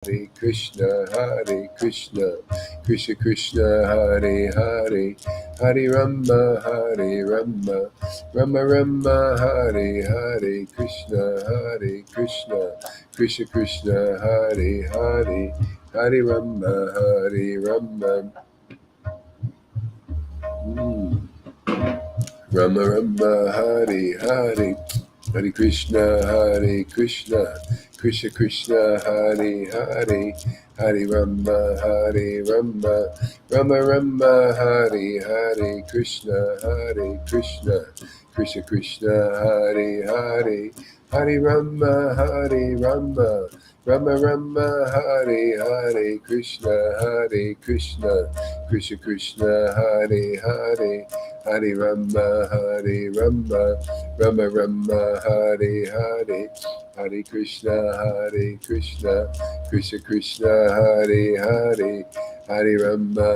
Hare Krishna, Krishna Krishna, Hare Hare, Hare Rama, Rama Rama, Hare Hare, Krishna, Krishna Krishna, Hare Hare, Hare Rama. Rama Rama, Hare Hare, Hare Krishna, Krishna Krishna, Hare Hare, Hare Rama, Rama Rama, Hare Hare, Krishna, Krishna Krishna, Hare Hare, Hare Rama, Rama Rama, Hare Hare, Krishna, Krishna Krishna, Hare Hare, Hare Rama, Rama Rama, Hare Hare, Hare Krishna, Krishna Krishna, Hare Hare, Hare Rama,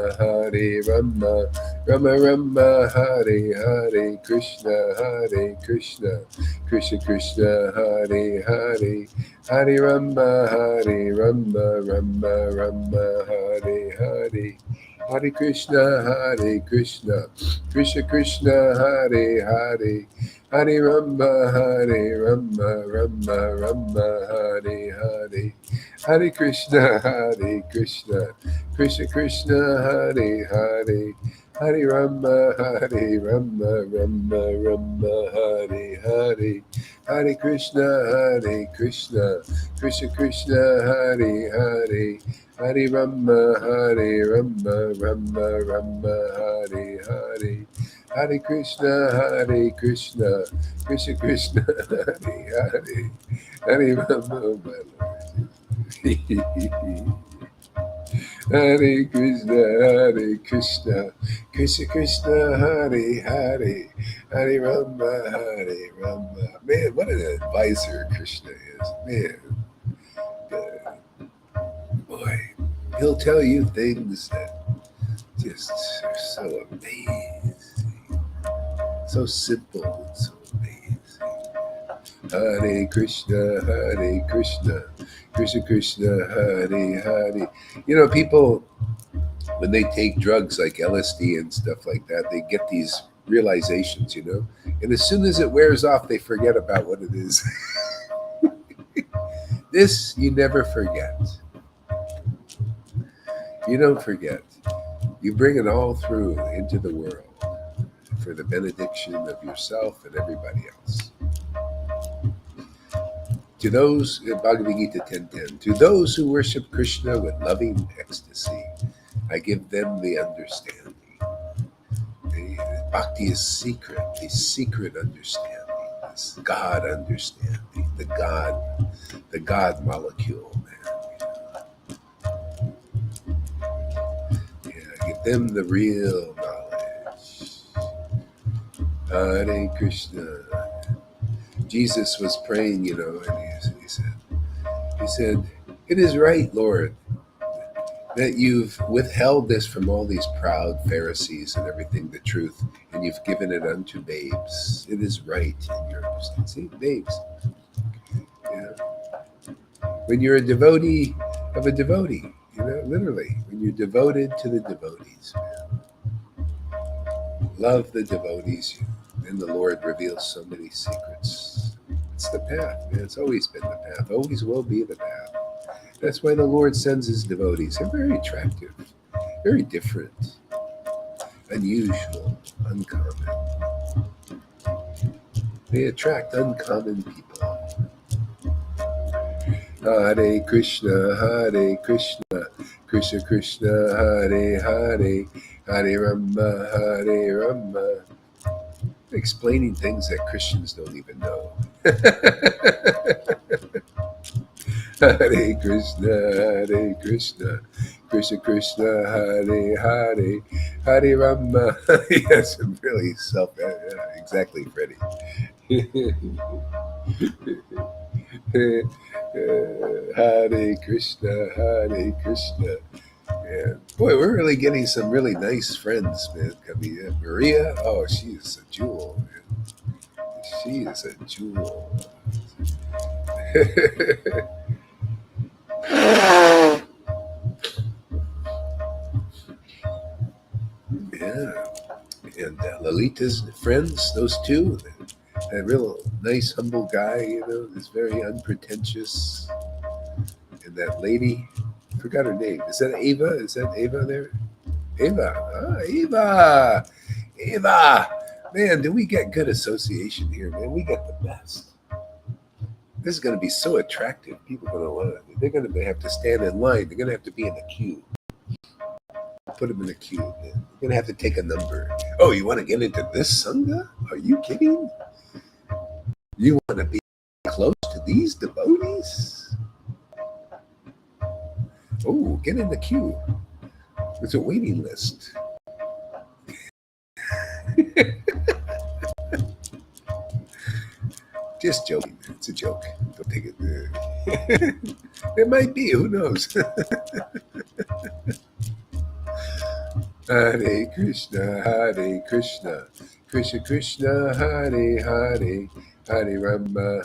Rama Rama, Hare Hare, Krishna, Krishna Krishna, Hare Hare, Hare Rama, Rama Rama, Hare Hare. Hare Krishna, Krishna Krishna, Hare Hare, Hare Rama, Rama Rama, Hare Hare, Hare Krishna, Krishna Krishna, Hare Hare, Hare Rama, Rama Rama, Hare Hare, Hare Krishna, Krishna Krishna, Hare Hare, Hare Rama, Rama Rama, Hare Hare, Hare Krishna, Krishna Krishna, Hare Hare, Hare Rama, my Lord. Hare Krishna, Krishna Krishna, Hare Hare, Hare Rama. Man, what an advisor Krishna is, man. Boy, he'll tell you things that just are so amazing, so simple and so amazing. Hare Krishna, Krishna Krishna, Hare Hare. You know, people, when they take drugs like LSD and stuff like that, they get these realizations, and as soon as it wears off, they forget about what it is. This you never forget. You don't forget. You bring it all through into the world for the benediction of yourself and everybody else. To those, Bhagavad Gita 10:10, to those who worship Krishna with loving ecstasy, I give them the understanding. Bhakti is secret, the secret understanding, this God understanding, the God molecule, man. Yeah, give them the real knowledge. Hare Krishna. Jesus was praying, and he said, it is right, Lord, that you've withheld this from all these proud Pharisees and everything, the truth, and you've given it unto babes. It is right in your understanding. See, babes. Yeah. When you're a devotee of a devotee, literally, when you're devoted to the devotees, man. Love the devotees, and the Lord reveals so many secrets. It's the path, man. It's always been the path, always will be the path. That's why the Lord sends his devotees. They're very attractive, very different, unusual, uncommon. They attract uncommon people. Hare Krishna, Krishna Krishna, Hare Hare, Hare Rama. Explaining things that Christians don't even know. Hare Krishna, Krishna Krishna, Hare Hare, Hare Rama. Yes, I'm really exactly, Freddie. Hare Krishna. Yeah. Boy, we're really getting some really nice friends, man. Maria, oh, she is a jewel, man. She is a jewel. Lalita's friends, those two. That real nice, humble guy, is very unpretentious. And that lady, forgot her name. Is that Ava? Is that Ava there? Ava. Ah, Ava. Ava. Man, do we get good association here, man? We get the best. This is going to be so attractive. People are going to want it. They're going to have to stand in line. They're going to have to be in a queue. Put them in a queue, man. You're going to have to take a number. Oh, you want to get into this Sangha? Are you kidding? You want to be close to these devotees? Oh, get in the queue. There's a waiting list. Just joking. It's a joke. Don't take it. It might be. Who knows? Hare Krishna, Hare Krishna, Krishna Krishna, Hare Hare, Hare Rama,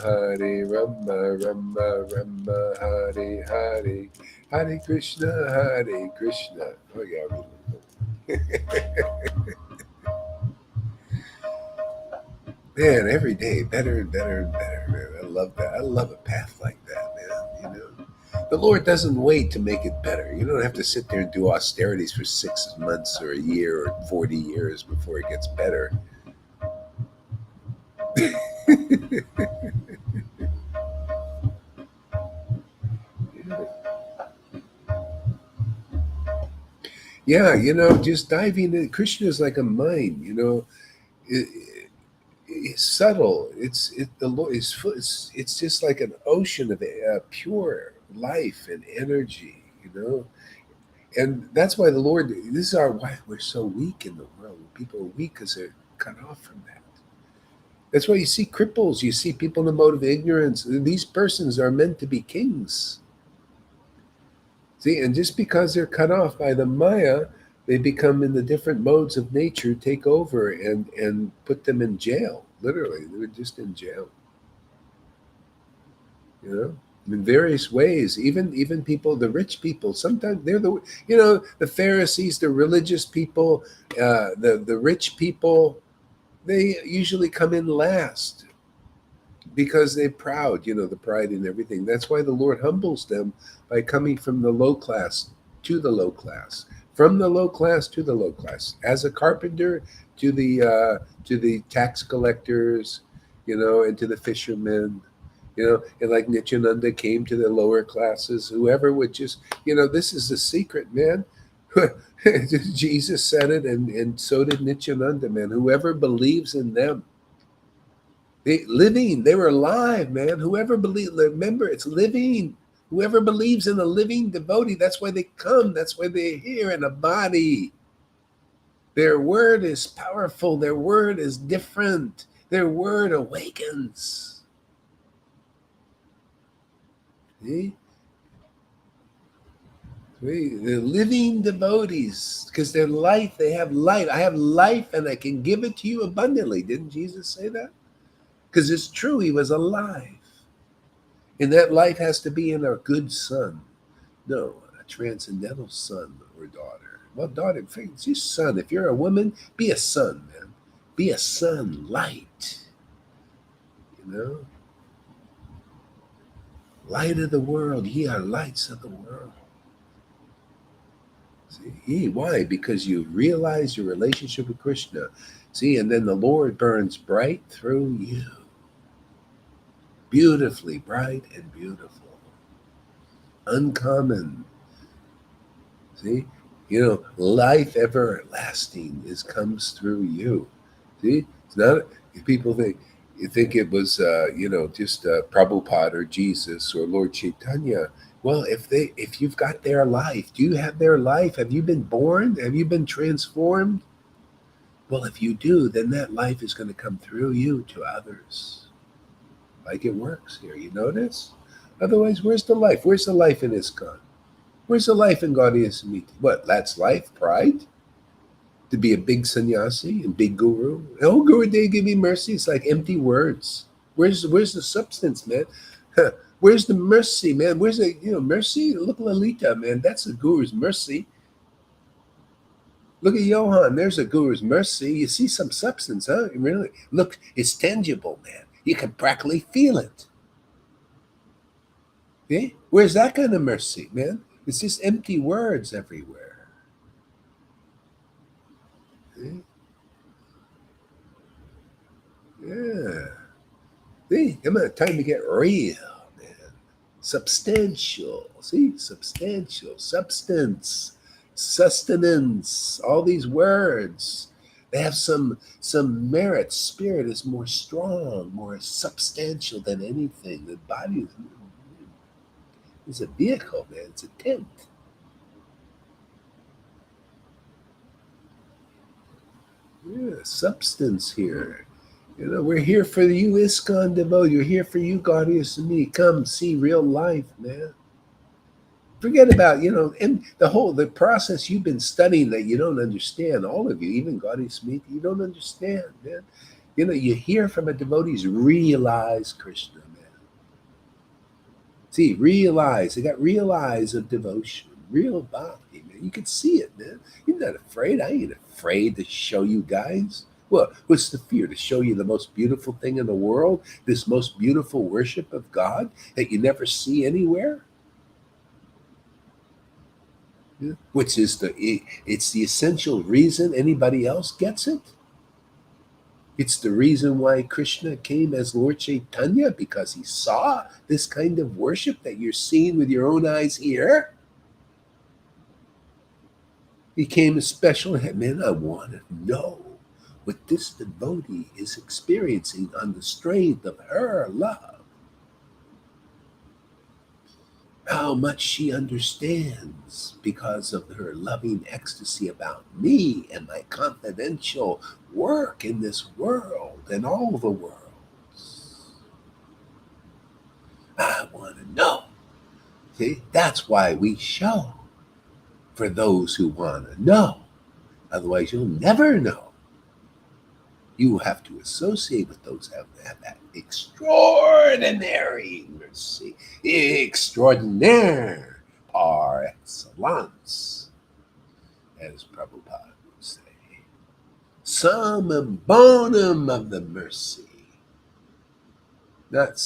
Rama Rama, Hare Hare, Hare Krishna, Hare Krishna. Oh yeah, man, every day better and better and better, man. I love that. I love a path like that, man. The Lord doesn't wait to make it better. You don't have to sit there and do austerities for 6 months or a year or 40 years before it gets better. Yeah, just diving in. Krishna is like a mine. It's subtle. The Lord is. It's just like an ocean of pure life and energy. And that's why the Lord. This is why we're so weak in the world. People are weak because they're cut off from that. That's why you see cripples. You see people in the mode of ignorance. These persons are meant to be kings. See, and just because they're cut off by the Maya, they become in the different modes of nature, take over and put them in jail. Literally, they were just in jail. In various ways. Even people, the rich people, sometimes they're the Pharisees, the religious people, the rich people. They usually come in last because they're proud. The pride in everything. That's why the Lord humbles them by coming from the low class to the low class, from the low class to the low class, as a carpenter to the tax collectors, and to the fishermen, and like Nityananda came to the lower classes. Whoever would just, this is the secret, man. Jesus said it, and so did Nityananda, man. Whoever believes in them. They were alive, man. Whoever believes, remember, it's living. Whoever believes in a living devotee, that's why they come. That's why they're here in a body. Their word is powerful. Their word is different. Their word awakens. See? They're living devotees because their life, they have life. I have life and I can give it to you abundantly. Didn't Jesus say that? Because it's true, he was alive. And that life has to be in a good son. No, a transcendental son or daughter. Well, daughter, it's your son. If you're a woman, be a son, man. Be a sun, light. Light of the world. Ye are lights of the world. See, why? Because you realize your relationship with Krishna. See, and then the Lord burns bright through you. Beautifully bright and beautiful. Uncommon. See? Life everlasting comes through you. See? It's not, people think it was, just Prabhupada or Jesus or Lord Caitanya. Well, if you've got their life, do you have their life? Have you been born? Have you been transformed? Well, if you do, then that life is going to come through you to others. Like it works here, you notice? Otherwise, where's the life? Where's the life in ISKCON? Where's the life in Gaudiya Samiti? What, that's life? Pride? To be a big sannyasi and big guru? Oh, Guru, they give me mercy. It's like empty words. Where's the substance, man? Where's the mercy, man? Where's the, mercy? Look, Lalita, man. That's the Guru's mercy. Look at Johann. There's a guru's mercy. You see some substance, huh? Really? Look, it's tangible, man. You can practically feel it. Okay? Where's that kind of mercy, man? It's just empty words everywhere. Okay? Yeah. See, come on, time to get real, man. Substantial. See, substantial, substance, sustenance. All these words, they have some merit. Spirit is more strong, more substantial than anything. The body is a vehicle, man. It's a tent. Yeah, substance here. You know, we're here for you, ISKCON devotee. You're here for you, Gaudius and me. Come see real life, man. Forget about, and the process you've been studying that you don't understand, all of you, even Gaudius and me, you don't understand, man. You hear from a devotees realize Krishna, man. See, realize. They got real eyes of devotion, real bhakti, man. You can see it, man. You're not afraid. I ain't afraid to show you guys. Well, what's the fear? To show you the most beautiful thing in the world, this most beautiful worship of God that you never see anywhere? Yeah. Which is it's the essential reason anybody else gets it. It's the reason why Krishna came as Lord Caitanya, because he saw this kind of worship that you're seeing with your own eyes here. He came as special. Man, I want to know what this devotee is experiencing on the strength of her love. How much she understands because of her loving ecstasy about me and my confidential work in this world and all the worlds. I want to know. See, that's why we show, for those who want to know. Otherwise, you'll never know. You have to associate with those who have that extraordinary mercy, extraordinaire par excellence, as Prabhupada would say. Summum bonum of the mercy. Not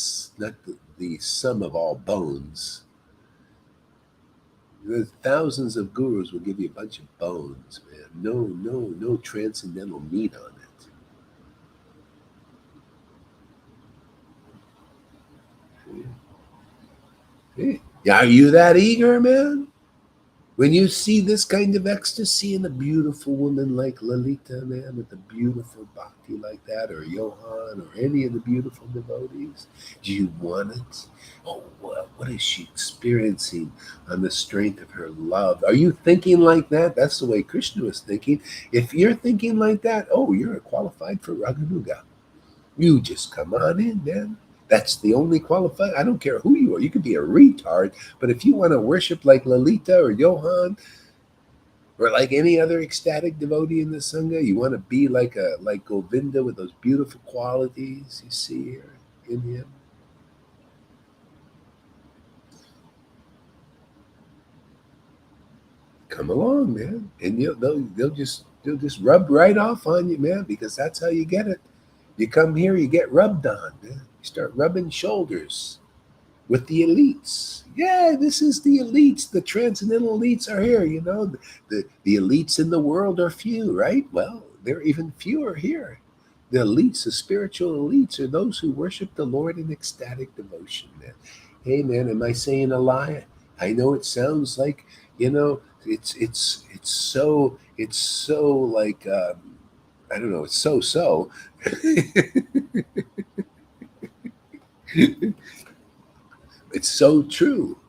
the sum of all bones. The thousands of gurus will give you a bunch of bones, man. No transcendental meat on it. Hey, are you that eager, man? When you see this kind of ecstasy in a beautiful woman like Lalita, man, with a beautiful bhakti like that, or Johann, or any of the beautiful devotees, do you want it? Oh, what is she experiencing on the strength of her love? Are you thinking like that? That's the way Krishna was thinking. If you're thinking like that, oh, you're qualified for Raganuga. You just come on in, man. That's the only qualified. I don't care who you are. You could be a retard, but if you want to worship like Lalita or Johann or like any other ecstatic devotee in the sangha, you want to be like Govinda with those beautiful qualities you see here in him. Come along, man, and they'll just rub right off on you, man, because that's how you get it. You come here, you get rubbed on, man. You start rubbing shoulders with the elites. Yeah, this is the elites. The transcendental elites are here, The elites in the world are few, right? Well, they're even fewer here. The elites, the spiritual elites, are those who worship the Lord in ecstatic devotion, man. Hey, man, am I saying a lie? I know it sounds like, it's so like I don't know, it's so. It's so true.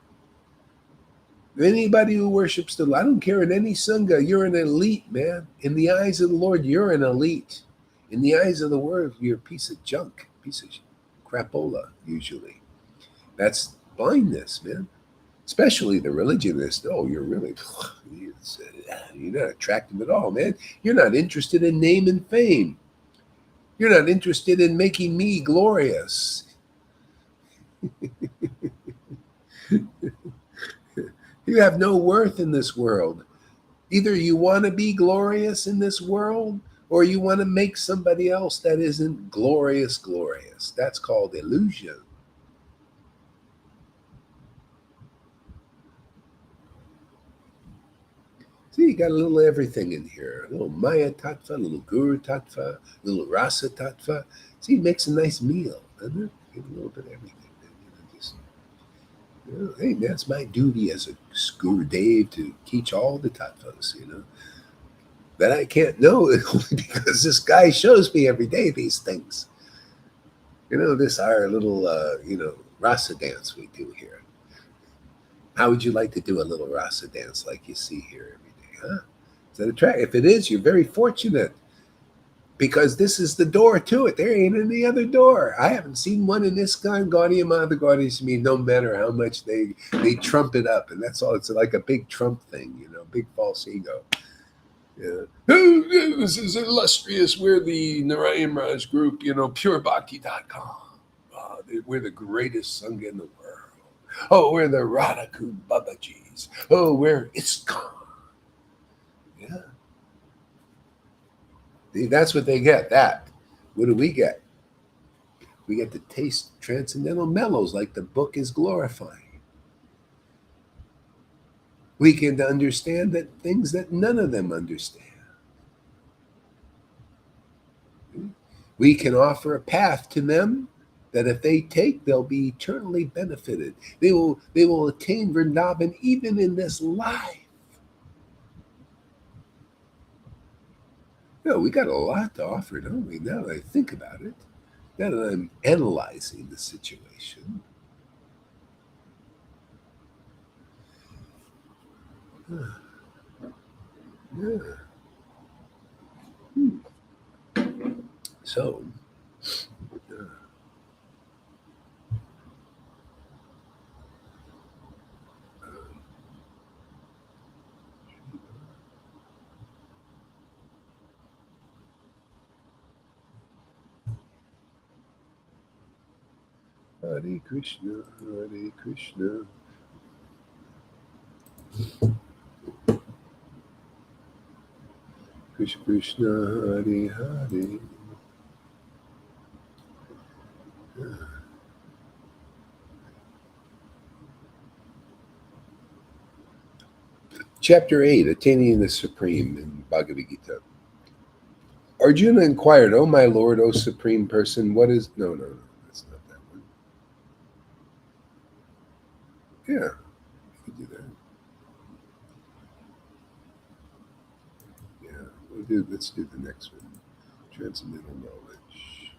Anybody who worships the Lord, I don't care in any sangha, you're an elite, man. In the eyes of the Lord, you're an elite. In the eyes of the world, you're a piece of junk, piece of crapola, usually. That's blindness, man. Especially the religionist. Oh, you're really, you're not attractive at all, man. You're not interested in name and fame. You're not interested in making me glorious. You have no worth in this world. Either you want to be glorious in this world, or you want to make somebody else that isn't glorious glorious. That's called illusion. See, you got a little everything in here. A little Maya Tattva, a little Guru Tattva, a little Rasa Tattva. See, it makes a nice meal, doesn't it? Get a little bit of everything. Just, hey, that's my duty as a Guru Dev to teach all the Tattvas. That I can't know only because this guy shows me every day these things. This our little, rasa dance we do here. How would you like to do a little rasa dance like you see here every day, huh? Is that a track? If it is, you're very fortunate because this is the door to it. There ain't any other door. I haven't seen one in this kind. Gaudiya Mother Gaudiya to me, no matter how much they trump it up. And that's all. It's like a big Trump thing, big false ego. Yeah. This is illustrious. We're the Narayan Raj group, purebhakti.com. We're the greatest Sangha in the world. Oh, we're the Radhakud Babajis. Oh, we're ISKCON. Yeah. See, that's what they get. That. What do we get? We get to taste transcendental mellows like the book is glorifying. We can understand that things that none of them understand. We can offer a path to them that if they take, they'll be eternally benefited. They will attain Vrindavan even in this life. We got a lot to offer, don't we? Now that I think about it, now that I'm analyzing the situation. Yeah. So, Hare Krishna, Hare Krishna. Krishna Krishna, Hare Hare. Chapter 8, Attaining the Supreme in Bhagavad Gita. Arjuna inquired, "O my Lord, O Supreme Person, what is..." No, that's not that one. Yeah, you can do that. Yeah, let's do the next one. Transcendental knowledge.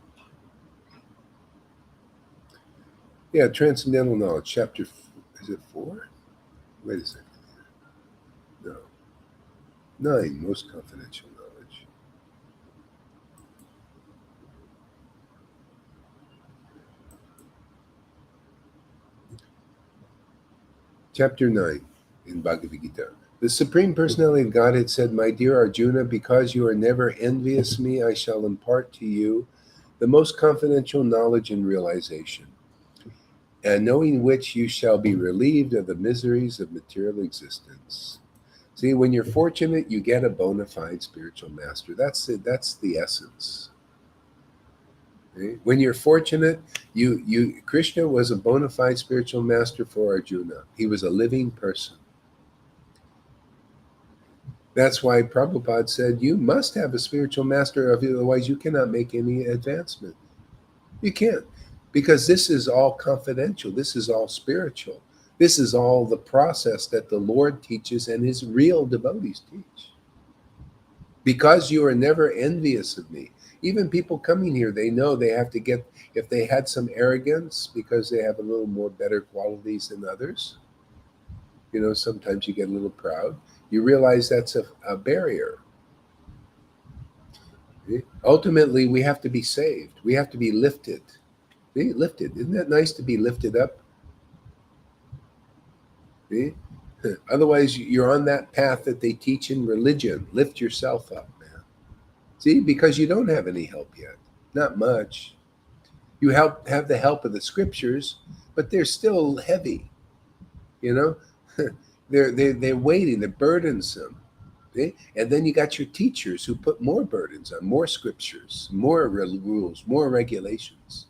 Yeah, transcendental knowledge, chapter, is it 4? Wait a second. No. 9, most confidential knowledge. Chapter 9 in Bhagavad Gita. The Supreme Personality of Godhead said, "My dear Arjuna, because you are never envious of me, I shall impart to you the most confidential knowledge and realization, and knowing which you shall be relieved of the miseries of material existence." See, when you're fortunate, you get a bona fide spiritual master. That's it. That's the essence. Okay? When you're fortunate, Krishna was a bona fide spiritual master for Arjuna. He was a living person. That's why Prabhupada said, you must have a spiritual master, otherwise you cannot make any advancement. You can't, because this is all confidential. This is all spiritual. This is all the process that the Lord teaches and his real devotees teach. Because you are never envious of me. Even people coming here, they know they have to get, if they had some arrogance because they have a little more better qualities than others, sometimes you get a little proud. You realize that's a barrier. Ultimately, we have to be saved. We have to be lifted. Be lifted. Isn't that nice to be lifted up? See? Otherwise, you're on that path that they teach in religion. Lift yourself up, man. See, because you don't have any help yet. Not much. You have the help of the scriptures, but they're still heavy. They're weighty. They're burdensome. Okay? And then you got your teachers who put more burdens on, more scriptures, more rules, more regulations.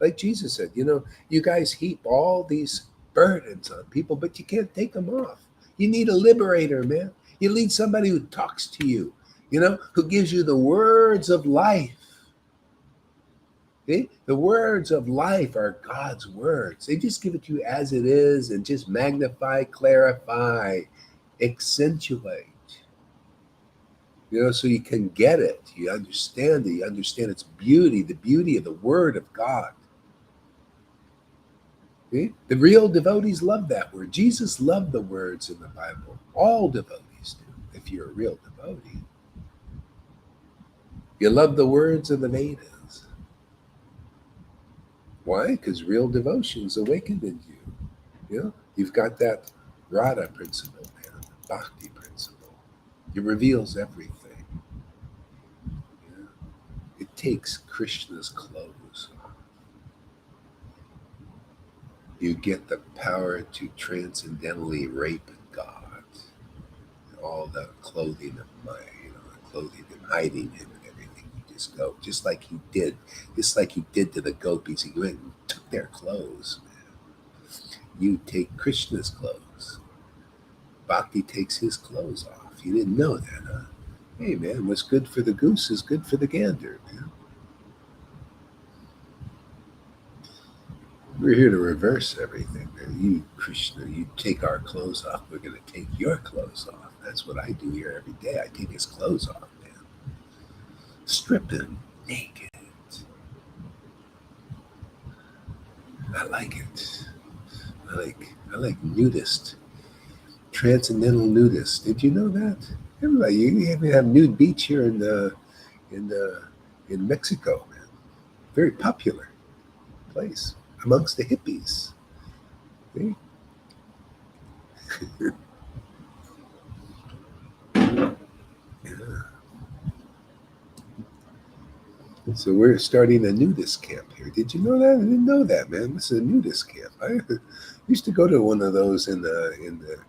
Like Jesus said, you guys heap all these burdens on people, but you can't take them off. You need a liberator, man. You need somebody who talks to you, who gives you the words of life. Okay? The words of life are God's words. They just give it to you as it is and just magnify, clarify, accentuate. So you can get it. You understand it. You understand its beauty, the beauty of the Word of God. Okay? The real devotees love that word. Jesus loved the words in the Bible. All devotees do, if you're a real devotee. You love the words of the Vedas. Why? Because real devotion's awakened in you. You've got that Radha principle, man, the Bhakti principle. It reveals everything. It takes Krishna's clothes off. You get the power to transcendentally rape God. All the clothing of clothing and hiding him and everything. You just go, just like he did to the gopis. He went and took their clothes, man. You take Krishna's clothes. Bhakti takes his clothes off. You didn't know that, huh? Hey, man, what's good for the goose is good for the gander, man. We're here to reverse everything, man. You, Krishna, you take our clothes off. We're going to take your clothes off. That's what I do here every day. I take his clothes off, man. Strip him naked. I like it. I like nudist, transcendental nudist. Did you know that? Everybody, you even have nude beach here in Mexico, man. Very popular place amongst the hippies. See? Yeah. So we're starting a nudist camp here. Did you know that? I didn't know that, man. This is a nudist camp. I used to go to one of those in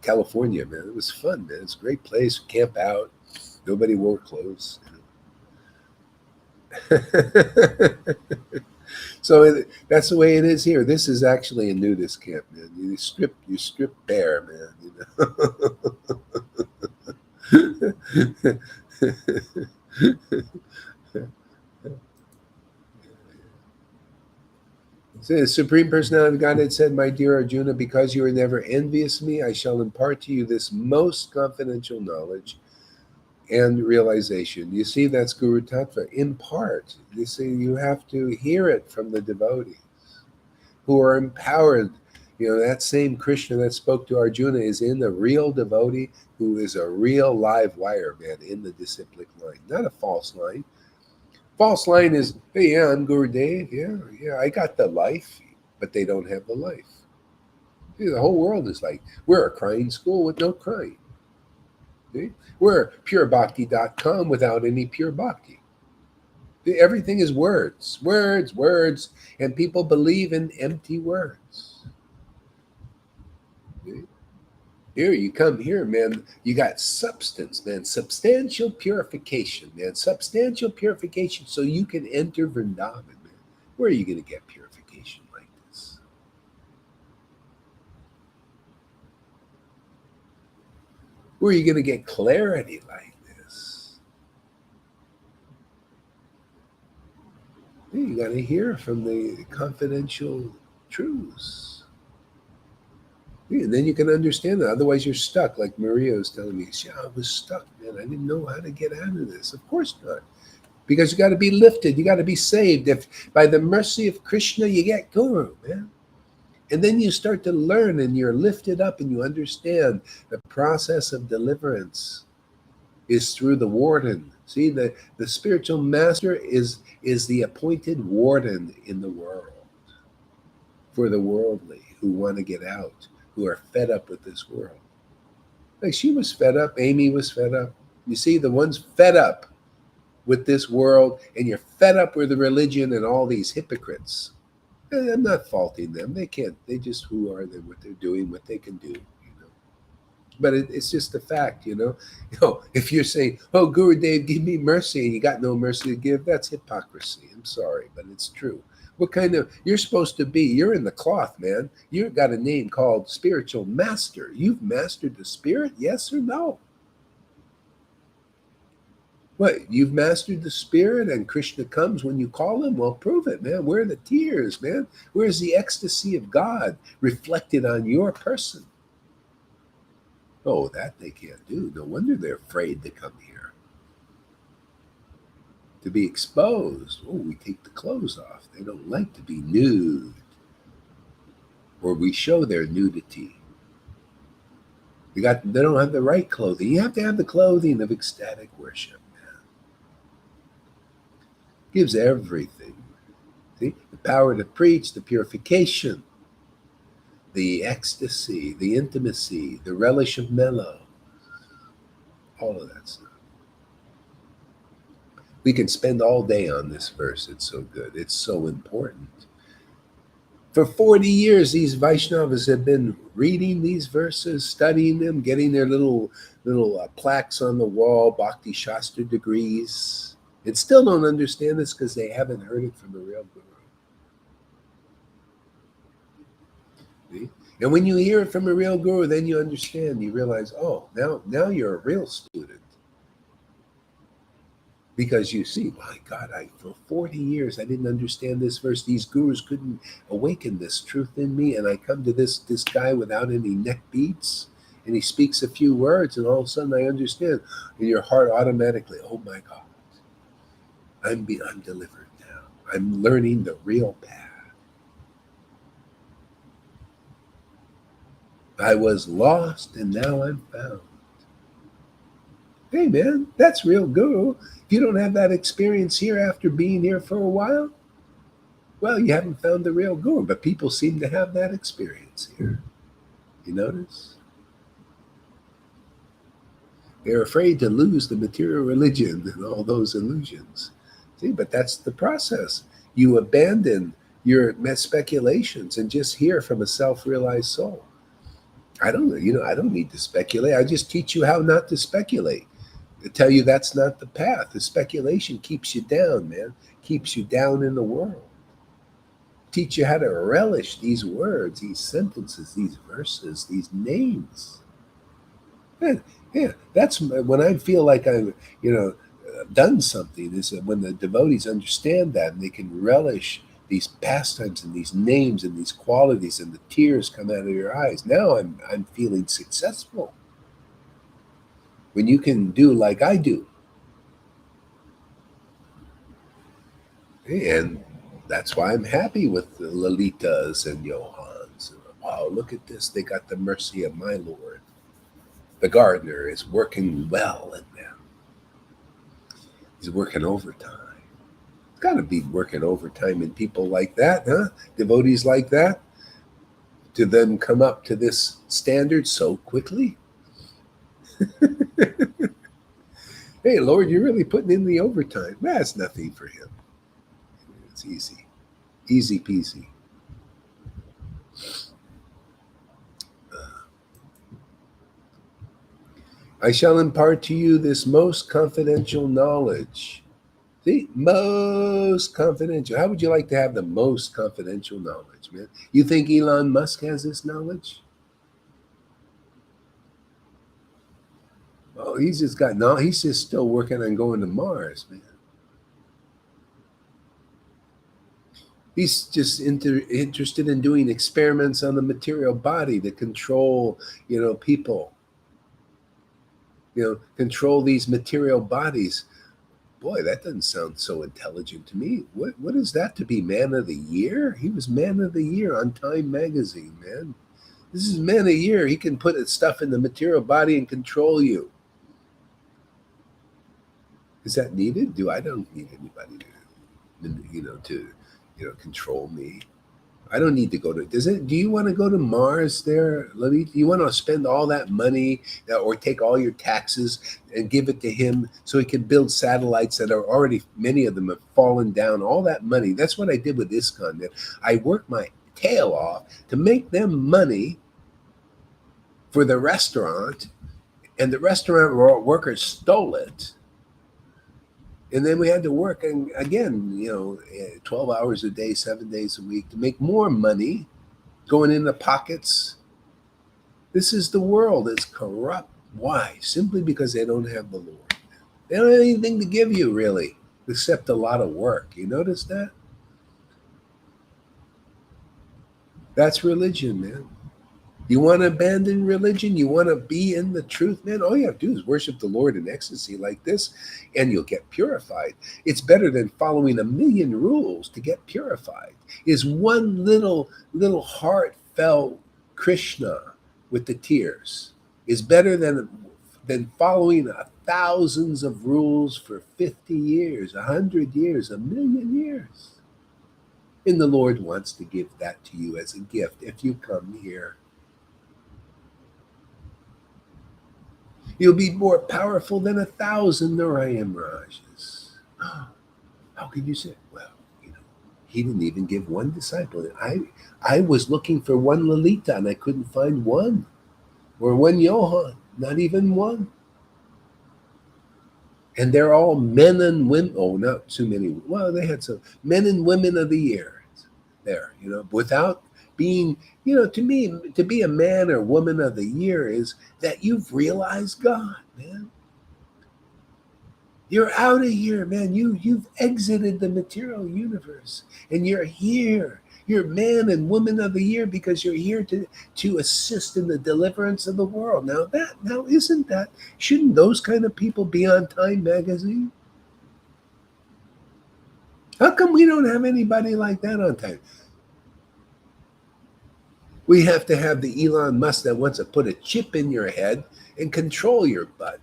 California, man. It was fun, man. It's a great place. Camp out. Nobody wore clothes. So that's the way it is here. This is actually a nudist camp, man. You strip bare, man. So the Supreme Personality of Godhead said, "My dear Arjuna, because you are never envious of me, I shall impart to you this most confidential knowledge and realization." You see, that's Guru Tattva. Impart. You see, you have to hear it from the devotees who are empowered. That same Krishna that spoke to Arjuna is in the real devotee who is a real live wire, man, in the disciplic line, not a false line. False line is, hey, yeah, I'm Gurudev. Yeah, I got the life, but they don't have the life. See, the whole world is like, we're a crying school with no crying. See? We're purebhakti.com without any pure bhakti. See, everything is words, and people believe in empty words. See? Here you come here, man. You got substance, man. Substantial purification, man. Substantial purification so you can enter Vrindavan, man. Where are you going to get purification like this? Where are you going to get clarity like this? You got to hear from the confidential truths. And then you can understand that. Otherwise, you're stuck. Like Maria was telling me, yeah, I was stuck, man. I didn't know how to get out of this. Of course not. Because you got to be lifted. You got to be saved. If by the mercy of Krishna, you get Guru, man. And then you start to learn and you're lifted up and you understand the process of deliverance is through the warden. See, the spiritual master is the appointed warden in the world for the worldly who want to get out, who are fed up with this world. Like she was fed up, Amy was fed up. You see, the ones fed up with this world, and you're fed up with the religion and all these hypocrites. And I'm not faulting them. They can't. They just, who are they, what they're doing, what they can do. But it's just a fact, you know. If you're saying, "Oh, Guru Dev, give me mercy," and you got no mercy to give, that's hypocrisy. I'm sorry, but it's true. What kind of you're supposed to be? You're in the cloth, man. You've got a name called spiritual master. You've mastered the spirit, yes or no? What, you've mastered the spirit and Krishna comes when you call him? Well, prove it, man. Where are the tears, man? Where's the ecstasy of God reflected on your person? Oh, that they can't do. No wonder they're afraid to come here. To be exposed. Oh, we take the clothes off. They don't like to be nude. Or we show their nudity. They don't have the right clothing. You have to have the clothing of ecstatic worship, man. Gives everything. See? The power to preach, the purification, the ecstasy, the intimacy, the relish of mellow. All of that stuff. We can spend all day on this verse. It's so good. It's so important. For 40 years, these Vaishnavas have been reading these verses, studying them, getting their little plaques on the wall, Bhakti Shastra degrees, and still don't understand this because they haven't heard it from the real Guru. See? And when you hear it from a real Guru, then you understand. You realize, oh, now you're a real student. Because you see, my God, for 40 years, I didn't understand this verse. These gurus couldn't awaken this truth in me. And I come to this guy without any neck beads, and he speaks a few words, and all of a sudden I understand. And your heart automatically, oh my God, I'm delivered now. I'm learning the real path. I was lost, and now I'm found. Hey, man, that's real Guru. If you don't have that experience here after being here for a while, well, you haven't found the real Guru. But people seem to have that experience here. You notice? They're afraid to lose the material religion and all those illusions. See, but that's the process. You abandon your speculations and just hear from a self-realized soul. I don't need to speculate. I just teach you how not to speculate. To tell you that's not the path. The speculation keeps you down, man. Keeps you down in the world. Teach you how to relish these words, these sentences, these verses, these names. Yeah, that's when I feel like I've, done something. Is when the devotees understand that and they can relish these pastimes and these names and these qualities, and the tears come out of your eyes. Now I'm feeling successful. When you can do like I do. And that's why I'm happy with the Lalitas and Johans. Wow, look at this. They got the mercy of my Lord. The gardener is working well in them. He's working overtime. It's got to be working overtime in people like that, huh? Devotees like that. To then come up to this standard so quickly. Hey, Lord, you're really putting in the overtime. That's nothing for him. It's easy. Easy peasy. I shall impart to you this most confidential knowledge. See, most confidential. How would you like to have the most confidential knowledge, man? You think Elon Musk has this knowledge? Oh, he's just still working on going to Mars, man. He's just interested in doing experiments on the material body to control, people. Control these material bodies. Boy, that doesn't sound so intelligent to me. What is that to be man of the year? He was man of the year on Time magazine, man. This is man of the year. He can put stuff in the material body and control you. Is that needed? I don't need anybody to control me. I don't need to go to. Do you want to go to Mars there, Libby? Do you want to spend all that money or take all your taxes and give it to him so he can build satellites that are already, many of them have fallen down, all that money? That's what I did with ISKCON. I worked my tail off to make them money for the restaurant, and the restaurant workers stole it. And then we had to work, and again, 12 hours a day, 7 days a week to make more money going in the pockets. This is the world. It's corrupt. Why? Simply because they don't have the Lord. They don't have anything to give you, really, except a lot of work. You notice that? That's religion, man. You want to abandon religion? You want to be in the truth, man? All you have to do is worship the Lord in ecstasy like this, and you'll get purified. It's better than following a million rules to get purified. Is one little heartfelt Krishna with the tears is better than following thousands of rules for 50 years, 100 years, a million years. And the Lord wants to give that to you as a gift if you come here. You'll be more powerful than 1,000 Narayan Rajas. How can you say? Well, he didn't even give one disciple. I was looking for one Lalita and I couldn't find one. Or one Johan, not even one. And they're all men and women. Oh, not too many. Well, they had some men and women of the year there, without being, to me, to be a man or woman of the year is that you've realized God, man. You're out of here, man. You've exited the material universe and you're here. You're man and woman of the year because you're here to assist in the deliverance of the world. Shouldn't those kind of people be on Time magazine? How come we don't have anybody like that on Time? We have to have the Elon Musk that wants to put a chip in your head and control your butt.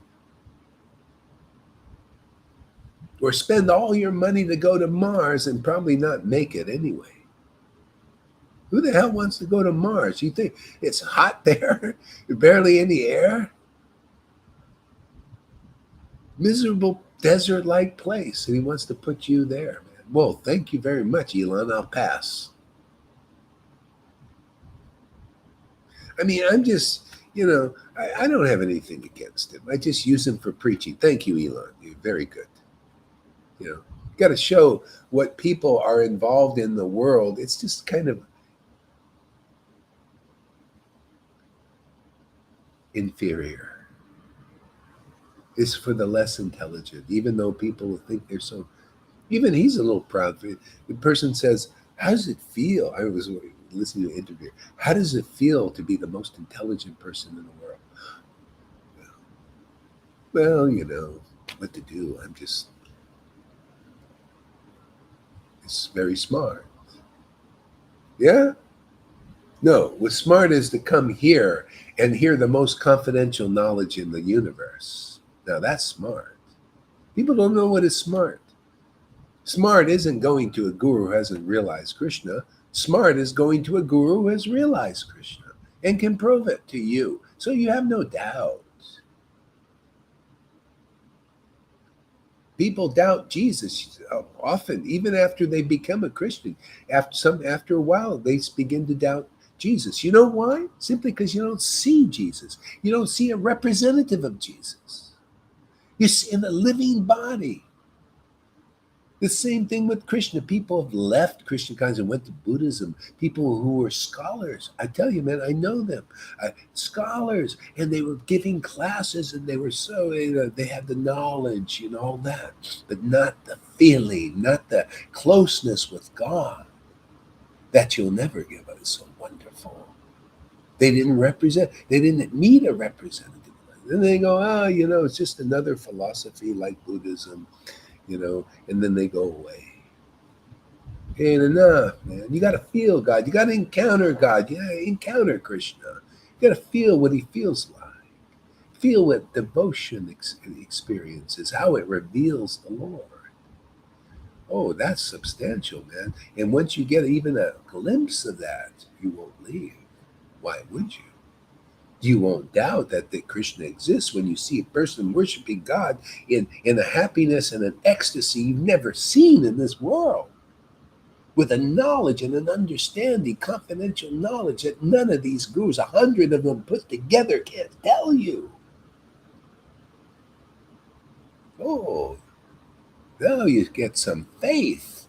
Or spend all your money to go to Mars and probably not make it anyway. Who the hell wants to go to Mars? You think it's hot there? Barely any air? Miserable desert-like place. And he wants to put you there, man. Well, thank you very much, Elon. I'll pass. I mean, I'm just, I don't have anything against him. I just use him for preaching. Thank you, Elon. You're very good. You got to show what people are involved in the world. It's just kind of inferior. It's for the less intelligent, even though people think they're so. Even he's a little proud. The person says, how does it feel? I was listening to an interview. How does it feel to be the most intelligent person in the world? Well, what to do. It's very smart. Yeah? No, what's smart is to come here and hear the most confidential knowledge in the universe. Now that's smart. People don't know what is smart. Smart isn't going to a guru who hasn't realized Krishna. Smart is going to a guru who has realized Krishna and can prove it to you. So you have no doubt. People doubt Jesus often, even after they become a Christian. After a while, they begin to doubt Jesus. You know why? Simply because you don't see Jesus. You don't see a representative of Jesus. You see in a living body. The same thing with Krishna. People have left Christian kinds and went to Buddhism. People who were scholars. I tell you, man, I know them. Scholars. And they were giving classes and they were so, they had the knowledge and all that. But not the feeling, not the closeness with God that you'll never give us. So wonderful. They didn't need a representative. Then they go, it's just another philosophy like Buddhism. And then they go away. Ain't enough, man. You got to feel God. You got to encounter God. You got to encounter Krishna. You got to feel what he feels like. Feel what devotion experiences, how it reveals the Lord. Oh, that's substantial, man. And once you get even a glimpse of that, you won't leave. Why would you? You won't doubt that Krishna exists when you see a person worshiping God in a happiness and an ecstasy you've never seen in this world. with a knowledge and an understanding, confidential knowledge that none of these gurus, 100 of them put together, can't tell you. Oh, now you get some faith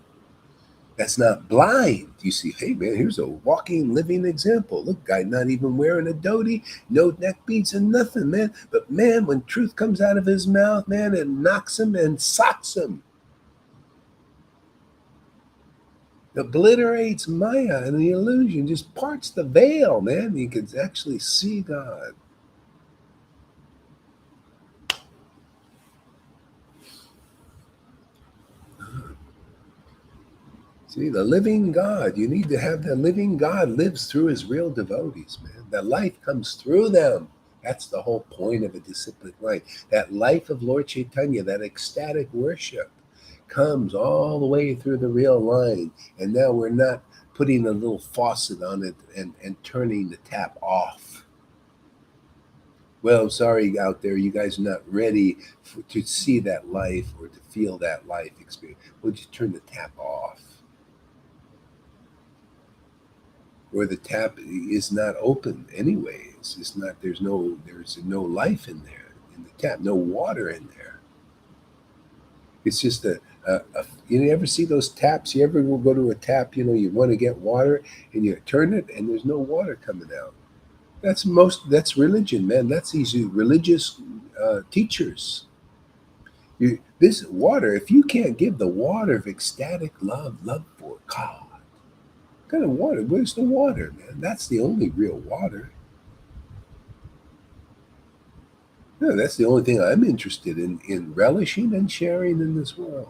that's not blind. You see, hey man, here's a walking, living example. Look, guy not even wearing a dhoti, no neck beads and nothing, man. But man, when truth comes out of his mouth, man, it knocks him and socks him. Obliterates Maya and the illusion, just parts the veil, man. You can actually see God. See, the living God, you need to have the living God lives through his real devotees, man. That life comes through them. That's the whole point of a disciplined life. That life of Lord Caitanya, that ecstatic worship, comes all the way through the real line. And now we're not putting a little faucet on it and turning the tap off. Well, sorry out there, you guys are not ready to see that life or to feel that life experience. We'll just turn the tap off. Or the tap is not open anyways. It's not. There's no life in there in the tap. No water in there. It's just you ever see those taps? You ever go to a tap? You want to get water and you turn it and there's no water coming out. That's religion, man. That's these religious teachers. This water. If you can't give the water of ecstatic love for God. What kind of water? Where's the water, man? That's the only real water. No, that's the only thing I'm interested in relishing and sharing in this world.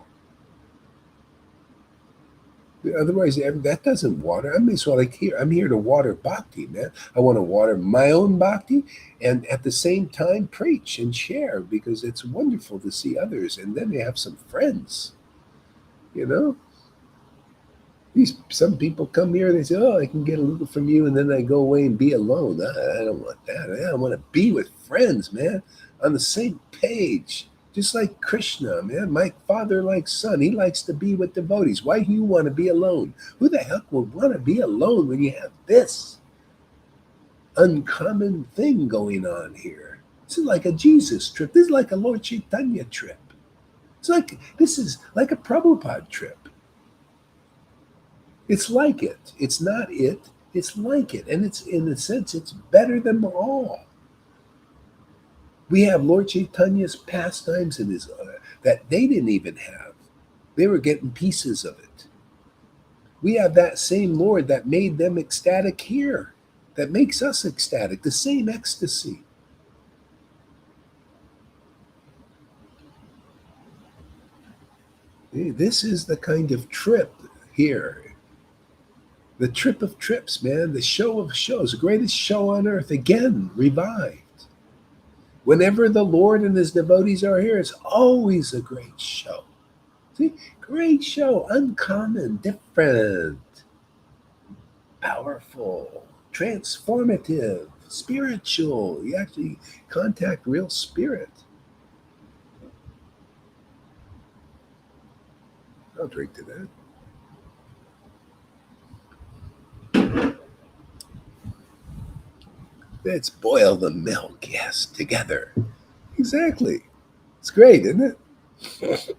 Otherwise, that doesn't water. I mean, so like here, I'm here to water bhakti, man. I want to water my own bhakti and at the same time preach and share because it's wonderful to see others. And then they have some friends, you know? Some people come here and they say, "Oh, I can get a little from you," and then I go away and be alone. I don't want that. I want to be with friends, man, on the same page, just like Krishna, man. My father likes son. He likes to be with devotees. Why do you want to be alone? Who the heck would want to be alone when you have this uncommon thing going on here? This is like a Jesus trip. This is like a Lord Caitanya trip. This is like a Prabhupada trip. It's like it. It's not it. It's like it. And it's, in a sense, it's better than them all. We have Lord Caitanya's pastimes and his that they didn't even have. They were getting pieces of it. We have that same Lord that made them ecstatic here, that makes us ecstatic, the same ecstasy. This is the kind of trip here. The trip of trips, man, the show of shows, the greatest show on earth, again, revived. Whenever the Lord and his devotees are here, it's always a great show. See, great show, uncommon, different, powerful, transformative, spiritual. You actually contact real spirit. I'll drink to that. Let's boil the milk, yes, together. Exactly. It's great, isn't it?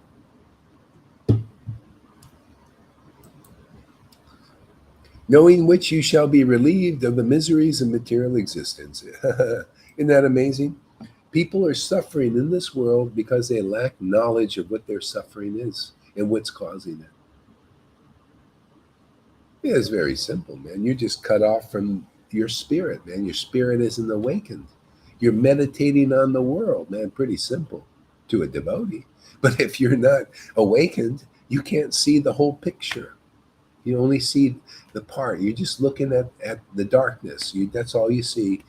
Knowing which you shall be relieved of the miseries of material existence. Isn't that amazing? People are suffering in this world because they lack knowledge of what their suffering is and what's causing it. Yeah, it's very simple, man. You're just cut off from your spirit, man. Your spirit isn't awakened. You're meditating on the world, man. Pretty simple to a devotee. But if you're not awakened, you can't see the whole picture. You only see the part. You're just looking at the darkness. That's all you see.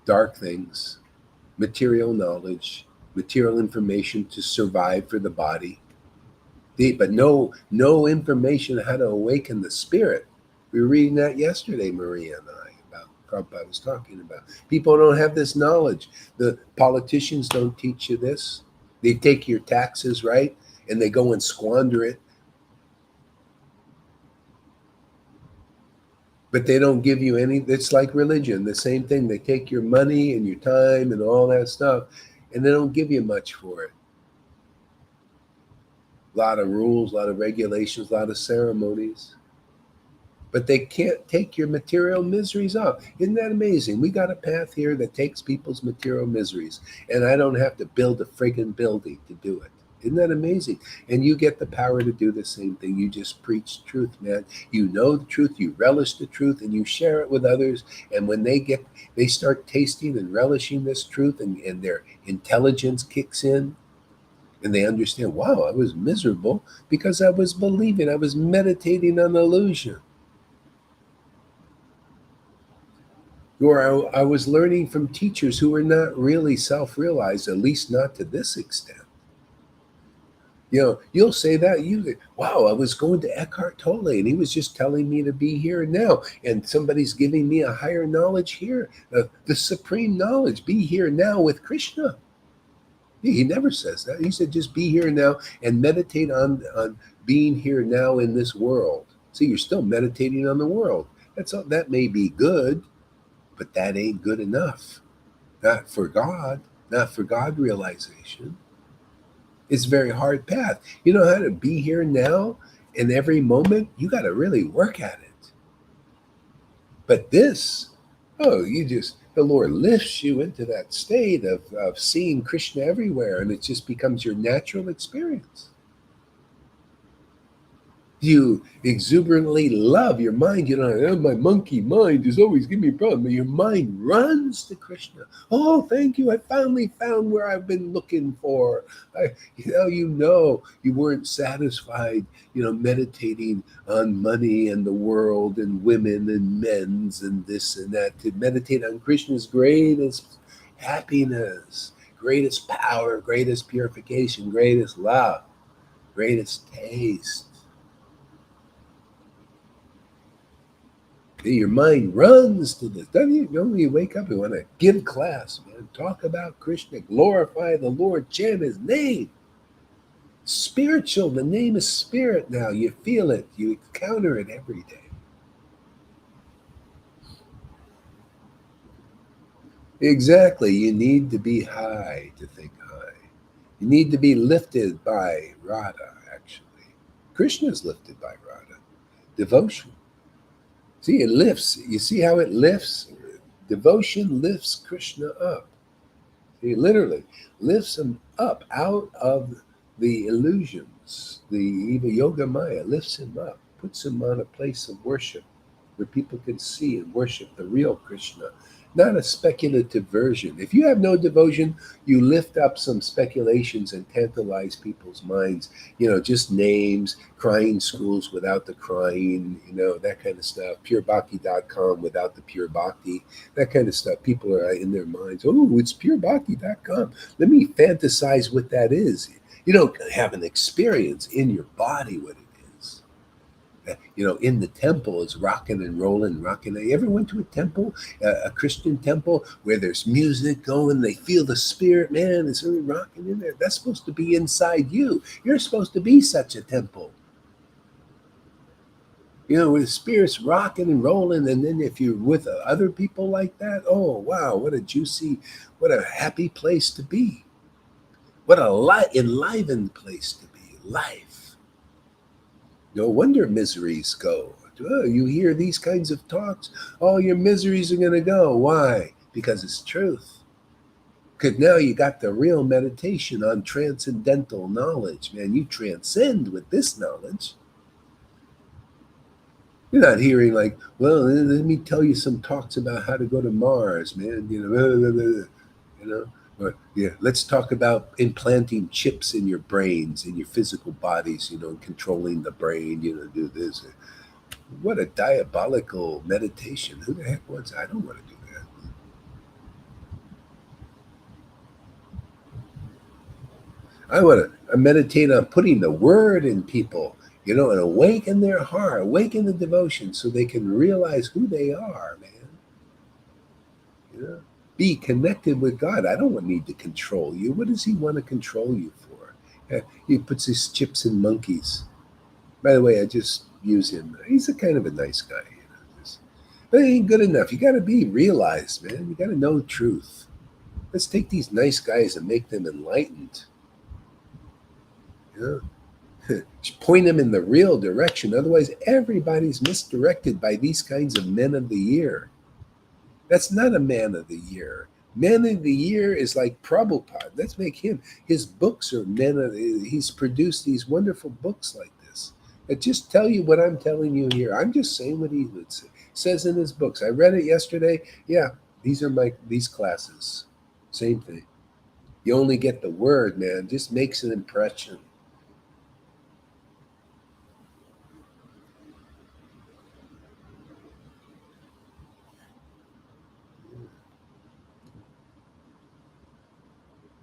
Dark things, material knowledge, material information to survive for the body. But no information on how to awaken the spirit. We were reading that yesterday, Maria and I, about Prabhupada was talking about. People don't have this knowledge. The politicians don't teach you this. They take your taxes, right? And they go and squander it. But they don't give you any. It's like religion, the same thing. They take your money and your time and all that stuff, and they don't give you much for it. A lot of rules, a lot of regulations, a lot of ceremonies. But they can't take your material miseries off. Isn't that amazing? We got a path here that takes people's material miseries, and I don't have to build a friggin' building to do it. Isn't that amazing? And you get the power to do the same thing. You just preach truth, man. You know the truth, you relish the truth, and you share it with others. And when they start tasting and relishing this truth, and their intelligence kicks in, and they understand, wow, I was miserable because I was believing, I was meditating on illusion. Or I was learning from teachers who were not really self realized, at least not to this extent. You'll say that wow, I was going to Eckhart Tolle and he was just telling me to be here and now, and somebody's giving me a higher knowledge here, the supreme knowledge, be here now with Krishna. He never says that. He said just be here now and meditate on being here now in this world. See, you're still meditating on the world. That may be good, but that ain't good enough. Not for God, not for God realization. It's a very hard path. You know how to be here now in every moment? You got to really work at it. But this, the Lord lifts you into that state of seeing Krishna everywhere, and it just becomes your natural experience. You exuberantly love your mind. My monkey mind is always giving me a problem. But your mind runs to Krishna. Oh, thank you. I finally found where I've been looking for. You weren't satisfied, meditating on money and the world and women and men's and this and that. To meditate on Krishna's greatest happiness, greatest power, greatest purification, greatest love, greatest taste. Your mind runs to this. Doesn't you? When you wake up, you want to give class, man. Talk about Krishna, glorify the Lord, chant his name. Spiritual, the name is spirit now. You feel it, you encounter it every day. Exactly. You need to be high to think high. You need to be lifted by Radha, actually. Krishna is lifted by Radha. Devotion. See, it lifts. You see how it lifts? Devotion lifts Krishna up. He literally lifts him up out of the illusions. The evil yoga maya lifts him up, puts him on a place of worship where people can see and worship the real Krishna, not a speculative version. If you have no devotion, you lift up some speculations and tantalize people's minds, just names, crying schools without the crying, that kind of stuff, purebhakti.com without the pure bhakti, that kind of stuff. People are in their minds, oh, it's purebhakti.com. Let me fantasize what that is. You don't have an experience in your body what it is. In the temple is rocking and rolling, rocking. You ever went to a temple, a Christian temple, where there's music going, they feel the spirit, man, it's really rocking in there. That's supposed to be inside you. You're supposed to be such a temple. Where the spirit's rocking and rolling, and then if you're with other people like that, oh, wow, what a happy place to be. What a enlivened place to be. Life. No wonder miseries go. Oh, you hear these kinds of talks, all your miseries are going to go. Why? Because it's truth. Because now you got the real meditation on transcendental knowledge, man. You transcend with this knowledge. You're not hearing like, well, let me tell you some talks about how to go to Mars, man. Or, let's talk about implanting chips in your brains, in your physical bodies, and controlling the brain, do this. What a diabolical meditation. Who the heck wants that? I don't want to do that. I want to meditate on putting the word in people, and awaken their heart, awaken the devotion so they can realize who they are, man. Be connected with God. I don't need to control you. What does he want to control you for? He puts his chips in monkeys. By the way, I just use him. He's a kind of a nice guy. But it ain't good enough. You got to be realized, man. You got to know truth. Let's take these nice guys and make them enlightened. You know? Point them in the real direction. Otherwise, everybody's misdirected by these kinds of men of the year. That's not a man of the year. Man of the year is like Prabhupada. Let's make him. His books are men of. He's produced these wonderful books like this that just tell you what I'm telling you here. I'm just saying what he would say, says in his books. I read it yesterday. Yeah, these are these classes. Same thing. You only get the word, man. Just makes an impression.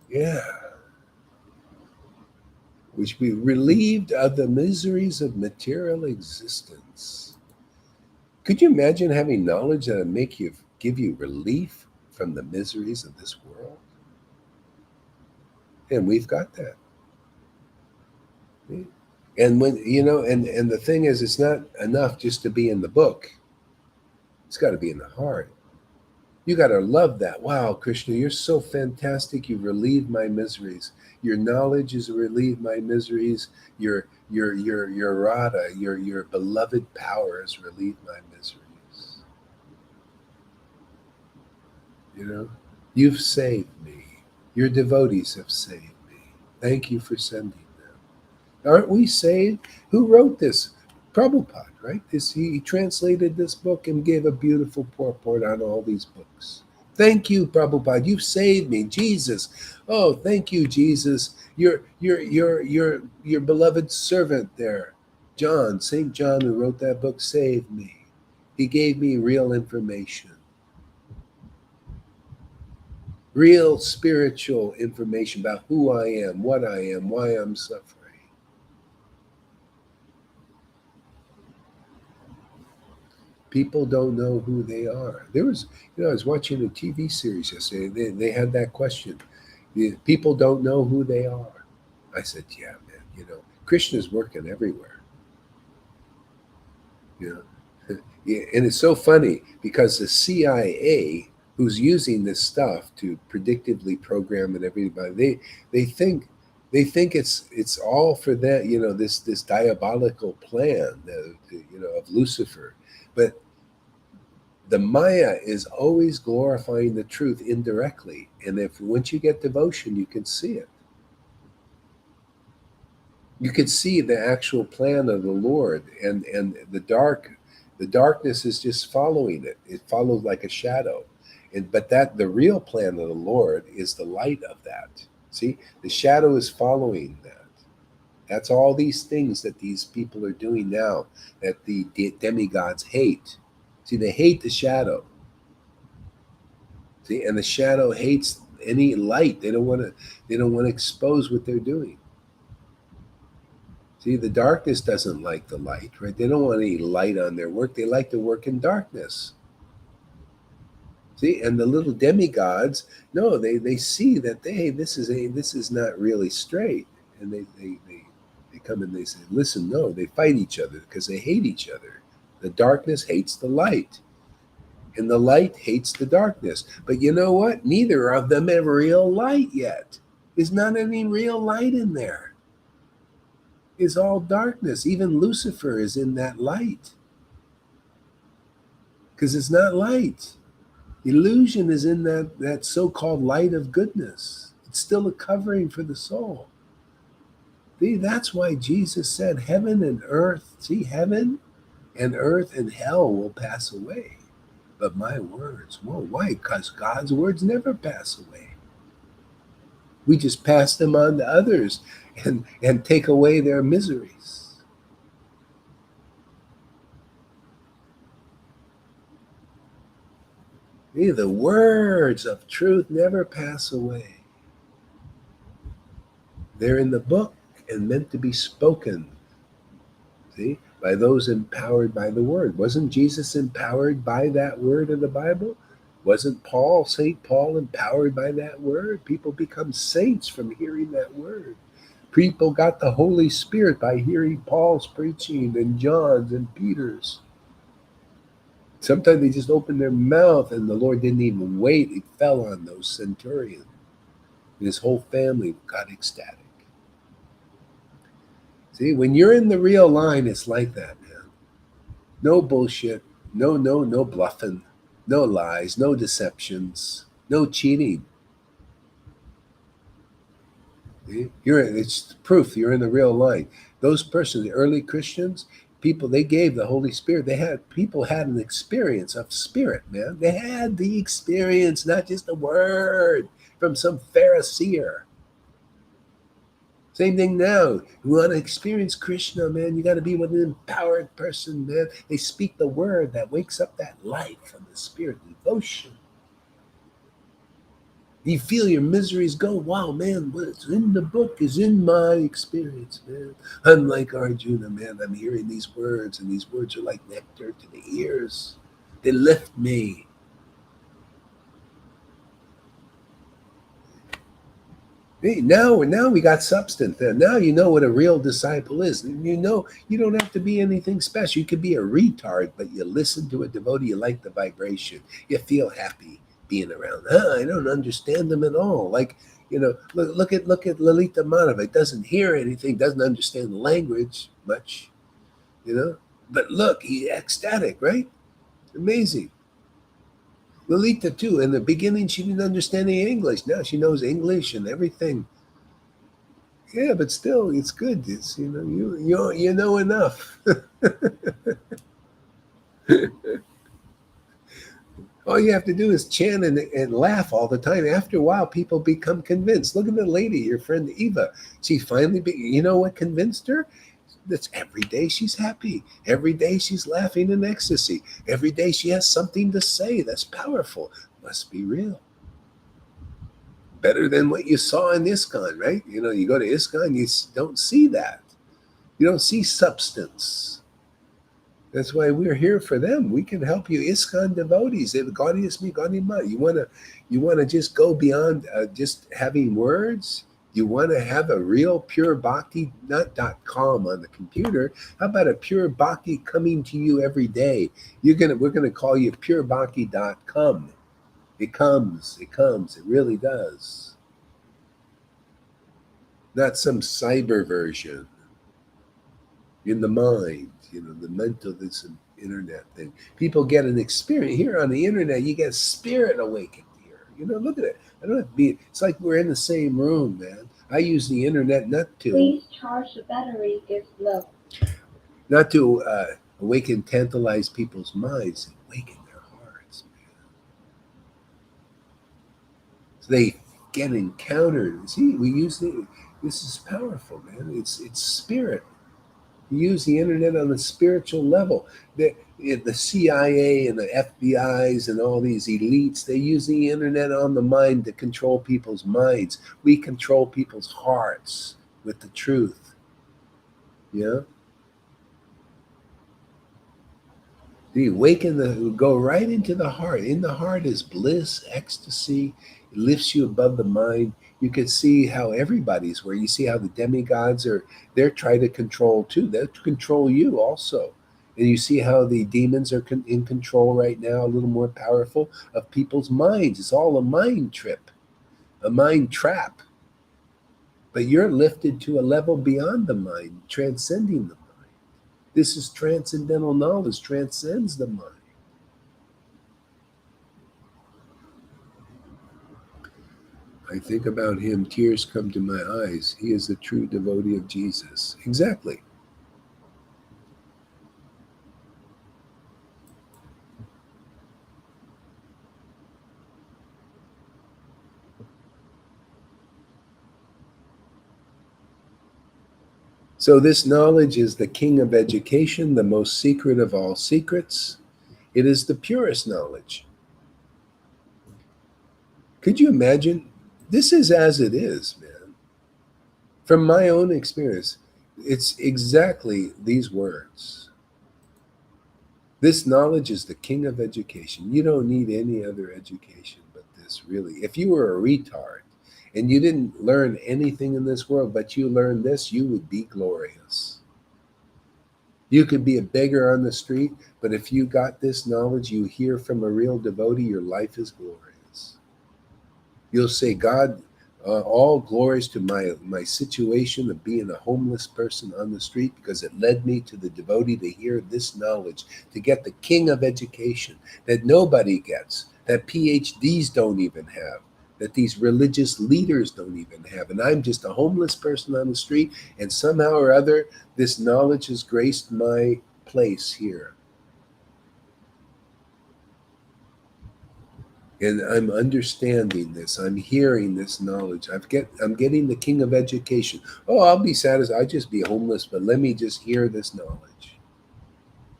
Yeah. Which be relieved of the miseries of material existence. Could you imagine having knowledge that would give you relief from the miseries of this world? And we've got that. And when and the thing is, it's not enough just to be in the book. It's got to be in the heart. You got to love that. Wow, Krishna, you're so fantastic. You've relieved my miseries. Your knowledge has relieved my miseries. Your Radha, your beloved power has relieved my miseries. You know, you've saved me. Your devotees have saved me. Thank you for sending them. Aren't we saved? Who wrote this? Prabhupada, right? He translated this book and gave a beautiful purport on all these books. Thank you, Prabhupada. You've saved me, Jesus. Oh, thank you, Jesus. Your beloved servant there, John, Saint John, who wrote that book, saved me. He gave me real information, real spiritual information about who I am, what I am, why I'm suffering. People don't know who they are. There was, I was watching a TV series yesterday. They had that question. People don't know who they are. I said, yeah, man, Krishna's working everywhere. You know, yeah, and it's so funny because the CIA, who's using this stuff to predictively program and everybody, they think it's all for that. This diabolical plan, of Lucifer, but the Maya is always glorifying the truth indirectly, and if once you get devotion, you can see it. You can see the actual plan of the Lord, and the darkness is just following it. It follows like a shadow, but that the real plan of the Lord is the light of that. See, the shadow is following that. That's all these things that these people are doing now that the demigods hate. See, they hate the shadow. See, and the shadow hates any light. They don't want to. They don't want to expose what they're doing. See, the darkness doesn't like the light, right? They don't want any light on their work. They like to work in darkness. See, and the little demigods, no, they see that this is not really straight, and they come and they say, listen, no, they fight each other because they hate each other. The darkness hates the light, and the light hates the darkness. But you know what? Neither of them have real light yet. There's not any real light in there. It's all darkness. Even Lucifer is in that light because it's not light. Illusion is in that so-called light of goodness. It's still a covering for the soul. See, that's why Jesus said heaven and earth, see, heaven and earth and hell will pass away. But my words, whoa, why? Because God's words never pass away. We just pass them on to others and take away their miseries. See, the words of truth never pass away. They're in the book and meant to be spoken. See, by those empowered by the word. Wasn't Jesus empowered by that word of the Bible? Wasn't St. Paul, empowered by that word? People become saints from hearing that word. People got the Holy Spirit by hearing Paul's preaching and John's and Peter's. Sometimes they just opened their mouth and the Lord didn't even wait. It fell on those centurions. And his whole family got ecstatic. See, when you're in the real line, it's like that, man. No bullshit. No bluffing. No lies. No deceptions. No cheating. See? It's proof you're in the real line. Those persons, the early Christians, people, they gave the Holy Spirit. People had an experience of spirit, man. They had the experience, not just a word from some Phariseer. Same thing now. You want to experience Krishna, man, you got to be with an empowered person, man. They speak the word that wakes up that life of the spirit, devotion. You feel your miseries go. Wow, man, what's in the book is in my experience, man. Unlike Arjuna, man, I'm hearing these words, and these words are like nectar to the ears. They lift me. Hey, now we got substance there. Now you know what a real disciple is. You know you don't have to be anything special. You could be a retard, but you listen to a devotee, you like the vibration. You feel happy being around. I don't understand them at all. Like, look at Lalita Madhava. Doesn't hear anything, doesn't understand the language much, But look, he's ecstatic, right? Amazing. Lalita too. In the beginning, she didn't understand any English. Now she knows English and everything. Yeah, but still, it's good. It's you know enough. All you have to do is chant and laugh all the time. After a while, people become convinced. Look at the lady, your friend Eva. She finally, you know what convinced her? That's every day she's happy. Every day she's laughing in ecstasy. Every day she has something to say that's powerful. Must be real. Better than what you saw in ISKCON, right? You go to ISKCON, you don't see that. You don't see substance. That's why we're here for them. We can help you, ISKCON devotees. Gaudiyasmi Gaudiyama. You want to just go beyond just having words. You want to have a real pure bhakti, not .com on the computer. How about a pure bhakti coming to you every day? We're gonna call you purebhakti.com. It comes. It really does. Not some cyber version in the mind, the mental, this internet thing. People get an experience here on the internet. You get spirit awakened here. Look at it. I don't have to be. It's like we're in the same room, man. I use the internet not to. Please charge the battery is low. Not to awaken, tantalize people's minds, awaken their hearts, man. So they get encountered. See, we use this is powerful, man. It's spirit. Use the internet on a spiritual level. The CIA and the FBI's and all these elites, they use the internet on the mind to control people's minds. We control people's hearts with the truth. Yeah? You go right into the heart. In the heart is bliss, ecstasy. It lifts you above the mind. You can see how everybody's where you see how the demigods they're trying to control too. They'll control you also. And you see how the demons are in control right now, a little more powerful of people's minds. It's all a mind trip, a mind trap. But you're lifted to a level beyond the mind, transcending the mind. This is transcendental knowledge, transcends the mind. I think about him, tears come to my eyes. He is a true devotee of Jesus. Exactly. So, this knowledge is the king of education, the most secret of all secrets. It is the purest knowledge. Could you imagine? This is as it is, man. From my own experience, it's exactly these words. This knowledge is the king of education. You don't need any other education but this, really. If you were a retard and you didn't learn anything in this world, but you learned this, you would be glorious. You could be a beggar on the street, but if you got this knowledge, you hear from a real devotee, your life is glorious. You'll say, God, all glories to my situation of being a homeless person on the street because it led me to the devotee to hear this knowledge, to get the king of education that nobody gets, that PhDs don't even have, that these religious leaders don't even have. And I'm just a homeless person on the street, and somehow or other, this knowledge has graced my place here. And I'm understanding this. I'm hearing this knowledge. I'm getting the king of education. Oh, I'll be satisfied. I'll just be homeless, but let me just hear this knowledge.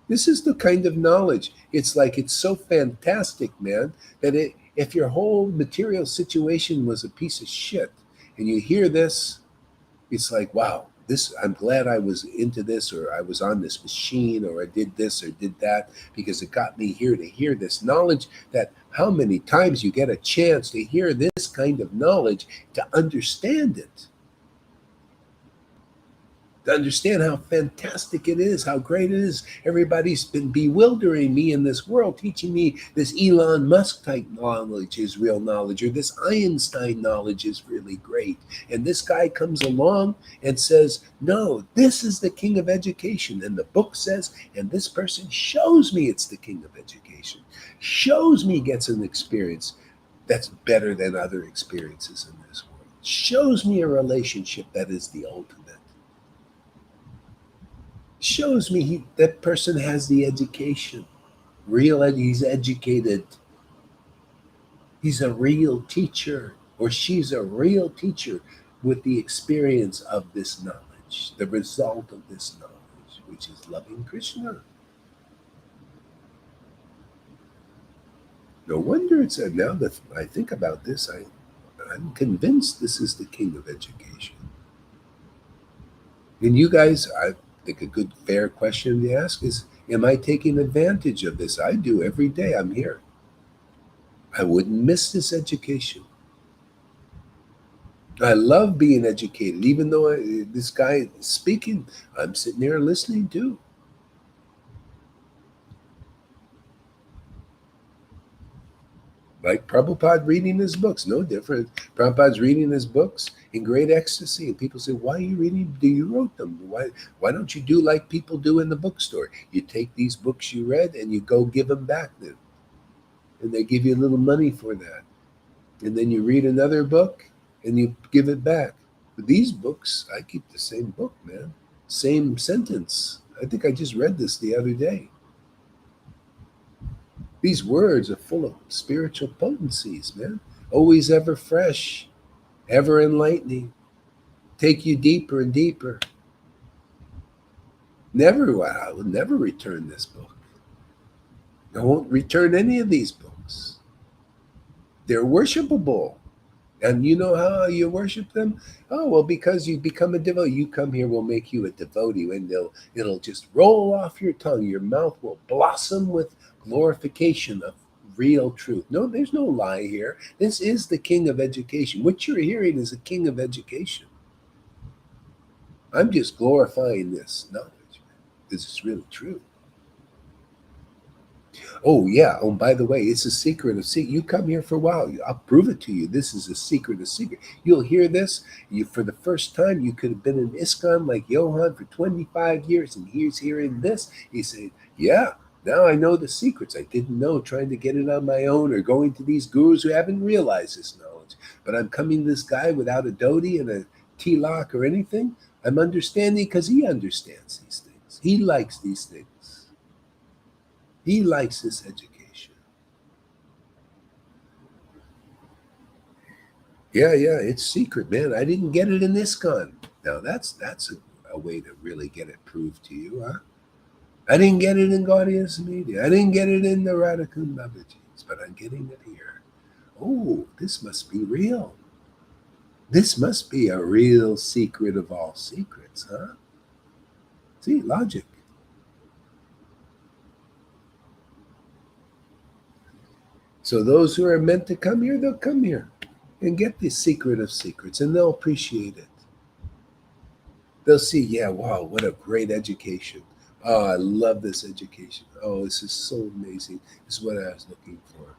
This is the kind of knowledge. It's like it's so fantastic, man, that if your whole material situation was a piece of shit, and you hear this, it's like, wow, this, I'm glad I was into this, or I was on this machine, or I did this or did that, because it got me here to hear this knowledge. That how many times you get a chance to hear this kind of knowledge, to understand it, to understand how fantastic it is, how great it is. Everybody's been bewildering me in this world, teaching me this Elon Musk type knowledge is real knowledge, or this Einstein knowledge is really great. And this guy comes along and says, no, this is the king of education. And the book says, and this person shows me it's the king of education, shows me gets an experience that's better than other experiences in this world, shows me a relationship that is the ultimate, shows me that person has the education, he's educated, he's a real teacher, or she's a real teacher with the experience of this knowledge, the result of this knowledge, which is loving Krishna. No wonder it's now that I think about this, I'm convinced this is the king of education. And you guys, I think a good, fair question to ask is, am I taking advantage of this? I do every day I'm here. I wouldn't miss this education. I love being educated, even though this guy is speaking, I'm sitting there listening too. Like Prabhupada reading his books, no different. Prabhupada's reading his books in great ecstasy, and people say, "Why are you reading? Do you wrote them? Why don't you do like people do in the bookstore? You take these books you read and you go give them back then, and they give you a little money for that, and then you read another book and you give it back." But these books, I keep the same book, man, same sentence. I think I just read this the other day. These words are full of spiritual potencies, man. Always ever fresh, ever enlightening, take you deeper and deeper. Never, I will never return this book. I won't return any of these books. They're worshipable. And you know how you worship them? Oh, well, because you become a devotee. You come here, we'll make you a devotee, and it'll just roll off your tongue. Your mouth will blossom with glorification of real truth. No, there's no lie here. This is the king of education. What you're hearing is a king of education. I'm just glorifying this knowledge. This is really true. Oh yeah. Oh, by the way, it's a secret of secret. You come here for a while. I'll prove it to you. This is a secret of secret. You'll hear this. You, for the first time, you could have been in ISKCON like Johan for 25 years, and he's hearing this. He said, "Yeah, now I know the secrets I didn't know. Trying to get it on my own, or going to these gurus who haven't realized this knowledge. But I'm coming to this guy without a dhoti and a tilak or anything. I'm understanding because he understands these things. He likes these things." He likes this education. Yeah, yeah, it's secret, man. I didn't get it in ISKCON. Now that's a way to really get it proved to you, huh? I didn't get it in Gaudiya's Media. I didn't get it in the Radhakund Babaji's, but I'm getting it here. Oh, this must be real. This must be a real secret of all secrets, huh? See, logic. So those who are meant to come here, they'll come here and get the secret of secrets, and they'll appreciate it. They'll see, yeah, wow, what a great education. Oh, I love this education. Oh, this is so amazing. This is what I was looking for.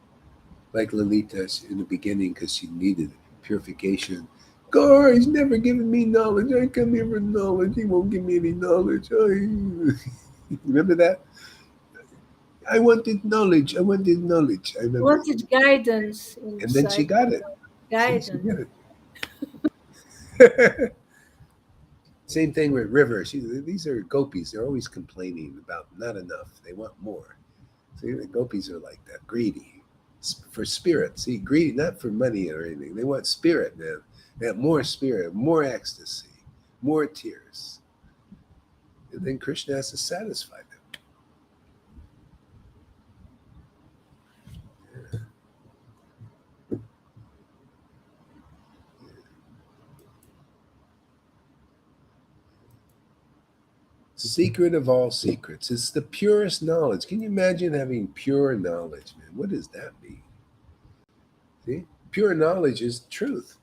Like Lalita in the beginning, because she needed purification. God, he's never given me knowledge. I come here for knowledge. He won't give me any knowledge. Remember that? I wanted knowledge. I wanted knowledge. I remember. Wanted guidance And then she inside. got it. See, she Guidance. got it. Same thing with River. These are gopis. They're always complaining about not enough. They want more. See, the gopis are like that, greedy for spirit. See, greedy not for money or anything. They want spirit, man. They want more spirit, more ecstasy, more tears. And then Krishna has to satisfy them. Secret of all secrets. It's the purest knowledge. Can you imagine having pure knowledge, man? What does that mean? See, pure knowledge is truth.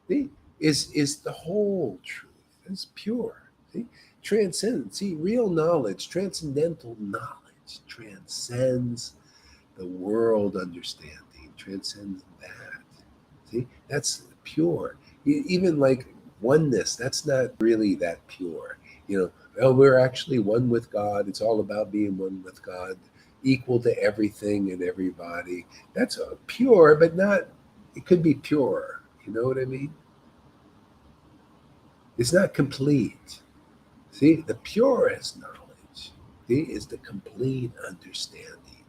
See, is the whole truth. It's pure. See, transcendent. See, real knowledge, transcendental knowledge, transcends the world understanding. Transcends that. See, that's pure. Even like oneness, that's not really that pure. You know, oh, we're actually one with God. It's all about being one with God, equal to everything and everybody. That's pure, but not. It could be pure. You know what I mean? It's not complete. See, the purest knowledge, see, is the complete understanding.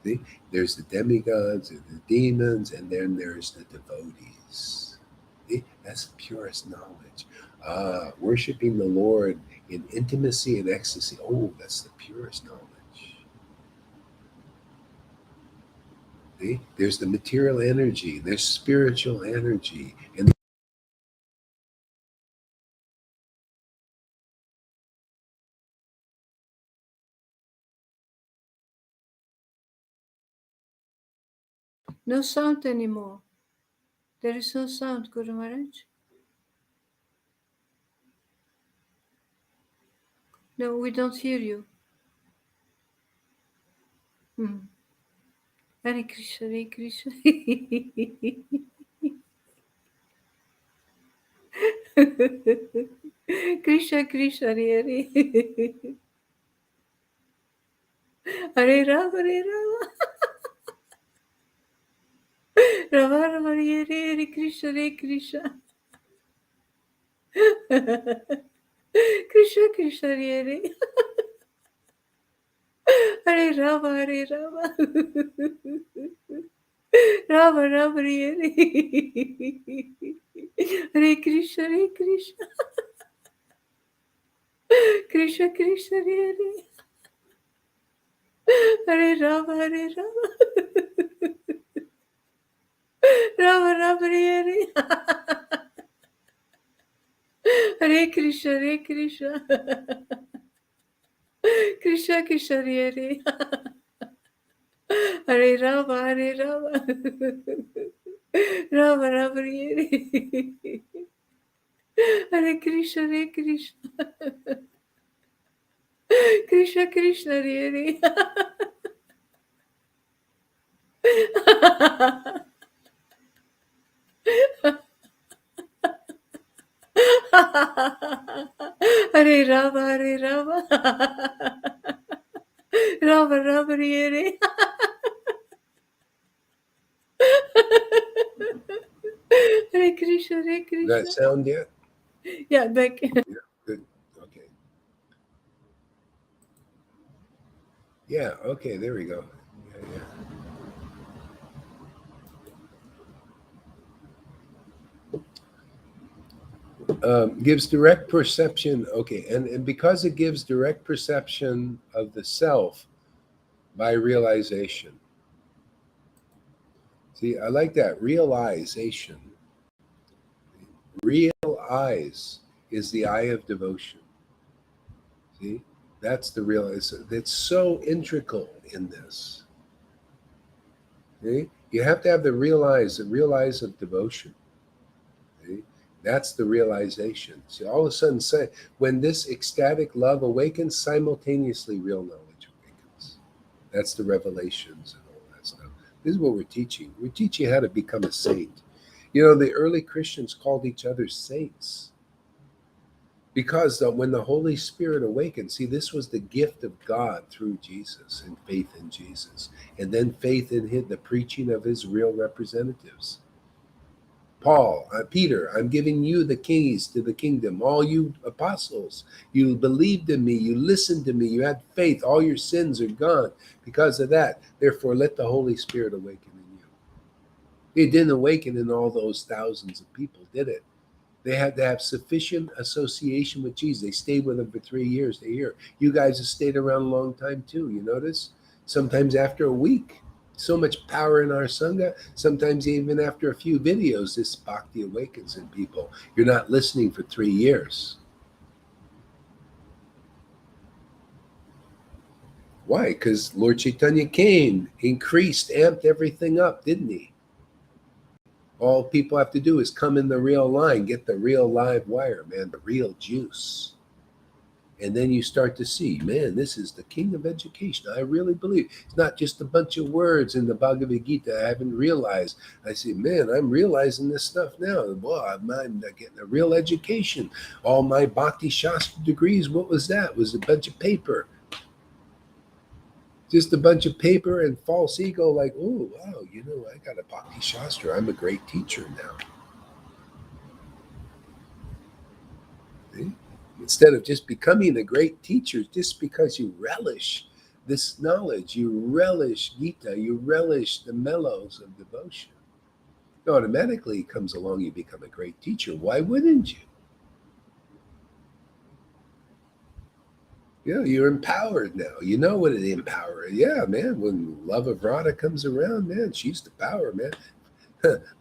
See, there's the demigods and the demons, and then there's the devotees. See, that's the purest knowledge. Worshiping the Lord in intimacy and ecstasy. Oh, that's the purest knowledge. See, there's the material energy, there's spiritual energy, and No sound anymore. There is no sound, Guru Maharaj. No, we don't hear you. Hmm. Hare Krishna, Hare Krishna. Krishna, Krishna, Hare Hare. Hare Rama, Hare Rama. Rama, Rama, Hare Hare, Hare Krishna, Hare Krishna. Krishna, Krishna, Hare Hare. Hare Rama, Hare Rama. Rama, Rama, Hare Hare. Hare Krishna, Hare Krishna. Krishna, Krishna, Hare Hare. Hare Rama, Hare Rama. Rama, Rama, Hare Hare. Hare Krishna, Hare Krishna. Krishna, Krishna, Hare Hare. Hare Rama, Hare Rama. Rama, Rama, Hare Hare. Hare Krishna, Hare Krishna. Krishna, Krishna, Hare Hare. Hare Rama, Hare Rama. Rama, Rama, Hare Hare. Hare Krishna, Hare that Krishna. sound yet? Yeah, back. Yeah, good. Okay. Yeah, okay, there we go. Yeah, yeah. Gives direct perception. Okay, and because it gives direct perception of the self by realization. See, I like that realization. Real eyes is the eye of devotion. See, that's the real. It's so integral in this. See, you have to have the real eyes of devotion. See? That's the realization. See, all of a sudden, say, when this ecstatic love awakens, simultaneously real knowledge awakens. That's the revelations and all that stuff. This is what we're teaching. We're teaching how to become a saint. You know, the early Christians called each other saints because when the Holy Spirit awakened, see, this was the gift of God through Jesus and faith in Jesus, and then faith in the preaching of his real representatives. Paul, Peter, I'm giving you the keys to the kingdom. All you apostles, you believed in me, you listened to me, you had faith, all your sins are gone because of that. Therefore, let the Holy Spirit awaken in you. It didn't awaken in all those thousands of people, did it? They had to have sufficient association with Jesus. They stayed with him for 3 years. They hear. You guys have stayed around a long time too, you notice? Sometimes after a week. So much power in our Sangha. Sometimes even after a few videos, this bhakti awakens in people. You're not listening for 3 years. Why? Because Lord Caitanya came, increased, amped everything up, didn't he? All people have to do is come in the real line, get the real live wire, man, the real juice. And then you start to see, man, this is the king of education. I really believe it's not just a bunch of words in the Bhagavad Gita I haven't realized. I say, man, I'm realizing this stuff now. Well, I'm getting a real education. All my Bhakti Shastra degrees, what was that? It was a bunch of paper. Just a bunch of paper and false ego, like, oh, wow, you know, I got a Bhakti Shastra. I'm a great teacher now. See? Instead of just becoming a great teacher, just because you relish this knowledge, you relish Gita, you relish the mellows of devotion, it automatically comes along, you become a great teacher. Why wouldn't you? You know, you're empowered now. You know what an empower is. Yeah, man, when love of Radha comes around, man, she's the power, man.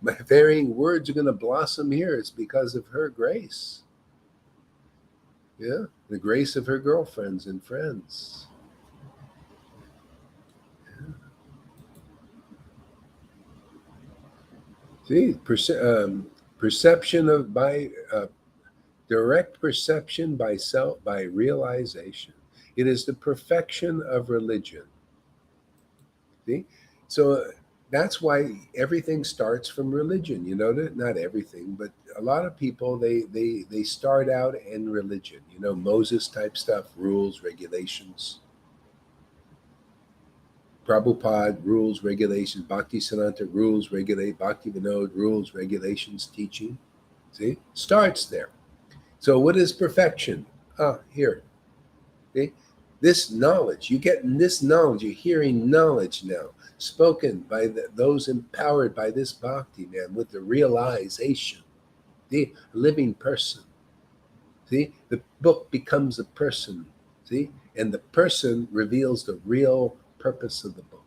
My varying words are going to blossom here. It's because of her grace. Yeah, the grace of her girlfriends and friends. See, perception of by direct perception by self by realization. It is the perfection of religion. See, so that's why everything starts from religion. You know that not everything, but a lot of people they start out in religion. You know, Moses type stuff, rules, regulations. Prabhupada, rules, regulations. Bhakti Siddhanta, rules, regulate. Bhakti Vinod, rules, regulations, teaching. See, starts there. So what is perfection? Here. See? This knowledge, you get this knowledge, you're hearing knowledge now, spoken by those empowered by this bhakti, man, with the realization, the living person. See, the book becomes a person, see, and the person reveals the real purpose of the book.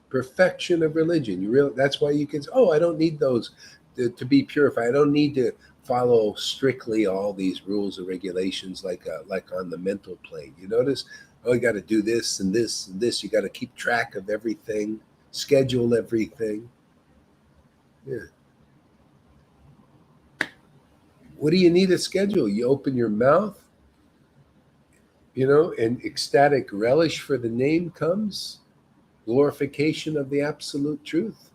Perfection of religion. That's why you can say, oh, I don't need those to be purified. I don't need to follow strictly all these rules and regulations like on the mental plane. You notice, oh, you got to do this and this and this. You got to keep track of everything, schedule everything. Yeah. What do you need a schedule? You open your mouth, you know, and ecstatic relish for the name comes, glorification of the absolute truth.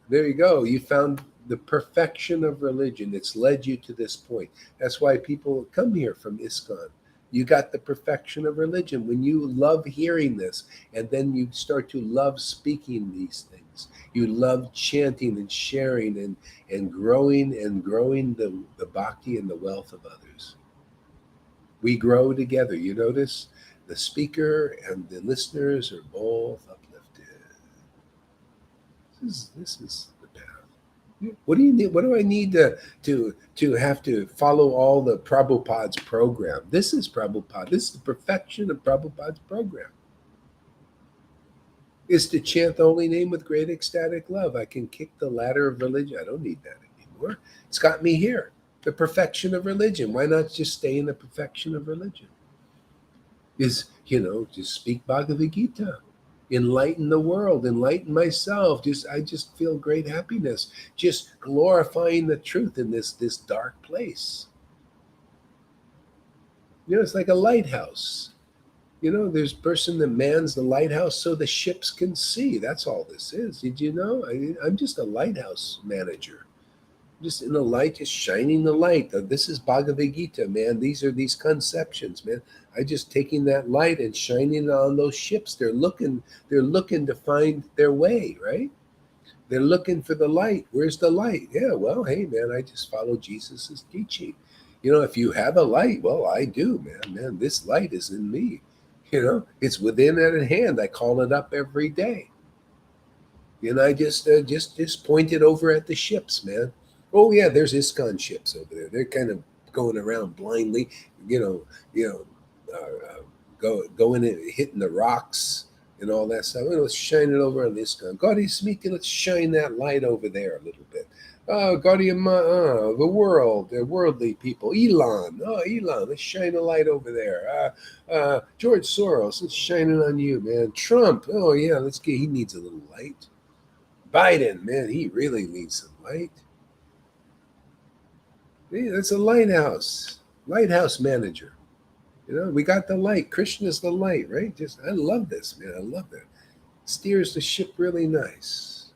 There you go. You found the perfection of religion. It's led you to this point. That's why people come here from ISKCON. You got the perfection of religion. When you love hearing this, and then you start to love speaking these things, you love chanting and sharing and growing the bhakti and the wealth of others. We grow together. You notice the speaker and the listeners are both uplifted. This is the path. What do you need? What do I need to have to follow all the Prabhupada's program? This is Prabhupada. This is the perfection of Prabhupada's program. Is to chant the holy name with great ecstatic love. I can kick the ladder of religion. I don't need that anymore. It's got me here. The perfection of religion. Why not just stay in the perfection of religion? Is, you know, just speak Bhagavad Gita. enlighten the world, enlighten myself. I just feel great happiness, just glorifying the truth in this dark place. It's like a lighthouse. There's a person that mans the lighthouse so the ships can see. That's all this is. Did you know? I'm just a lighthouse manager. Just in the light, just shining the light. This is Bhagavad Gita, man. These are these conceptions, man. I just taking that light and shining it on those ships. They're looking to find their way, right? They're looking for the light. Where's the light? Yeah, well, hey, man, I just follow Jesus's teaching. If you have a light, well, I do, man. Man, this light is in me. It's within and at hand. I call it up every day. I just point it over at the ships, man. Oh yeah, there's ISKCON ships over there. They're kind of going around blindly, going and hitting the rocks and all that stuff. Let's shine it over on ISKCON. Gaudi Smiti, let's shine that light over there a little bit. Gaudi the world, the worldly people. Elon, let's shine a light over there. George Soros, let's shine it on you, man. Trump, oh yeah, he needs a little light. Biden, man, he really needs some light. Yeah, that's a lighthouse manager. We got the light. Krishna's the light, right? I love this, man. I love that. Steers the ship really nice.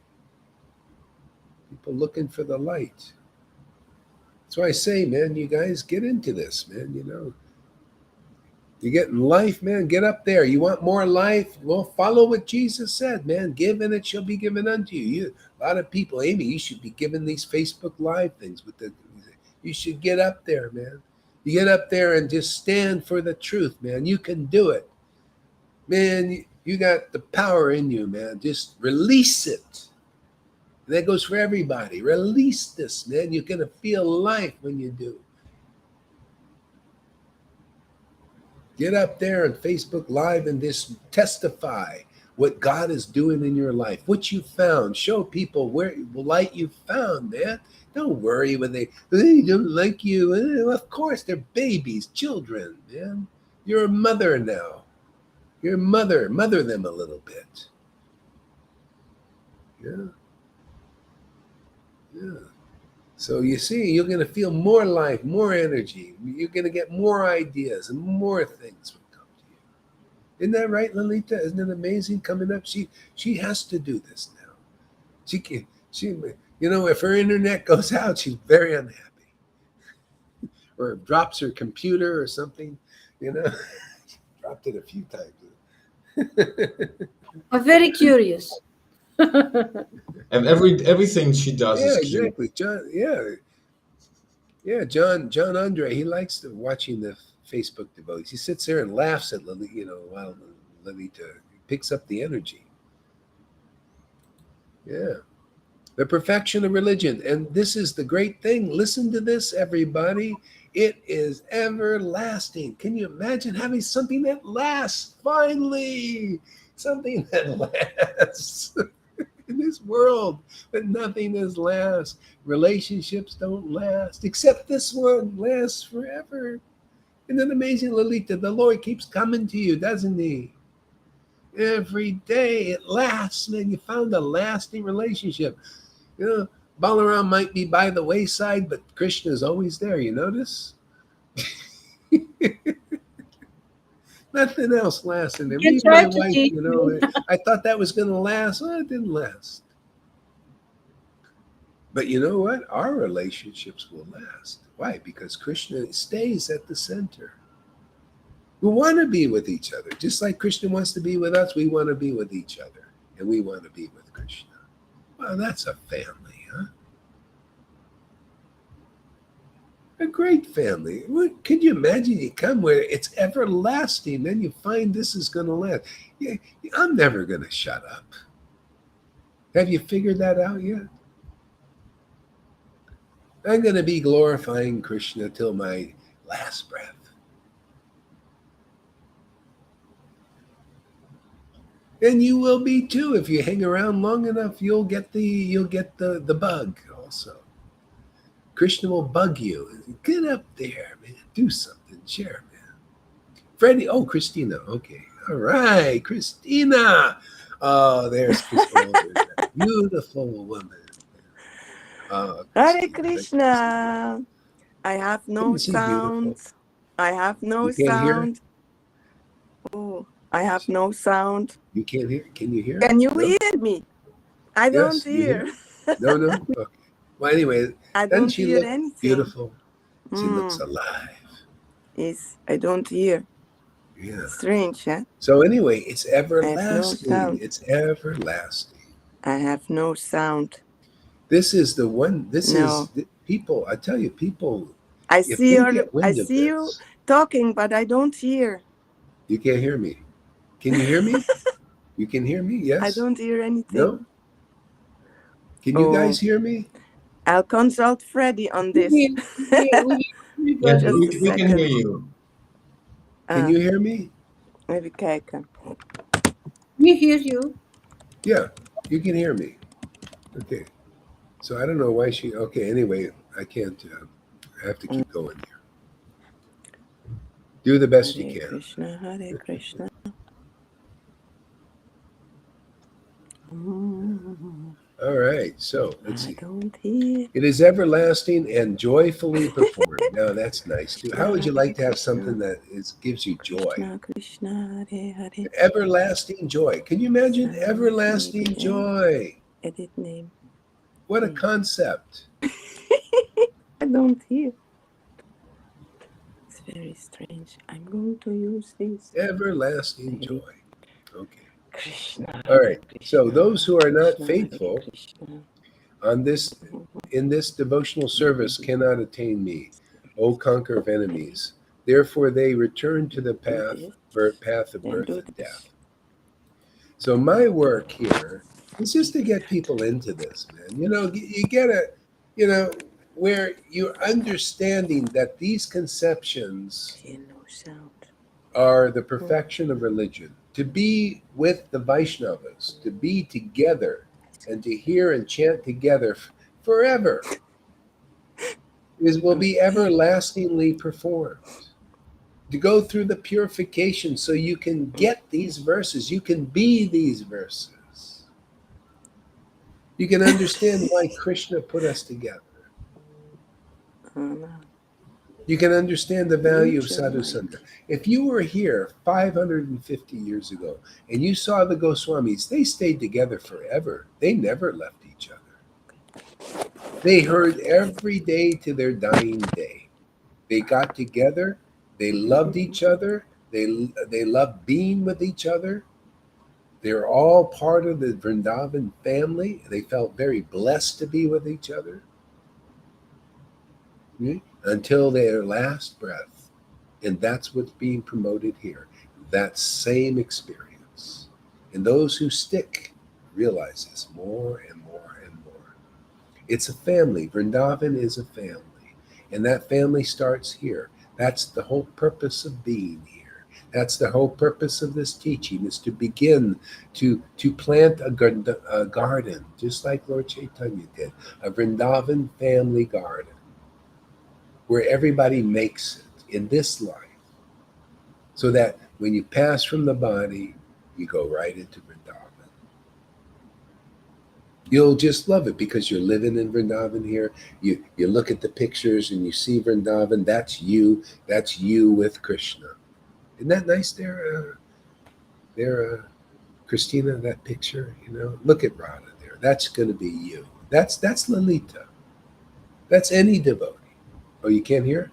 People looking for the light. That's why I say, man, you guys get into this, man. You're getting life, man. Get up there. You want more life? Well, follow what Jesus said, man. Give and it shall be given unto you. A lot of people, Amy, you should be given these Facebook Live things you should get up there, man. You get up there and just stand for the truth, man. You can do it. Man, you got the power in you, man. Just release it. And that goes for everybody. Release this, man. You're going to feel life when you do. Get up there on Facebook Live and just testify what God is doing in your life, what you found. Show people where the light you found, man. Don't worry when they don't like you. Of course, they're babies, children, man. You're a mother now. You're a mother. Mother them a little bit. Yeah. Yeah. So you see, you're going to feel more life, more energy. You're going to get more ideas and more things will come to you. Isn't that right, Lalita? Isn't it amazing coming up? She has to do this now. If her internet goes out, she's very unhappy. Or drops her computer or something, dropped it a few times. I'm very curious. And everything she does is cute. Exactly. John Andre, he likes watching the Facebook devotees. He sits there and laughs at while Lalita picks up the energy. Yeah. The perfection of religion. And this is the great thing. Listen to this, everybody. It is everlasting. Can you imagine having something that lasts? Finally, something that lasts. In this world, but nothing is last. Relationships don't last, except this one lasts forever. Isn't that amazing, Lalita? The Lord keeps coming to you, doesn't he? Every day it lasts, man. You found a lasting relationship. Balaram might be by the wayside, but Krishna is always there. You notice? Nothing else lasted. And even my wife, I thought that was going to last. Well, it didn't last. But you know what? Our relationships will last. Why? Because Krishna stays at the center. We want to be with each other. Just like Krishna wants to be with us, we want to be with each other. And we want to be with Krishna. Well, that's a family, huh? A great family. Could you imagine you come where it's everlasting, then you find this is going to last? Yeah, I'm never going to shut up. Have you figured that out yet? I'm going to be glorifying Krishna till my last breath. And you will be too. If you hang around long enough, you'll get the bug also. Krishna will bug you. Get up there, man. Do something. Share, man. Freddie. Oh, Christina. Okay. All right. Christina. Oh, there's Krishna. Oh, there's that beautiful woman. Oh, Hare Christina, I couldn't see beautiful. Krishna. I have no Couldn't see beautiful. sound. I have no You can't hear? sound. Oh, I have no sound. You can't hear? Can you hear? Can you No? hear me? I don't Yes, you hear. hear? No, no. Okay. Well, anyway, I doesn't don't she hear look anything. beautiful? She looks alive. Yes, I don't hear. Yeah. Strange, huh? So anyway, it's I have no everlasting. sound. It's everlasting. I have no sound. This is the one. This No. is people. I tell you, people. I If see they you. get I wind of see you this, talking, but I don't hear. you can't hear me. Can you hear me? You can hear me? Yes. I don't hear anything. No. Can you guys hear me? I'll consult Freddy on this. Yes, Just a we can second. hear you. Can you hear me? Even kijken. We hear you. Yeah, you can hear me. Okay. So I don't know why she. Okay. Anyway, I can't. I have to keep going here. Do the best you Hare can. Krishna, Hare Krishna. All right. So let's I see. don't hear. It is everlasting and joyfully performed. Now that's nice too. How would you like to have something that gives you joy? Krishna, Krishna, Hare Hare. Everlasting joy. Can you imagine everlasting joy? Edit name. What a concept. I don't hear. It's very strange. I'm going to use this. Everlasting joy. Okay. Krishna. All right. So Krishna, those who are not Krishna, faithful Hare Krishna. on this in this devotional service cannot attain me, O conquer of enemies. Therefore they return to the path of Then birth do and this. death. So my work here is just to get people into this, man. You know, you get it, you know, where you're understanding that these conceptions Hear no sound. are the perfection of religion. To be with the Vaishnavas, to be together and to hear and chant together forever will be everlastingly performed. To go through the purification so you can get these verses, you can be these verses. You can understand why Krishna put us together. You can understand the value of sadhu sangha. If you were here 550 years ago and you saw the Goswamis, they stayed together forever. They never left each other. They heard every day to their dying day. They got together. They loved each other. They loved being with each other. They're all part of the Vrindavan family. They felt very blessed to be with each other until their last breath. And that's what's being promoted here. That same experience. And those who stick realize this more and more and more. It's a family. Vrindavan is a family. And that family starts here. That's the whole purpose of being here. That's the whole purpose of this teaching, is to begin to plant a garden, just like Lord Caitanya did, a Vrindavan family garden, where everybody makes it in this life, so that when you pass from the body, you go right into Vrindavan. You'll just love it because you're living in Vrindavan here. You look at the pictures and you see Vrindavan. That's you. That's you with Krishna. Isn't that nice there? Christina, that picture, you know? Look at Radha there. That's going to be you. That's Lalita. That's any devotee. Oh, you can't hear?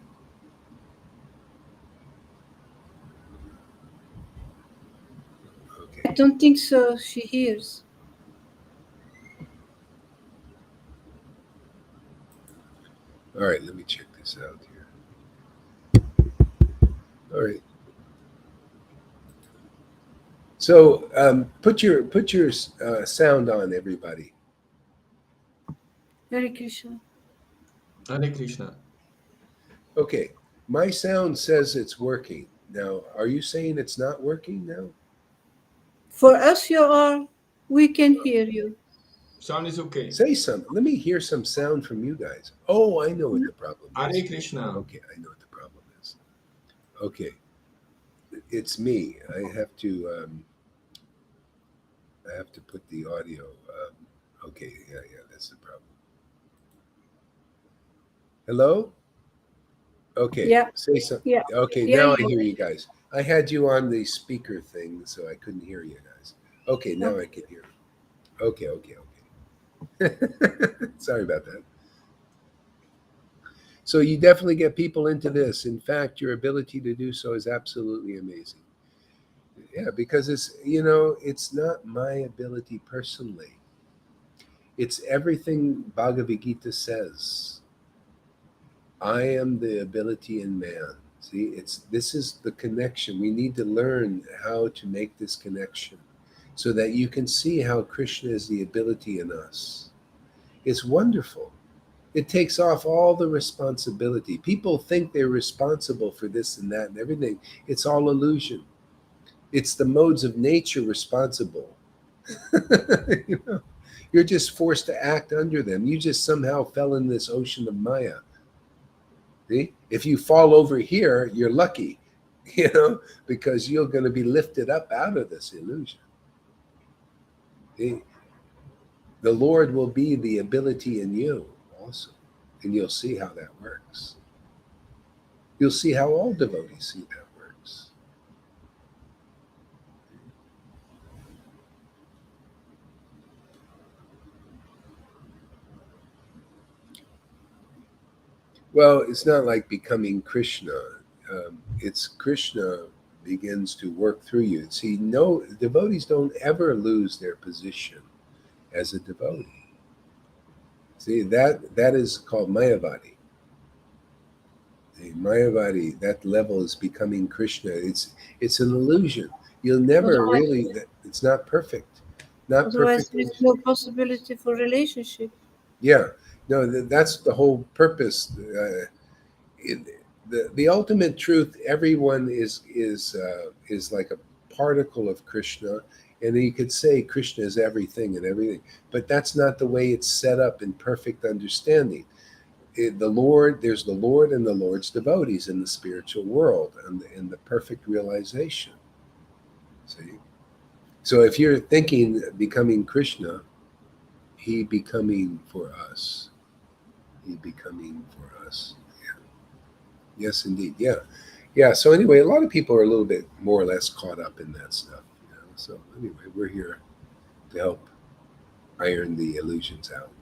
Okay. I don't think so. She hears. All right, let me check this out here. All right. So put your sound on, everybody. Hare Krishna. Hare Krishna. Okay, my sound says it's working. Now, are you saying it's not working now? For us, you are. We can hear you. Sound is okay. Say something. Let me hear some sound from you guys. Oh, I know what the problem Hare is. Krishna. Okay, I know what the problem is. Okay, it's me. I have to I have to put the audio. Okay, yeah, that's the problem. Hello? Okay, Yeah, say something. yeah, Okay, yeah, now I yeah. hear you guys. I had you on the speaker thing, so I couldn't hear you guys. Okay, now I Okay. can hear you. Okay. Sorry about that. So you definitely get people into this. In fact, your ability to do so is absolutely amazing. Yeah, because it's not my ability personally. It's everything Bhagavad Gita says. I am the ability in man. See, this is the connection. We need to learn how to make this connection so that you can see how Krishna is the ability in us. It's wonderful. It takes off all the responsibility. People think they're responsible for this and that and everything. It's all illusion. It's the modes of nature responsible. you know, you're just forced to act under them. You just somehow fell in this ocean of Maya. See? If you fall over here, you're lucky, because you're going to be lifted up out of this illusion. See? The Lord will be the ability in you also, and you'll see how that works. You'll see how all devotees see that works. Well, it's not like becoming Krishna. It's Krishna begins to work through you. See, no, devotees don't ever lose their position as a devotee. See, that is called Mayavadi. The Mayavadi, that level is becoming Krishna. It's an illusion. You'll never Otherwise, really. It's not perfect. Not otherwise perfect. there is no possibility for relationship. Yeah. No, that's the whole purpose. The ultimate truth. Everyone is like a particle of Krishna, and you could say Krishna is everything and everything, but that's not the way it's set up in perfect understanding. There's the Lord and the Lord's devotees in the spiritual world, and in the perfect realization. See, so if you're thinking becoming Krishna, he becoming for us, he becoming for us. Yeah. Yes, indeed. Yeah. So anyway, a lot of people are a little bit more or less caught up in that stuff. So anyway, we're here to help iron the illusions out.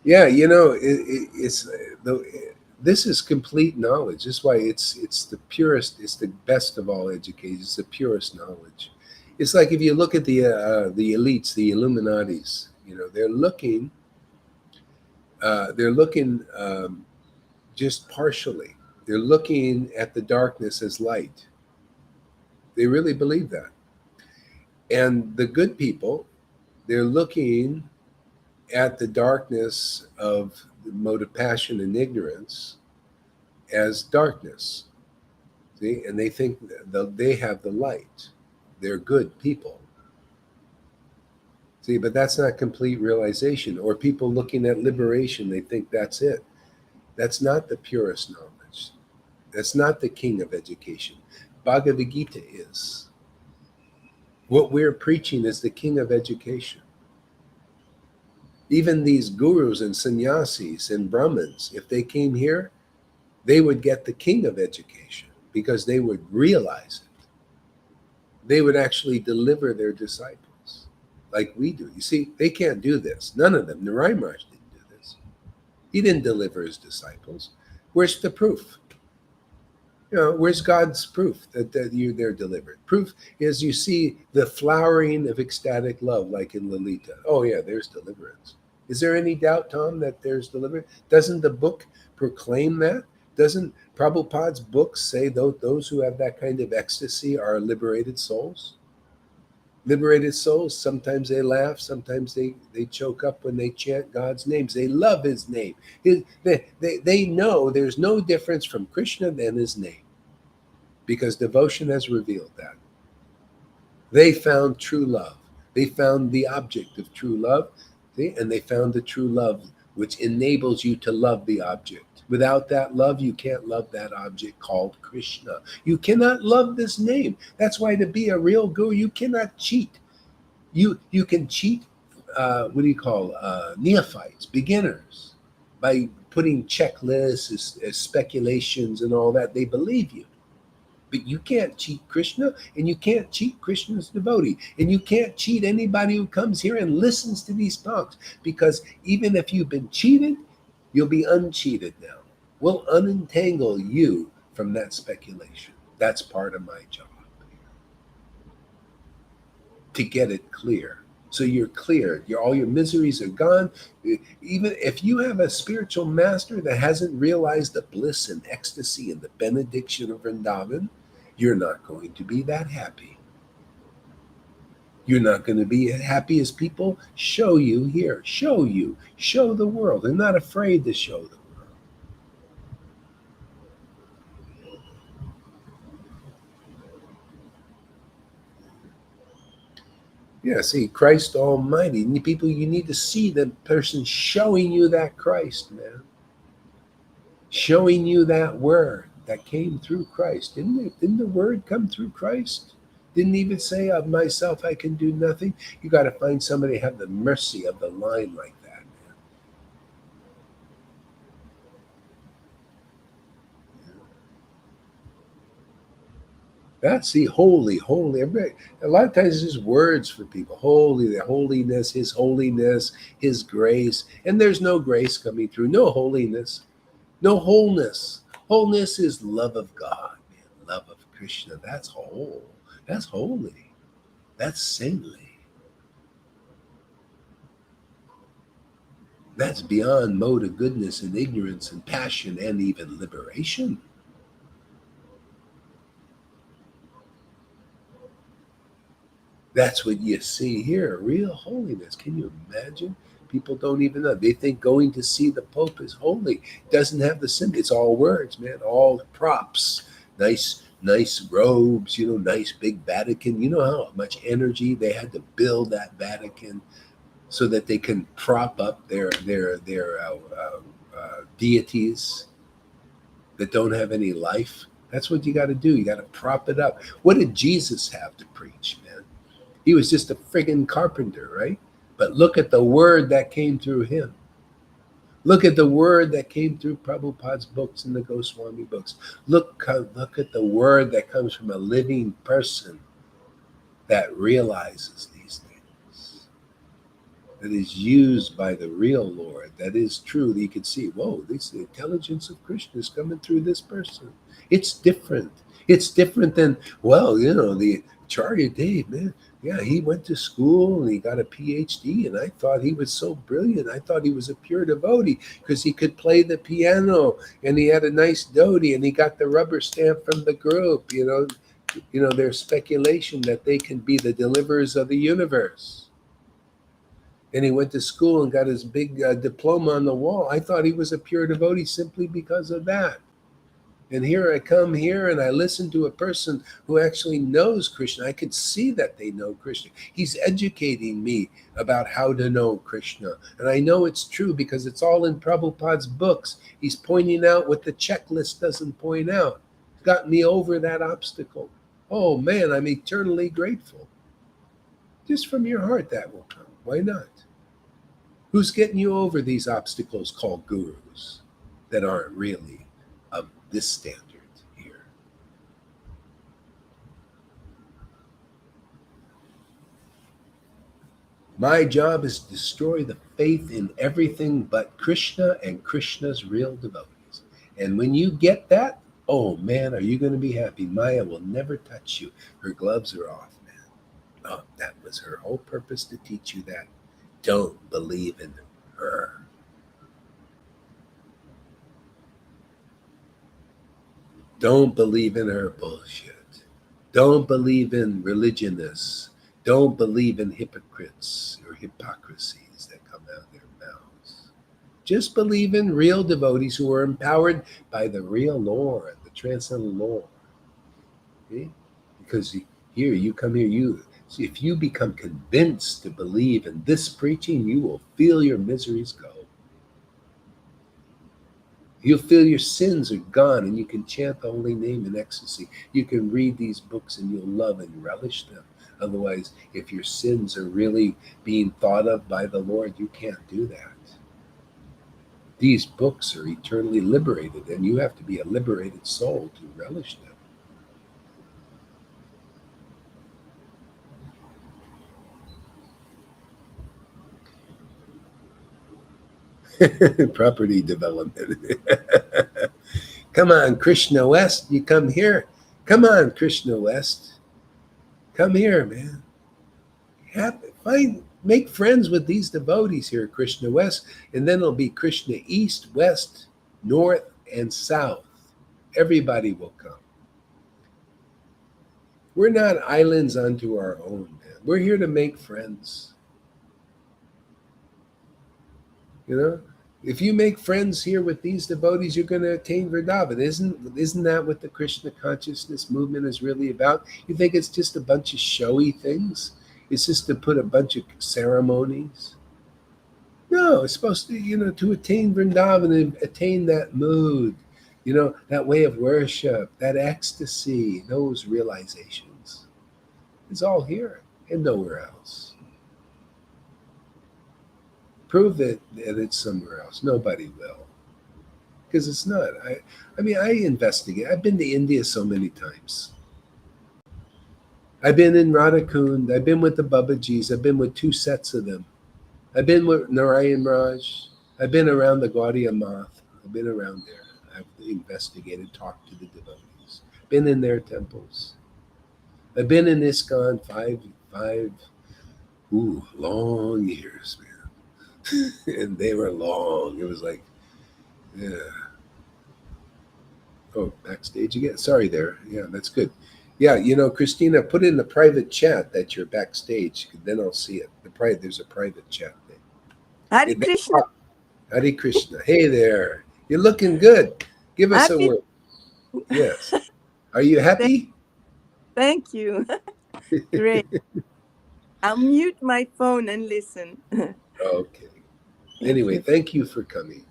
Yeah, it's the this is complete knowledge. This is why it's the purest. It's the best of all education. It's the purest knowledge. It's like if you look at the elites, the Illuminatis. They're looking just partially. They're looking at the darkness as light. They really believe that. And the good people, they're looking at the darkness of the mode of passion and ignorance as darkness. See, and they think that they have the light. They're good people. See, but that's not complete realization. Or people looking at liberation, they think that's it. That's not the purest knowledge. That's not the king of education. Bhagavad Gita is. What we're preaching is the king of education. Even these gurus and sannyasis and Brahmins, if they came here, they would get the king of education because they would realize it. They would actually deliver their disciples like we do. You see, they can't do this. None of them. Narayan Maharaj didn't do this. He didn't deliver his disciples. Where's the proof? Where's God's proof that they're delivered? Proof is you see the flowering of ecstatic love, like in Lalita. Oh, yeah, there's deliverance. Is there any doubt, Tom, that there's deliverance? Doesn't the book proclaim that? Doesn't Prabhupada's books say those who have that kind of ecstasy are liberated souls? Liberated souls, sometimes they laugh, sometimes they choke up when they chant God's names. They love his name. They know there's no difference from Krishna and his name because devotion has revealed that. They found true love. They found the object of true love, see? And they found the true love which enables you to love the object. Without that love, you can't love that object called Krishna. You cannot love this name. That's why to be a real guru, you cannot cheat. You can cheat, what do you call, neophytes, beginners, by putting checklists, as speculations and all that. They believe you. But you can't cheat Krishna, and you can't cheat Krishna's devotee, and you can't cheat anybody who comes here and listens to these talks, because even if you've been cheated, you'll be uncheated now. We'll unentangle you from that speculation. That's part of my job, to get it clear. So you're clear. All your miseries are gone. Even if you have a spiritual master that hasn't realized the bliss and ecstasy and the benediction of Vrindavan, you're not going to be that happy. You're not going to be as happy as people show you here. Show you. Show the world. They're not afraid to show the world. Yeah, see, Christ Almighty. People, you need to see the person showing you that Christ, man. Showing you that word that came through Christ. Didn't the word come through Christ? Didn't even say, of myself I can do nothing. You got to find somebody have the mercy of the line like that, man. That's the holy, holy. A lot of times it's just words for people. Holy, the holiness, his grace. And there's no grace coming through. No holiness. No wholeness. Wholeness is love of God, man. Love of Krishna. That's whole. That's holy. That's saintly. That's beyond mode of goodness and ignorance and passion and even liberation. That's what you see here, real holiness. Can you imagine? People don't even know. They think going to see the Pope is holy. Doesn't have the symbol. It's all words, man. All props. Nice robes, nice big Vatican. You know how much energy they had to build that Vatican so that they can prop up their deities that don't have any life. That's what you got to do. You got to prop it up. What did Jesus have to preach, man? He was just a friggin' carpenter, right? But look at the word that came through him. Look at the word that came through Prabhupada's books and the Goswami books. Look at the word that comes from a living person that realizes these things, that is used by the real Lord, that is true. You can see, whoa, the intelligence of Krishna is coming through this person. It's different. It's different than, the Acharya Dave, man. Yeah, he went to school and he got a PhD, and I thought he was so brilliant. I thought he was a pure devotee because he could play the piano and he had a nice dhoti and he got the rubber stamp from the group. There's speculation that they can be the deliverers of the universe. And he went to school and got his big diploma on the wall. I thought he was a pure devotee simply because of that. And here I come here and I listen to a person who actually knows Krishna. I could see that they know Krishna. He's educating me about how to know Krishna. And I know it's true because it's all in Prabhupada's books. He's pointing out what the checklist doesn't point out. Got me over that obstacle. Oh man, I'm eternally grateful. Just from your heart that will come. Why not? Who's getting you over these obstacles called gurus that aren't really of this standard here? My job is to destroy the faith in everything but Krishna and Krishna's real devotees. And when you get that, oh man, are you going to be happy? Maya will never touch you. Her gloves are off, man. Oh, that was her whole purpose, to teach you that. Don't believe in her. Don't believe in her bullshit. Don't believe in religionists. Don't believe in hypocrites or hypocrisies that come out of their mouths. Just believe in real devotees who are empowered by the real Lord, the transcendental Lord. Okay? Because here, you come here, see, if you become convinced to believe in this preaching, you will feel your miseries go. You'll feel your sins are gone, and you can chant the holy name in ecstasy. You can read these books and you'll love and relish them. Otherwise, if your sins are really being thought of by the Lord, you can't do that. These books are eternally liberated, and you have to be a liberated soul to relish them. Property development. Come on, Krishna West, you come here. Come on, Krishna West. Come here, man. Make friends with these devotees here, Krishna West, and then it'll be Krishna East, West, North, and South. Everybody will come. We're not islands unto our own, man. We're here to make friends. You know, if you make friends here with these devotees, you're going to attain Vrindavan. Isn't that what the Krishna consciousness movement is really about? You think it's just a bunch of showy things? It's just to put a bunch of ceremonies? No, it's supposed to, to attain Vrindavan and attain that mood, that way of worship, that ecstasy, those realizations. It's all here and nowhere else. Prove that it's somewhere else. Nobody will. Because it's not. I investigate. I've been to India so many times. I've been in Radhakund. I've been with the Babajis. I've been with 2 sets of them. I've been with Narayan Raj. I've been around the Gaudiya Math. I've been around there. I've investigated, talked to the devotees. Been in their temples. I've been in ISKCON long years, man. And they were long. It was like, yeah. Oh, backstage again. Sorry there. Yeah, that's good. Yeah, Christina, put in the private chat that you're backstage. Then I'll see it. There's a private chat thing. Hare Krishna. Hare Krishna. Hey there. You're looking good. Give us Happy. a word. Yes. Are you happy? Thank you. Great. I'll mute my phone and listen. Okay. Anyway, thank you for coming.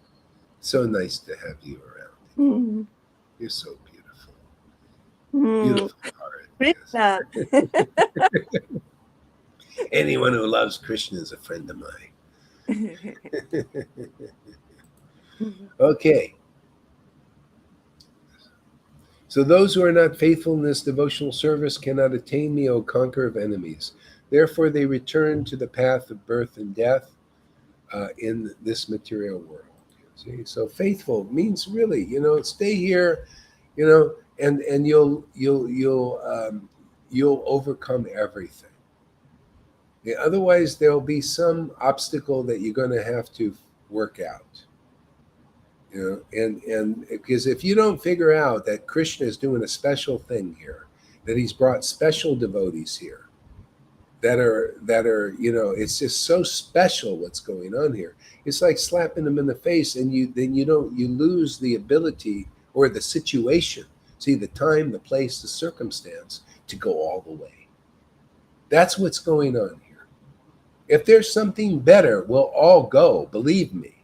So nice to have you around. Mm. You're so beautiful. Mm. Beautiful heart. Krishna. Yes. Anyone who loves Krishna is a friend of mine. Okay. So those who are not faithful in this devotional service cannot attain me, O conqueror of enemies. Therefore, they return to the path of birth and death in this material world. See? So faithful means really, stay here, and you'll overcome everything. Yeah, otherwise, there'll be some obstacle that you're going to have to work out. And because if you don't figure out that Krishna is doing a special thing here, that he's brought special devotees here that are it's just so special what's going on here. It's like slapping them in the face, and you lose the ability or the situation, see, the time, the place, the circumstance to go all the way. That's what's going on here. If there's something better, we'll all go, believe me.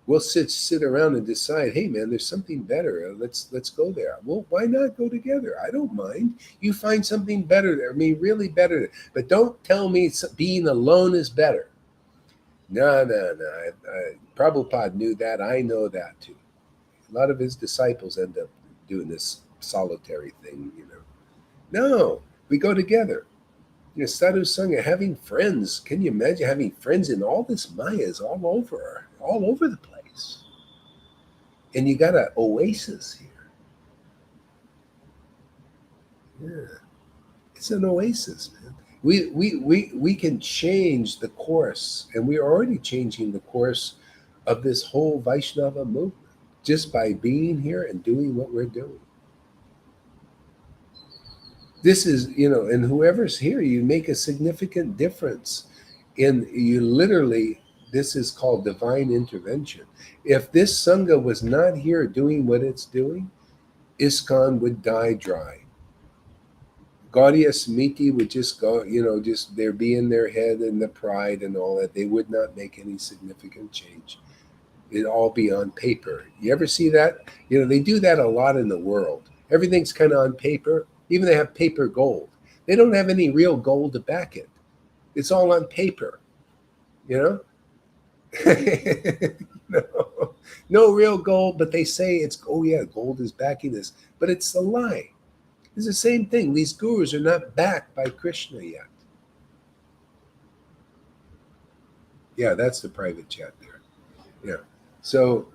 We'll sit around and decide, hey man, there's something better. Let's go there. Well, why not go together? I don't mind. You find something better there. I mean, really better. But don't tell me being alone is better. No. Prabhupada knew that. I know that too. A lot of his disciples end up doing this solitary thing, No, we go together. Sadhu Sangha, having friends. Can you imagine having friends in all this Maya is all over the place. And you got an oasis here. Yeah. It's an oasis, man. We can change the course, and we're already changing the course of this whole Vaishnava movement just by being here and doing what we're doing. This is, and whoever's here, you make a significant difference this is called divine intervention. If this Sangha was not here doing what it's doing, ISKCON would die dry. Gaudiya Samiti would just go, just there be in their head and the pride and all that. They would not make any significant change. it all be on paper. You ever see that? You know, they do that a lot in the world. Everything's kind of on paper. Even they have paper gold. They don't have any real gold to back it. It's all on paper, you know? no, no real gold, but they say it's, oh yeah, gold is backing this. But it's a lie. It's the same thing. These gurus are not backed by Krishna yet. Yeah, that's the private chat there. Yeah. So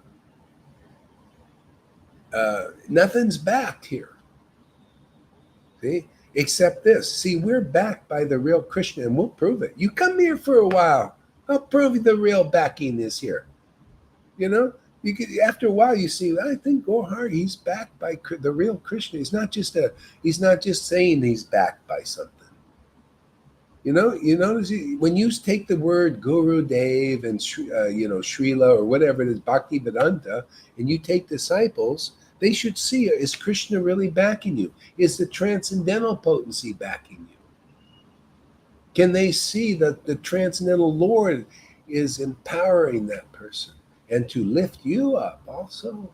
nothing's backed here. See? Except this. See, we're backed by the real Krishna, and we'll prove it. You come here for a while. I'll prove the real backing is here. You know? You could, after a while, you see, I think go hard. He's backed by the real Krishna. He's not just saying he's backed by something. You know, you notice when you take the word Guru Dev and Srila or whatever it is, Bhakti Vedanta, and you take disciples, they should see, is Krishna really backing you? Is the transcendental potency backing you? Can they see that the transcendental Lord is empowering that person and to lift you up also,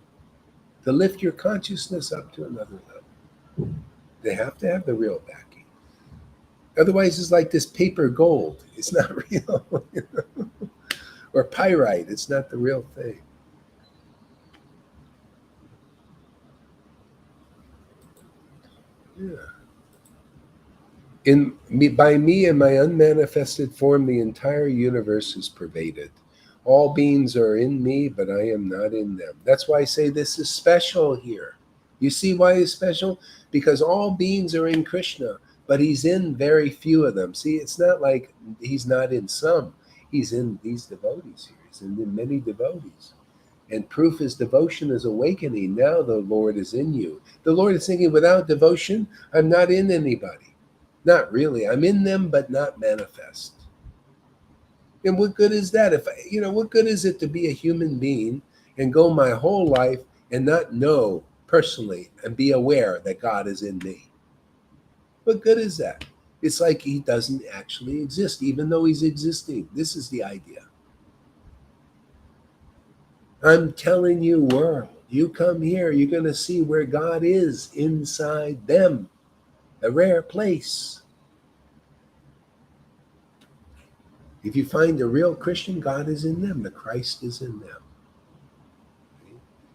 to lift your consciousness up to another level? They have to have the real backing. Otherwise, it's like this paper gold. It's not real. You know? Or pyrite. It's not the real thing. Yeah. By me and my unmanifested form, the entire universe is pervaded. All beings are in me, but I am not in them. That's why I say this is special here. You see why it's special? Because all beings are in Krishna, but he's in very few of them. See, it's not like he's not in some. He's in these devotees here. He's in many devotees. And proof is devotion is awakening. Now the Lord is in you. The Lord is thinking, without devotion, I'm not in anybody. Not really. I'm in them, but not manifest. And what good is that? What good is it to be a human being and go my whole life and not know personally and be aware that God is in me? What good is that? It's like he doesn't actually exist, even though he's existing. This is the idea. I'm telling you, world, you come here, you're going to see where God is inside them. A rare place. If you find a real Christian, God is in them. The Christ is in them.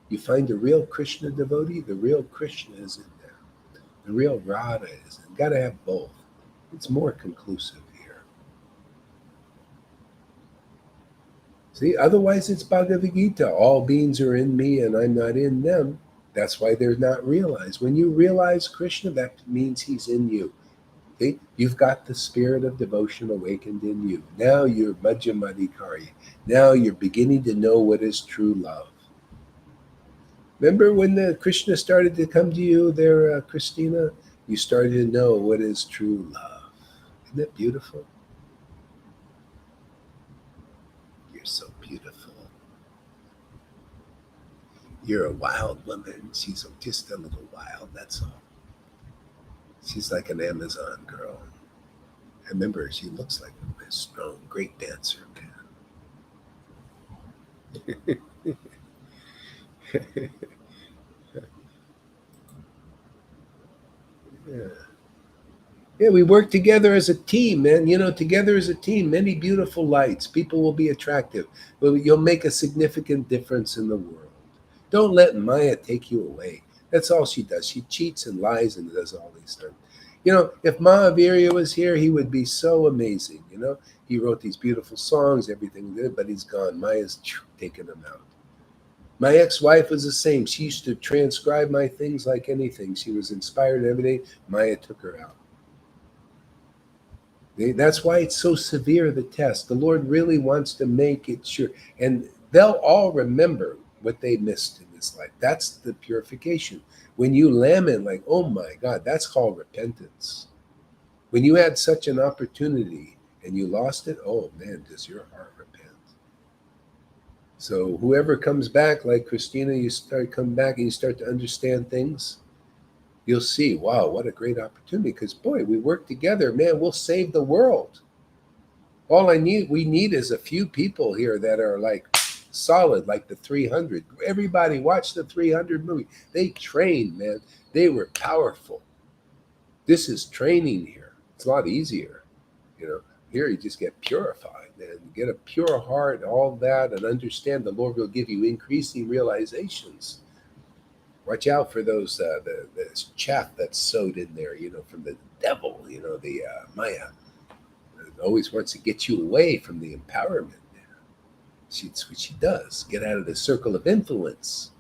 You find a real Krishna devotee, the real Krishna is in them. The real Radha is in them. Got to have both. It's more conclusive here. See, otherwise it's Bhagavad Gita. All beings are in me and I'm not in them. That's why they're not realized. When you realize Krishna, that means he's in you. See? You've got the spirit of devotion awakened in you. Now you're Majjamadikari. Now you're beginning to know what is true love. Remember when the Krishna started to come to you there, Christina? You started to know what is true love. Isn't that beautiful? You're so beautiful. You're a wild woman. She's just a little wild, that's all. She's like an Amazon girl. I remember she looks like a strong, great dancer, man. Yeah, we work together as a team, man. Together as a team, many beautiful lights. People will be attractive. You'll make a significant difference in the world. Don't let Maya take you away. That's all she does. She cheats and lies and does all these things. If Mahavira was here, he would be so amazing. He wrote these beautiful songs, everything good, but he's gone. Maya's taken him out. My ex-wife was the same. She used to transcribe my things like anything. She was inspired and everything. Maya took her out. That's why it's so severe, the test. The Lord really wants to make it sure. And they'll all remember what they missed in this life. That's the purification. When you lament like, oh my God, that's called repentance. When you had such an opportunity and you lost it, oh man, does your heart repent? So whoever comes back, like Christina, you start coming back and you start to understand things, you'll see, wow, what a great opportunity. Because boy, we work together, man, we'll save the world. We need is a few people here that are like solid like the 300. Everybody watch the 300 movie. They trained, man. They were powerful. This is training here. It's a lot easier. Here you just get purified, man. Get a pure heart, all that, and understand the Lord will give you increasing realizations. Watch out for those the chaff that's sowed in there, from the devil, the Maya. It always wants to get you away from the empowerment. That's what she does. Get out of the circle of influence.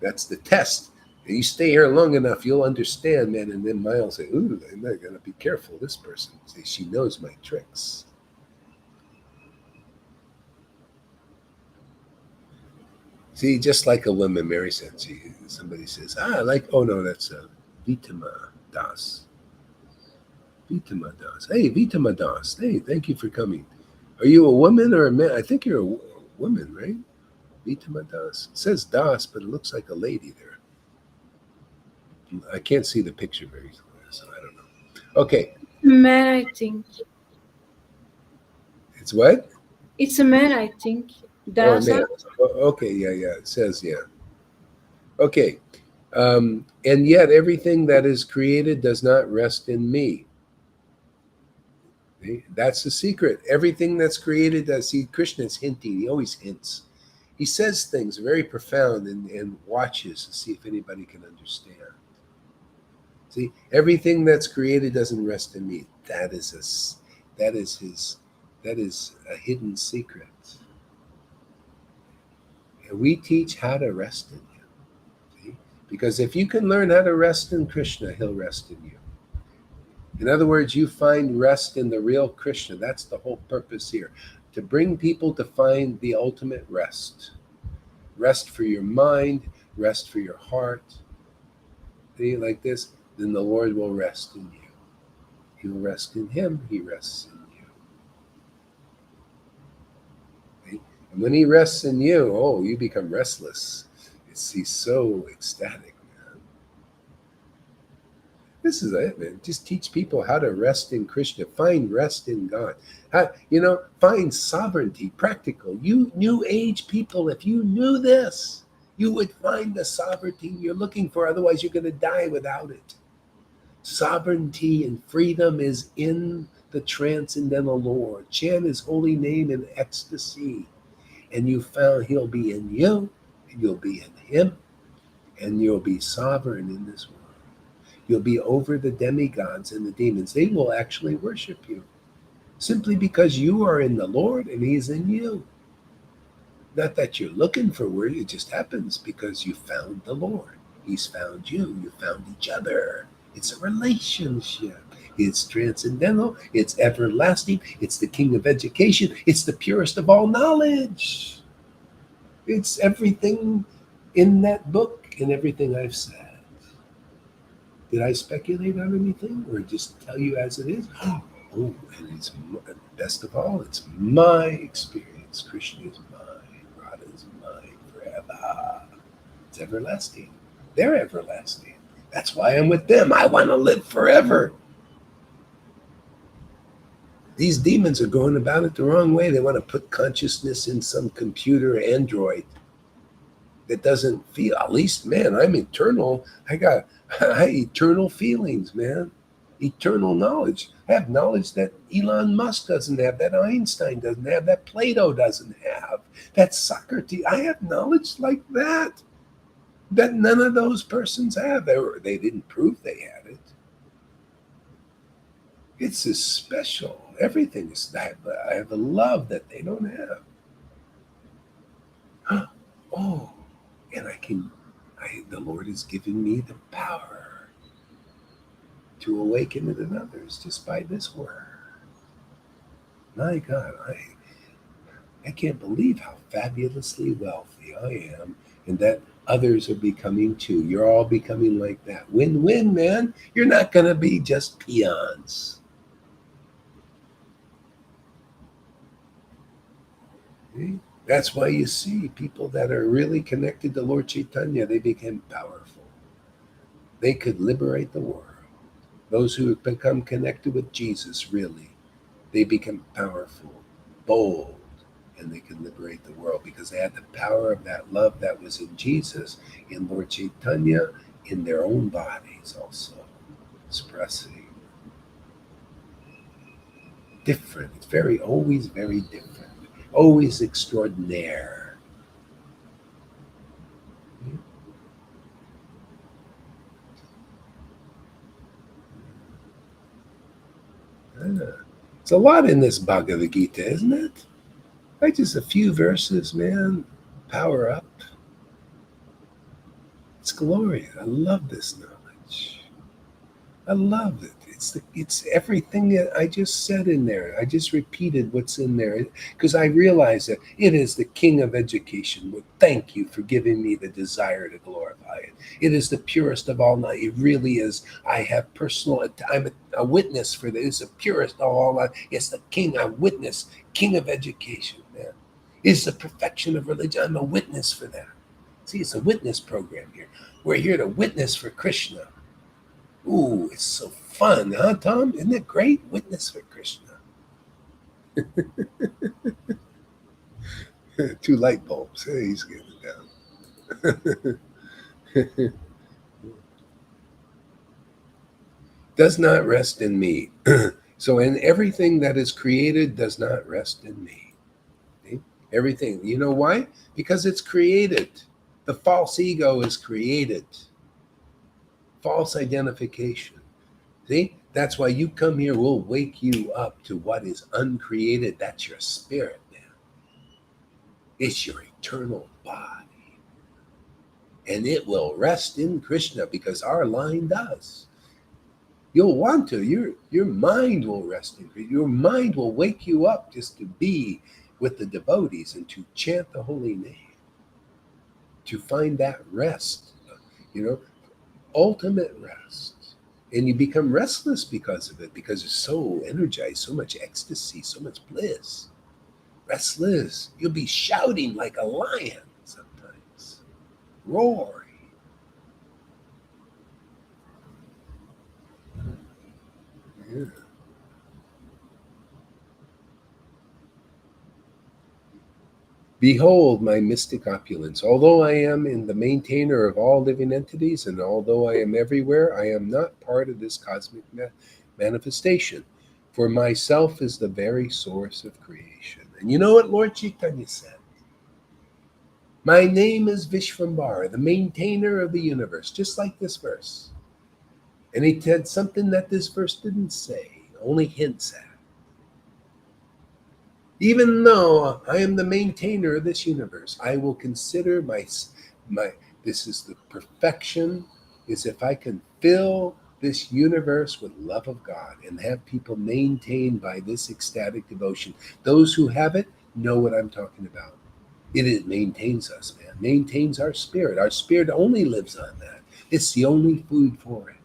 That's the test. You stay here long enough, you'll understand, man. And then Maya will say, "Ooh, I'm not gonna be careful. This person, see, she knows my tricks." See, just like a woman, Mary said, somebody says, oh no, that's Vitama Das. Vitama Das. Hey, Vitama Das. Hey, thank you for coming. Are you a woman or a man? I think you're a woman, right? Vitama Das. It says Das, but it looks like a lady there. I can't see the picture very clearly, so I don't know. Okay. Man, I think. It's what? It's a man, I think. Oh, Does man. Okay, yeah. It says, yeah. Okay. And yet everything that is created does not rest in me. Okay? That's the secret. Everything that's created, see, Krishna's hinting. He always hints. He says things very profound and watches to see if anybody can understand. See, everything that's created doesn't rest in me. That is a hidden secret. And we teach how to rest in you. See? Because if you can learn how to rest in Krishna, he'll rest in you. In other words, you find rest in the real Krishna. That's the whole purpose here. To bring people to find the ultimate rest. Rest for your mind, rest for your heart. See, like this, then the Lord will rest in you. He will rest in him, he rests in you. See? And when he rests in you, you become restless. He's so ecstatic, man. This is it, man. Just teach people how to rest in Krishna. Find rest in God. Find sovereignty, practical. You New Age people, if you knew this, you would find the sovereignty you're looking for. Otherwise, you're going to die without it. Sovereignty and freedom is in the transcendental Lord. Chant his holy name in ecstasy. And you found he'll be in you, and you'll be in him, and you'll be sovereign in this world. You'll be over the demigods and the demons. They will actually worship you simply because you are in the Lord and he's in you. Not that you're looking for word, it just happens because you found the Lord. He's found you. You found each other. It's a relationship. It's transcendental. It's everlasting. It's the king of education. It's the purest of all knowledge. It's everything in that book and everything I've said. Did I speculate on anything or just tell you as it is? And it's best of all, it's my experience. Krishna is mine. Radha is mine forever. It's everlasting. They're everlasting. That's why I'm with them. I want to live forever. These demons are going about it the wrong way. They want to put consciousness in some computer android that doesn't feel, at least, man, I'm eternal. I eternal feelings, man. Eternal knowledge. I have knowledge that Elon Musk doesn't have, that Einstein doesn't have, that Plato doesn't have, that Socrates. I have knowledge like that none of those persons have. They didn't prove they had it. It's as special. Everything is that. I have a love that they don't have. And the Lord has given me the power to awaken it in others just by this word. My God, I can't believe how fabulously wealthy I am and that others are becoming too. You're all becoming like that. Win-win, man. You're not going to be just peons. See? That's why you see people that are really connected to Lord Caitanya, they became powerful. They could liberate the world. Those who have become connected with Jesus, really, They become powerful, bold, and they can liberate the world because they had the power of that love that was in Jesus, in Lord Caitanya, in their own bodies also, expressing. Different. It's always very different, always extraordinaire. It's a lot in this Bhagavad Gita, isn't it? Like just a few verses, man. Power up. It's glorious. I love this knowledge. I love it. It's everything that I just said in there. I just repeated what's in there because I realize that it is the king of education. Well, thank you for giving me the desire to glorify it. It is the purest of all night. It really is. I have personal. I'm a witness for this. It's the purest of all night. It's the king. I witness. King of education, man. It's the perfection of religion. I'm a witness for that. See, it's a witness program here. We're here to witness for Krishna. Ooh, it's so fun, huh, Tom? Isn't it great? Witness for Krishna. 2 light bulbs. Hey, he's getting it down. Does not rest in me. So, in everything that is created does not rest in me. See? Everything. You know why? Because it's created. The false ego is created. False identification. See, that's why you come here. We'll wake you up to what is uncreated. That's your spirit, man. It's your eternal body. And it will rest in Krishna because our line does. You'll want to. Your mind will rest in Krishna. Your mind will wake you up just to be with the devotees and to chant the holy name. To find that rest, ultimate rest. And you become restless because of it, because it's so energized, so much ecstasy, so much bliss. Restless. You'll be shouting like a lion sometimes, roaring. Yeah. Behold my mystic opulence. Although I am in the maintainer of all living entities, and although I am everywhere, I am not part of this cosmic manifestation. For myself is the very source of creation. And you know what Lord Caitanya said? My name is Vishvambara, the maintainer of the universe, just like this verse. And he said something that this verse didn't say, only hints at. Even though I am the maintainer of this universe, I will consider my this is the perfection, is if I can fill this universe with love of God and have people maintained by this ecstatic devotion. Those who have it know what I'm talking about. It maintains us, man. Maintains our spirit. Our spirit only lives on that. It's the only food for it.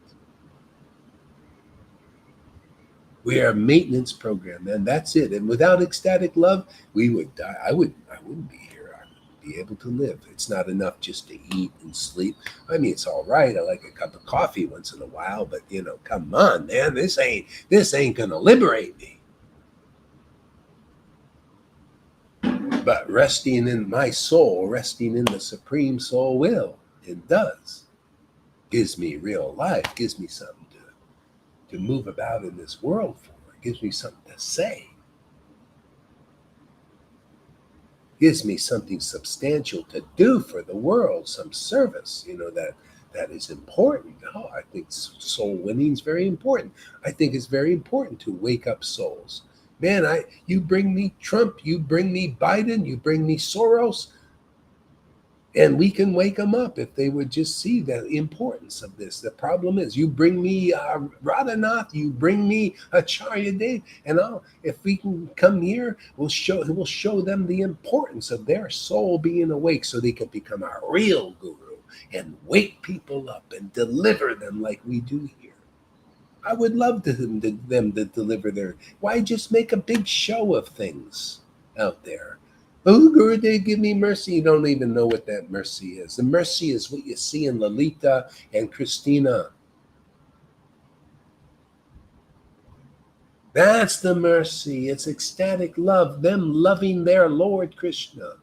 We are a maintenance program, and that's it. And without ecstatic love, we would die. I wouldn't be here. I wouldn't be able to live. It's not enough just to eat and sleep. I mean, it's all right. I like a cup of coffee once in a while, but come on, man. This ain't gonna liberate me. But resting in my soul, resting in the Supreme Soul will, it does. Gives me real life, gives me something to move about in this world for. It gives me something to say. Gives me something substantial to do for the world, some service, that is important. Oh, I think soul winning is very important. I think it's very important to wake up souls. Man, you bring me Trump, you bring me Biden, you bring me Soros, and we can wake them up if they would just see the importance of this. The problem is, you bring me Radhanath, you bring me Acharya Dev, and if we can come here, we'll show them the importance of their soul being awake, so they can become our real guru and wake people up and deliver them like we do here. I would love them to deliver why just make a big show of things out there? Oh, Gurudev, give me mercy. You don't even know what that mercy is. The mercy is what you see in Lalita and Christina. That's the mercy. It's ecstatic love, them loving their Lord Krishna.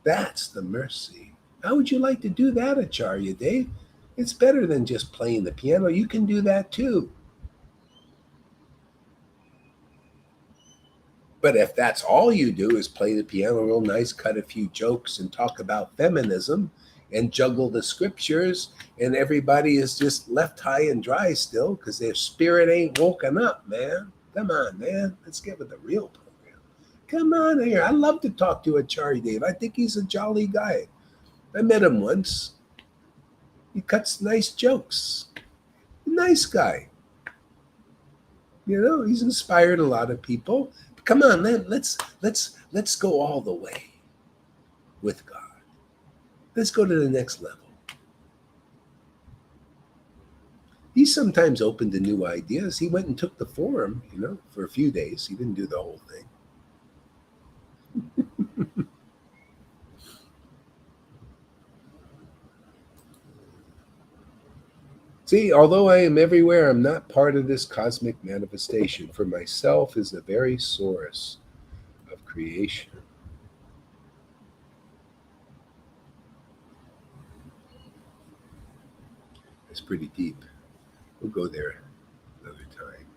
That's the mercy. How would you like to do that, Acharya Dave? It's better than just playing the piano. You can do that too. But if that's all you do is play the piano real nice, cut a few jokes, and talk about feminism and juggle the scriptures, and everybody is just left high and dry still because their spirit ain't woken up, man. Come on, man. Let's get with the real program. Come on here. I love to talk to Acharya Dave. I think he's a jolly guy. I met him once. He cuts nice jokes. Nice guy. You know, he's inspired a lot of people. Come on, man. Let's go all the way with God. Let's go to the next level. He's sometimes open to new ideas. He went and took the forum, you know, for a few days. He didn't do the whole thing. See, although I am everywhere, I'm not part of this cosmic manifestation. For myself is the very source of creation. It's pretty deep. We'll go there another time.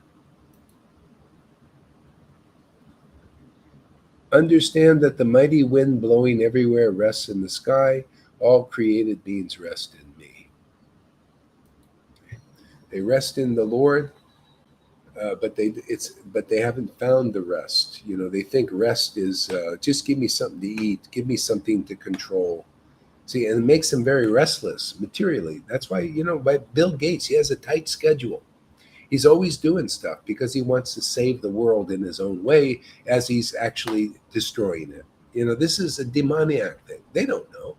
Understand that the mighty wind blowing everywhere rests in the sky. All created beings rest in me. They rest in the Lord, but they haven't found the rest. You know, they think rest is just give me something to eat, give me something to control. See, and it makes them very restless materially. That's why, you know, by Bill Gates, he has a tight schedule. He's always doing stuff because he wants to save the world in his own way as he's actually destroying it. You know, this is a demoniac thing. They don't know.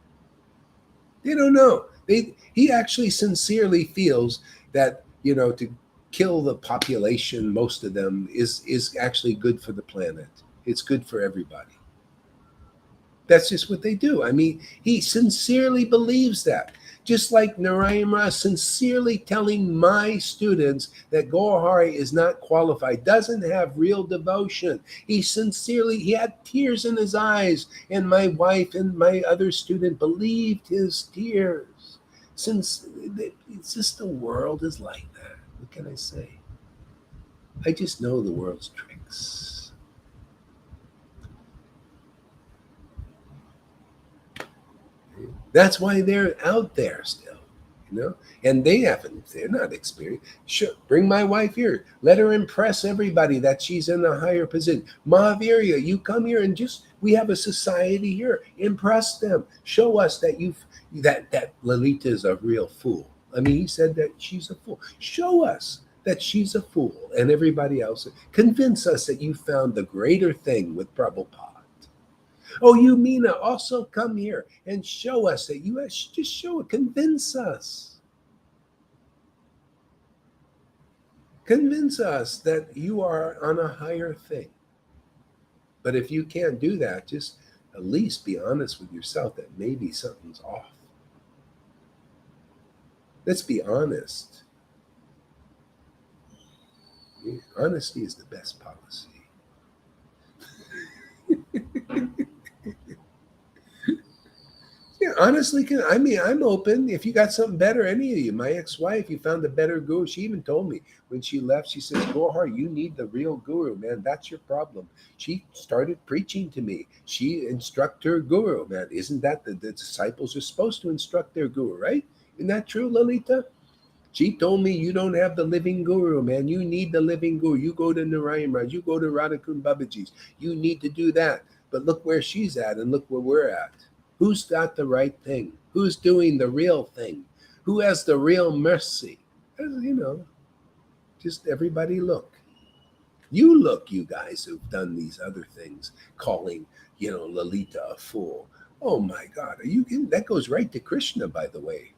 They don't know. He actually sincerely feels that, you know, to kill the population, most of them, is actually good for the planet. It's good for everybody. That's just what they do. I mean, he sincerely believes that. Just like Narayana sincerely telling my students that Gohari is not qualified, doesn't have real devotion. He had tears in his eyes, and my wife and my other student believed his tears. Since it's just the world is like that. What can I say? I just know the world's tricks. That's why they're out there still, you know, and they're not experienced. Sure, bring my wife here. Let her impress everybody that she's in a higher position. Mahavirya, you come here and we have a society here. Impress them. Show us that that Lalita is a real fool. I mean, he said that she's a fool. Show us that she's a fool and everybody else. Convince us that you found the greater thing with Prabhupada. Oh, you Meena, also come here and show us that you just show it. Convince us. Convince us that you are on a higher thing. But if you can't do that, just at least be honest with yourself that maybe something's off. Let's be honest. Honesty is the best policy. Yeah, honestly, I'm open. If you got something better, any of you, my ex-wife, you found a better guru. She even told me when she left, she says, Gohar, you need the real guru, man. That's your problem. She started preaching to me. She instruct her guru, man. Isn't that the disciples are supposed to instruct their guru, right? Isn't that true, Lalita? She told me you don't have the living guru, man. You need the living guru. You go to Narayan Raj, you go to Radhakund Babaji's. You need to do that. But look where she's at and look where we're at. Who's got the right thing? Who's doing the real thing? Who has the real mercy? You know, just everybody look. You look, you guys who've done these other things, calling, you know, Lalita a fool. Oh my God, are you kidding? That goes right to Krishna, by the way.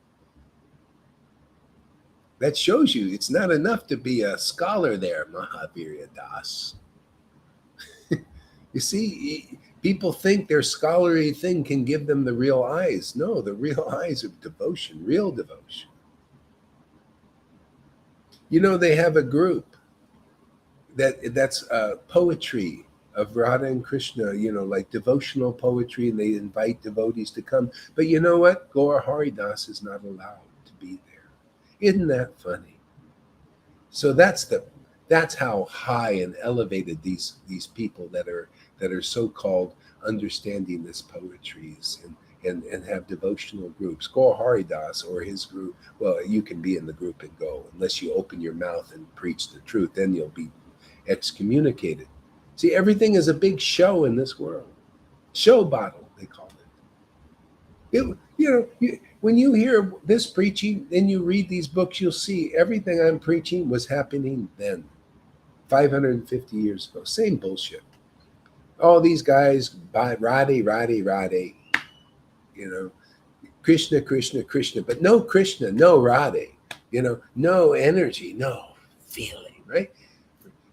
That shows you it's not enough to be a scholar there, Mahavirya Das. You see, people think their scholarly thing can give them the real eyes. No, the real eyes of devotion, real devotion. You know, they have a group that's poetry of Radha and Krishna, you know, like devotional poetry, and they invite devotees to come. But you know what? Gaur Haridas is not allowed to be there. Isn't that funny? So that's how high and elevated these people that are so-called understanding this poetries and have devotional groups. Gaur Haridas or his group, well, you can be in the group and go unless you open your mouth and preach the truth, then you'll be excommunicated. See, everything is a big show in this world. Show bottle, they call it. When you hear this preaching, then you read these books, you'll see everything I'm preaching was happening then, 550 years ago. Same bullshit. All these guys, Radhe, Krishna, Krishna, Krishna, but no Krishna, no Radhe, no energy, no feeling, right?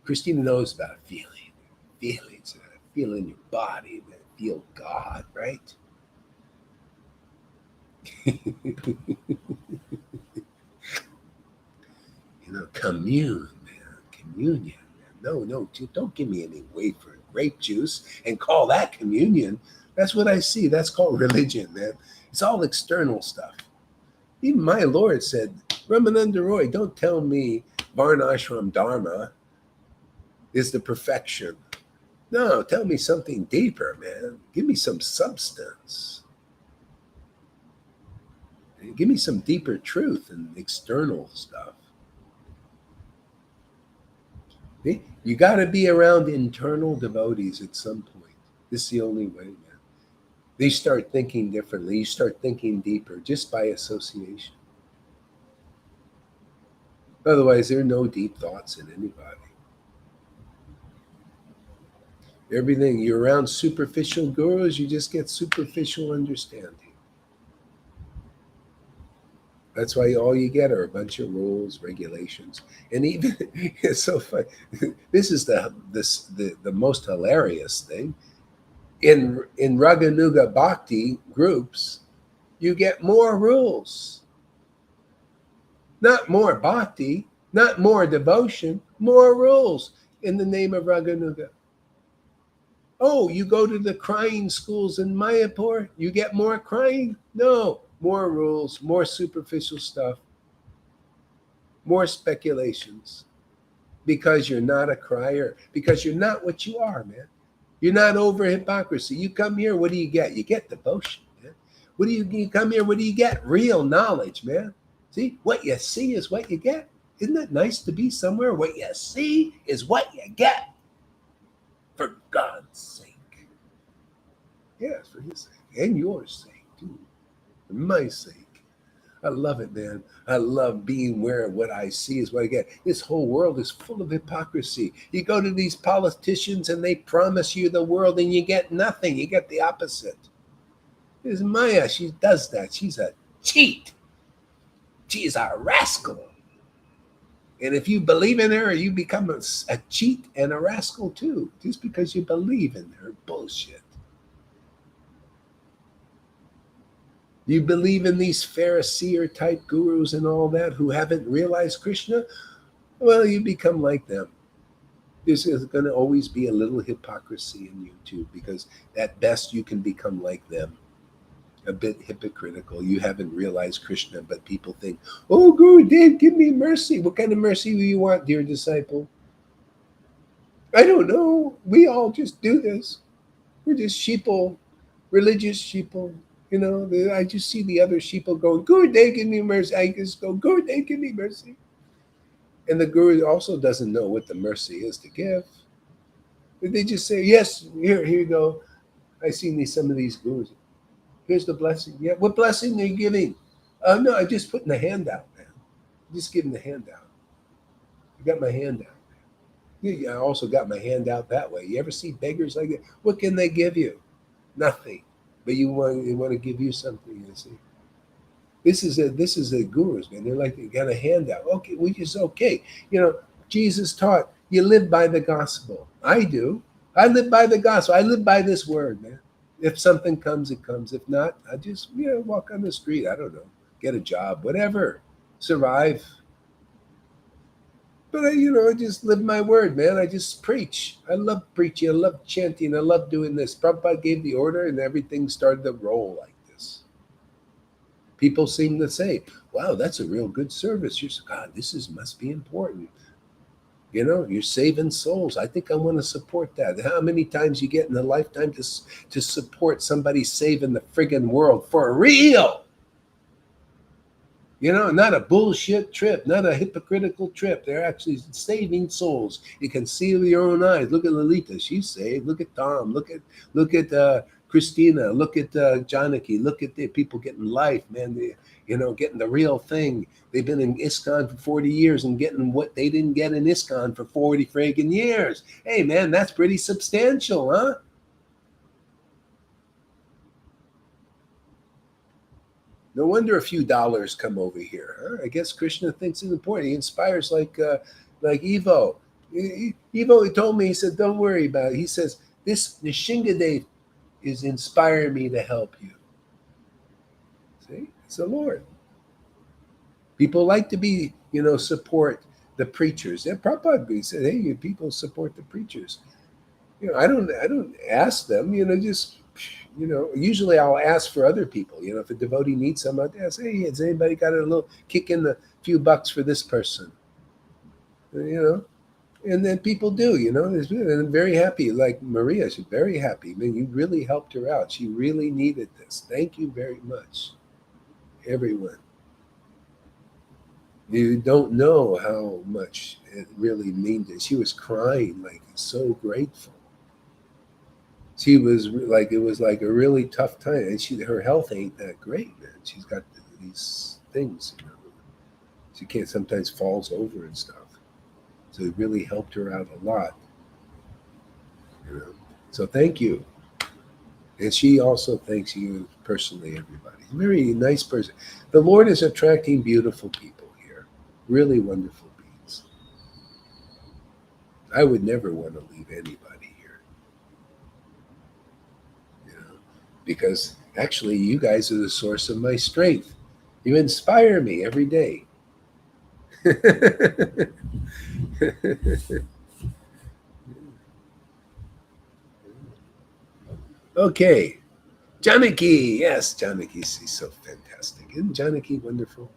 Christina knows about feeling, feelings, feeling your body, feel God, right? Commune, man, communion. Man. No, don't give me any wafer and grape juice and call that communion. That's what I see. That's called religion, man. It's all external stuff. Even my Lord said, Ramananda Roy, don't tell me Varnashram Dharma is the perfection. No, tell me something deeper, man. Give me some substance. Give me some deeper truth than external stuff. You got to be around internal devotees at some point. This is the only way, man. They start thinking differently. You start thinking deeper just by association. Otherwise, there are no deep thoughts in anybody. Everything, you're around superficial gurus, you just get superficial understanding. That's why all you get are a bunch of rules, regulations, and even it's so funny. This is the most hilarious thing. In Raganuga Bhakti groups, you get more rules, not more bhakti, not more devotion, more rules in the name of Raganuga. Oh, you go to the crying schools in Mayapur, you get more crying? No, more rules, more superficial stuff, more speculations, because you're not a crier, because you're not what you are, man. You're not over hypocrisy. You come here, what do you get? You get devotion, man. You come here, what do you get? Real knowledge, man. See, what you see is what you get. Isn't it nice to be somewhere? What you see is what you get. For God's sake. Yes, for his sake. And your sake, too. For my sake. I love it, man. I love being where what I see is what I get. This whole world is full of hypocrisy. You go to these politicians and they promise you the world and you get nothing. You get the opposite. There's Maya. She does that. She's a cheat. She's a rascal. And if you believe in her, you become a cheat and a rascal too, just because you believe in her bullshit. You believe in these Pharisee type gurus and all that who haven't realized Krishna? Well, you become like them. There's going to always be a little hypocrisy in you too, because at best you can become like them. A bit hypocritical. You haven't realized Krishna, but people think, oh, Guru Dev, give me mercy. What kind of mercy do you want, dear disciple? I don't know. We all just do this. We're just sheeple, religious sheeple. I just see the other sheeple going, Guru Dev, give me mercy. I just go, Guru Dev, give me mercy. And the Guru also doesn't know what the mercy is to give. They just say, yes, here you go. I've seen some of these gurus. Here's the blessing. Yeah, what blessing are you giving? No, I'm just putting the hand out, man. I'm just giving the hand out. I got my hand out. Yeah, I also got my hand out that way. You ever see beggars like that? What can they give you? Nothing. But they want to give you something, you see. This is a gurus, man. They're like, they got a handout. Okay, which is okay. Jesus taught you live by the gospel. I do. I live by the gospel. I live by this word, man. If something comes, it comes. If not, I just walk on the street. I don't know, get a job, whatever, survive. But I just live my word, man. I just preach. I love preaching. I love chanting. I love doing this. Prabhupada gave the order, and everything started to roll like this. People seem to say, "Wow, that's a real good service." You're God. Must be important. You're saving souls. I think I want to support that. How many times you get in a lifetime to support somebody saving the friggin' world for real? Not a bullshit trip, not a hypocritical trip. They're actually saving souls. You can see with your own eyes. Look at Lolita, she's saved. Look at Tom. Look at Christina. Look at Janaki. Look at the people getting life, man. Getting the real thing. They've been in ISKCON for 40 years and getting what they didn't get in ISKCON for 40 friggin' years. Hey, man, that's pretty substantial, huh? No wonder a few dollars come over here. Huh? I guess Krishna thinks it's important. He inspires like Evo. Evo, he told me, he said, don't worry about it. He says, this Nishingadev is inspiring me to help you. See? It's the Lord. People like to be, support the preachers. And Prabhupada said, hey, you people support the preachers. I don't ask them, just usually I'll ask for other people. If a devotee needs someone, I'll ask, hey, has anybody got a little kick in the few bucks for this person? And then people do, and I'm very happy. Like Maria, she's very happy. I mean, you really helped her out. She really needed this. Thank you very much, everyone. You don't know how much it really means. She was crying, like so grateful. She was like, it was like a really tough time, and her health ain't that great, man. She's got these things, She can't, sometimes falls over and stuff. So it really helped her out a lot, So thank you. And she also thanks you personally, everybody. Very nice person. The Lord is attracting beautiful people here, really wonderful beings. I would never want to leave anybody here, because actually you guys are the source of my strength. You inspire me every day. Okay. Janaki. Yes, Janaki. She's so fantastic. Isn't Janaki wonderful?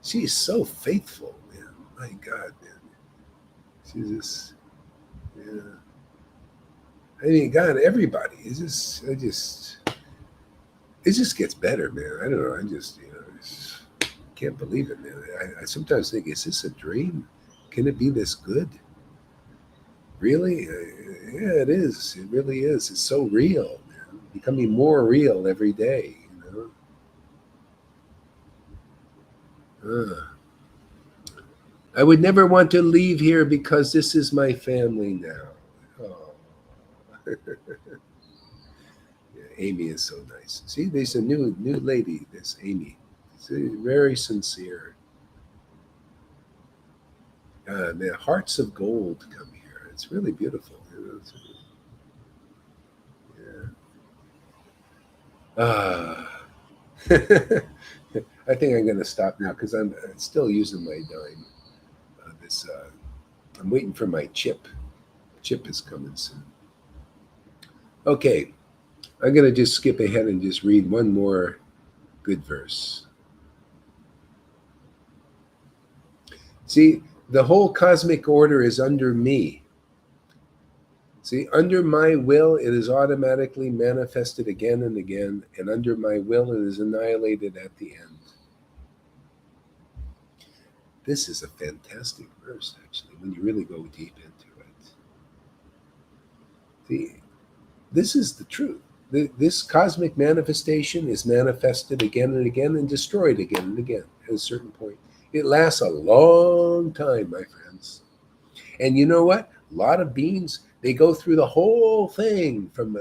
She's so faithful, man. My God, man. She's just, I mean, God, everybody. It just gets better, man. I don't know. I just, can't believe it, man. I sometimes think, is this a dream? Can it be this good? Really? Yeah, it is. It really is. It's so real, man. Becoming more real every day, I would never want to leave here because this is my family now. Oh. Yeah, Amy is so nice. See, there's a new lady, this Amy. She's very sincere. The hearts of gold come here. It's really beautiful. I think I'm going to stop now because I'm still using my dime. I'm waiting for my chip. Chip is coming soon. Okay, I'm going to just skip ahead and just read one more good verse. See, the whole cosmic order is under me. See, under my will, it is automatically manifested again and again, and under my will, it is annihilated at the end. This is a fantastic verse, actually, when you really go deep into it. See, this is the truth. This cosmic manifestation is manifested again and again and destroyed again and again at a certain point. It lasts a long time, my friends. And you know what? A lot of beings, they go through the whole thing from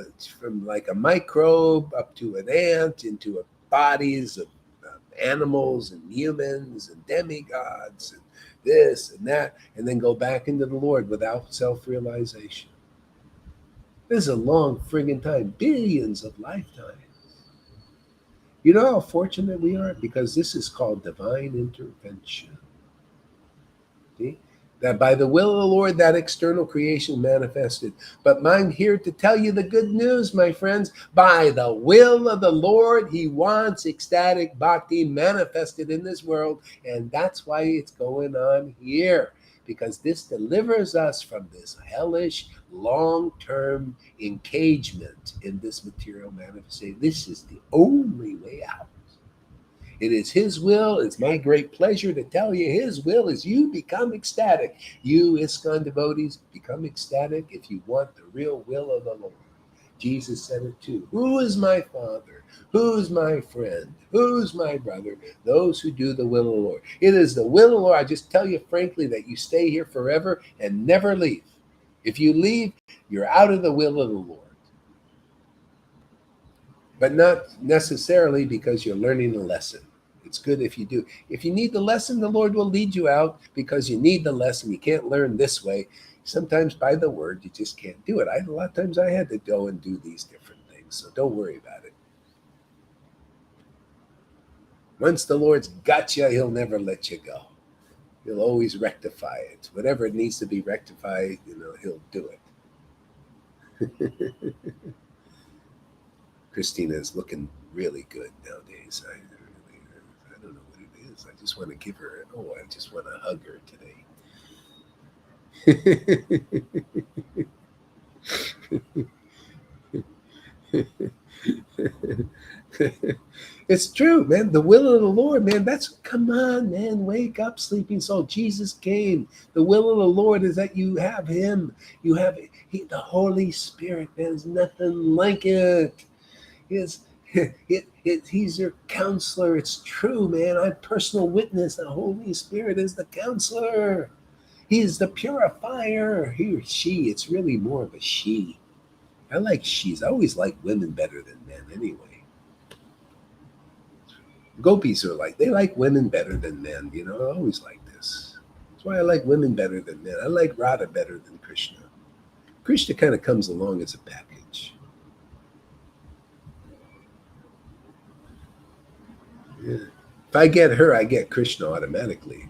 like a microbe up to an ant into bodies of animals and humans and demigods and this and that, and then go back into the Lord without self-realization. This is a long friggin' time, billions of lifetimes. You know how fortunate we are? Because this is called divine intervention. See? That by the will of the Lord, that external creation manifested. But I'm here to tell you the good news, my friends. By the will of the Lord, He wants ecstatic bhakti manifested in this world. And that's why it's going on here. Because this delivers us from this hellish, long-term engagement in this material manifestation. This is the only way out. It is His will. It's my great pleasure to tell you His will is you become ecstatic. You ISKCON devotees become ecstatic if you want the real will of the Lord. Jesus said it too. Who is my Father? Who's my friend? Who's my brother? Those who do the will of the Lord. It is the will of the Lord. I just tell you frankly that you stay here forever and never leave. If you leave, you're out of the will of the Lord. But not necessarily because you're learning a lesson. It's good if you do. If you need the lesson, the Lord will lead you out because you need the lesson. You can't learn this way. Sometimes by the word, you just can't do it. A lot of times I had to go and do these different things. So don't worry about it. Once the Lord's got you, He'll never let you go. He'll always rectify it. Whatever it needs to be rectified, He'll do it. Christina is looking really good nowadays. I don't know what it is. I just want to give her, I just want to hug her today. It's true, man. The will of the Lord, man. Come on, man. Wake up, sleeping soul. Jesus came. The will of the Lord is that you have Him. You have the Holy Spirit, man. There's nothing like it. He's your counselor. It's true, man. I'm personal witness. The Holy Spirit is the counselor. He's the purifier. He or she. It's really more of a she. I like she's. I always like women better than men anyway. Gopis are they like women better than men. I always like this. That's why I like women better than men. I like Radha better than Krishna. Krishna kind of comes along as a package. Yeah. If I get her, I get Krishna automatically.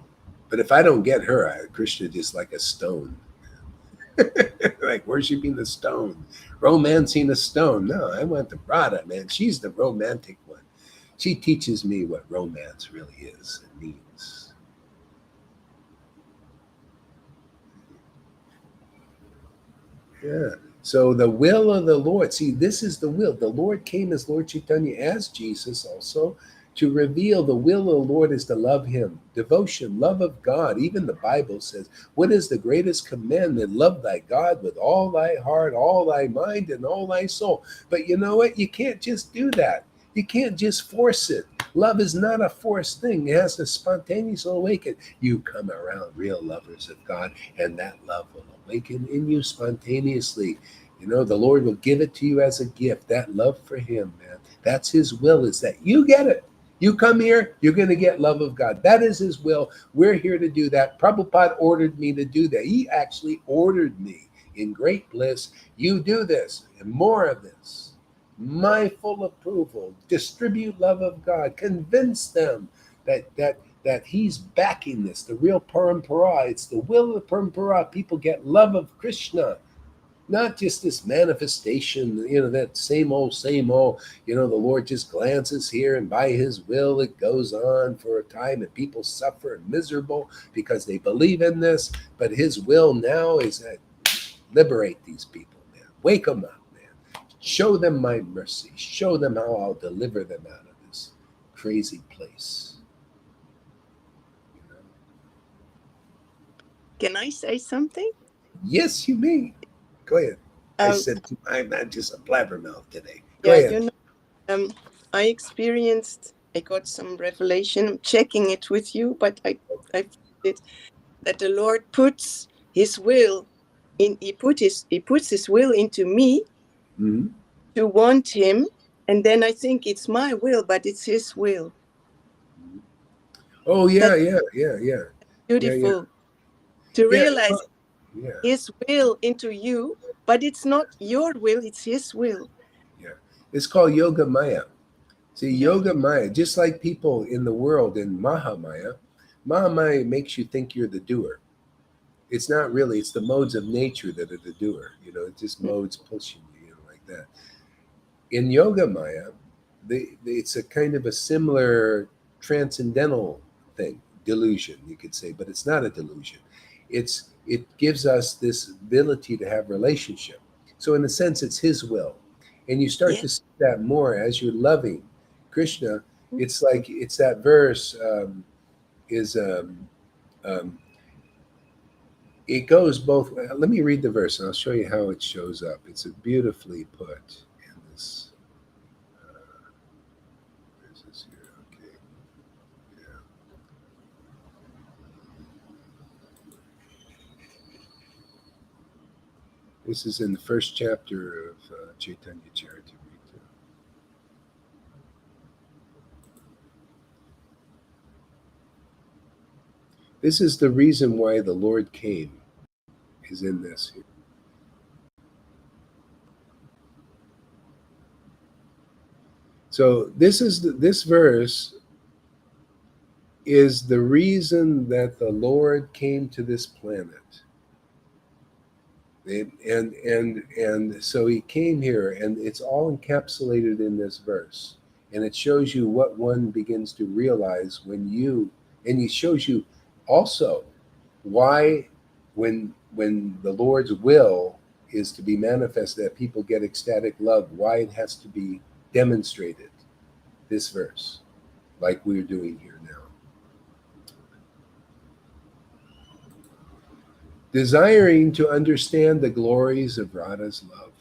But if I don't get her, Krishna just like a stone. Like worshiping the stone, romancing a stone. No, I want the Radha, man. She's the romantic one. She teaches me what romance really is and means. Yeah. So the will of the Lord, see, this is the will. The Lord came as Lord Caitanya, as Jesus also, to reveal the will of the Lord is to love Him. Devotion, love of God. Even the Bible says, what is the greatest commandment? Love thy God with all thy heart, all thy mind, and all thy soul. But you know what? You can't just do that. You can't just force it. Love is not a forced thing. It has to spontaneously awaken. You come around real lovers of God, and that love will awaken in you spontaneously. The Lord will give it to you as a gift, that love for Him, man. That's His will, is that you get it. You come here, you're going to get love of God. That is His will. We're here to do that. Prabhupada ordered me to do that. He actually ordered me in great bliss. You do this and more of this. My full approval. Distribute love of God. Convince them that He's backing this. The real parampara. It's the will of the parampara. People get love of Krishna. Not just this manifestation, that same old, the Lord just glances here and by His will it goes on for a time and people suffer and miserable because they believe in this. But His will now is that liberate these people, man. Wake them up, man. Show them my mercy. Show them how I'll deliver them out of this crazy place. Can I say something? Yes, you may. Go ahead. I'm not just a blabbermouth today. Go Yeah, ahead. I got some revelation. I'm checking it with you, but I found it that the Lord puts His will in. He puts His will into me to want Him, and then I think it's my will, but it's His will. Oh yeah, That's yeah. beautiful to realize Yeah. His will into you, but it's not your will; it's His will. Yeah. It's called Yoga Maya. See, Yoga Maya, just like people in the world in Mahamaya, Mahamaya makes you think you're the doer. It's not really, it's the modes of nature that are the doer. It's just modes pushing you, like that. In Yoga Maya, it's a kind of a similar transcendental thing, delusion, you could say, but it's not a delusion. It gives us this ability to have relationship. So in a sense, it's his will. And you start Yeah. to see that more as you're loving Krishna. It's like, it's that verse is, um, it goes both. Let me read the verse and I'll show you how it shows up. It's beautifully put in this. Where's this here? Okay. Yeah. This is in the first chapter of Chaitanya Charitamrita. This is the reason why the Lord came, is in this here. So this verse is the reason that the Lord came to this planet. And so he came here, and it's all encapsulated in this verse, and it shows you what one begins to realize and he shows you also why, when the Lord's will is to be manifested, that people get ecstatic love, why it has to be demonstrated, this verse, like we're doing here now. Desiring to understand the glories of Radha's love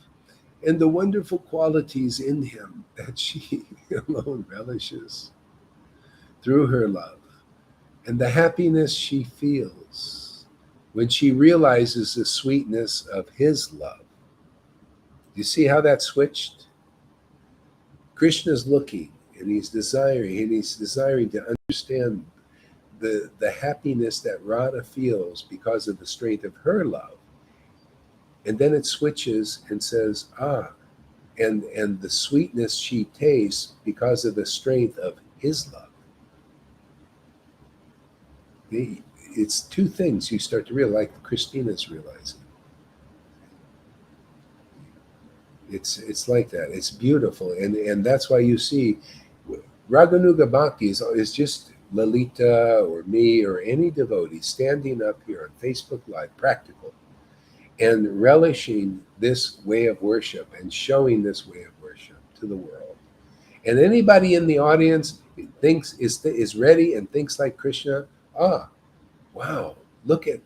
and the wonderful qualities in him that she alone relishes through her love, and the happiness she feels when she realizes the sweetness of his love. You see how that switched? Krishna's looking, and he's desiring to understand the happiness that Radha feels because of the strength of her love. And then it switches and says, and the sweetness she tastes because of the strength of his love. It's two things you start to realize, like Christina's realizing. It's like that. It's beautiful, and that's why you see Raganuga Bhakti is just Lalita or me or any devotee standing up here on Facebook Live, practical, and relishing this way of worship and showing this way of worship to the world. And anybody in the audience is ready and thinks like Krishna. Wow, look at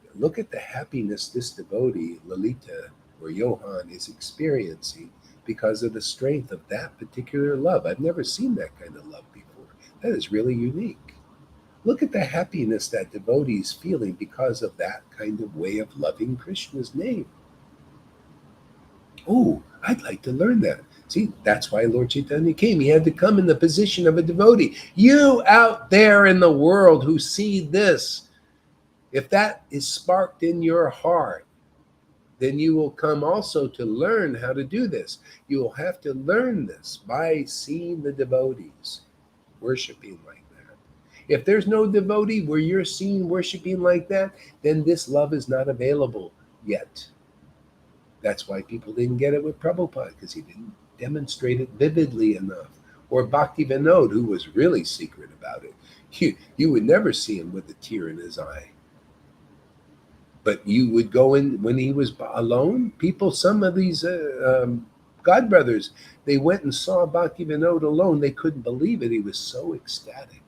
the happiness this devotee, Lalita or Johan, is experiencing because of the strength of that particular love. I've never seen that kind of love before. That is really unique. Look at the happiness that devotee is feeling because of that kind of way of loving Krishna's name. Oh, I'd like to learn that. See, that's why Lord Caitanya came. He had to come in the position of a devotee. You out there in the world who see this, if that is sparked in your heart, then you will come also to learn how to do this. You will have to learn this by seeing the devotees worshiping like that. If there's no devotee where you're seen worshiping like that, then this love is not available yet. That's why people didn't get it with Prabhupada, because he didn't demonstrate it vividly enough. Or Bhakti Vinod, who was really secret about it. You would never see him with a tear in his eye. But you would go in when he was alone. Some of these God brothers, they went and saw Bhakti Vinod alone. They couldn't believe it. He was so ecstatic.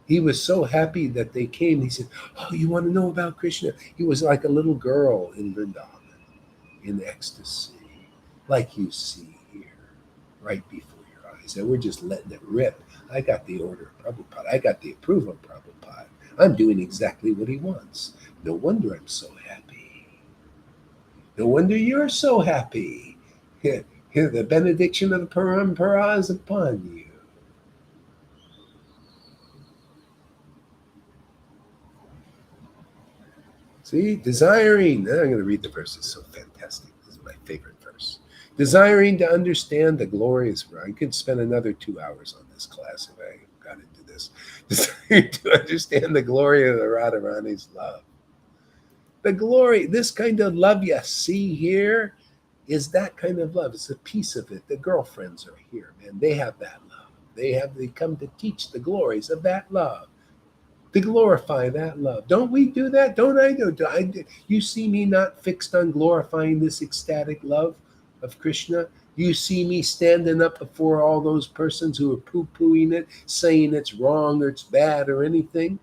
He was so happy that they came. He said, "Oh, you want to know about Krishna?" He was like a little girl in Vrindavan, in ecstasy, like you see here, right before your eyes. And we're just letting it rip. I got the order of Prabhupada. I got the approval of Prabhupada. I'm doing exactly what he wants. No wonder I'm so happy. No wonder you're so happy. Here, the benediction of the Parampara is upon you. See, desiring. I'm going to read the verse. It's so fantastic. This is my favorite verse. Desiring to understand the glorious, I could spend another 2 hours on this class if I got into this. Desiring to understand the glory of the Radharani's love. The glory, this kind of love you see here is that kind of love. It's a piece of it. The girlfriends are here, man. They have that love. They come to teach the glories of that love, to glorify that love. Don't we do that? Don't I do? You see me not fixed on glorifying this ecstatic love of Krishna? You see me standing up before all those persons who are poo-pooing it, saying it's wrong or it's bad or anything?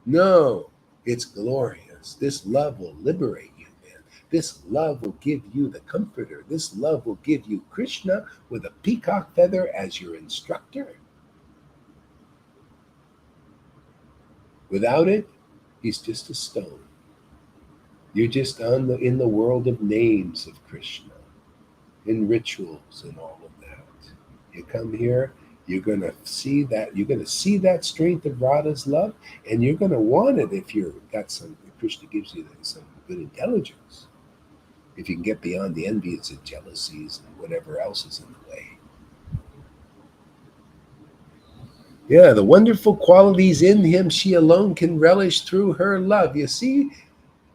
No, it's glorious. This love will liberate you, man. This love will give you the comforter. This love will give you Krishna with a peacock feather as your instructor. Without it, he's just a stone. You're just in the world of names of Krishna, in rituals and all of that. You come here, you're going to see that strength of Radha's love, and you're going to want it if you've got some, Krishna gives you some good intelligence. If you can get beyond the envies and jealousies and whatever else is in the way. Yeah, the wonderful qualities in him, she alone can relish through her love. You see,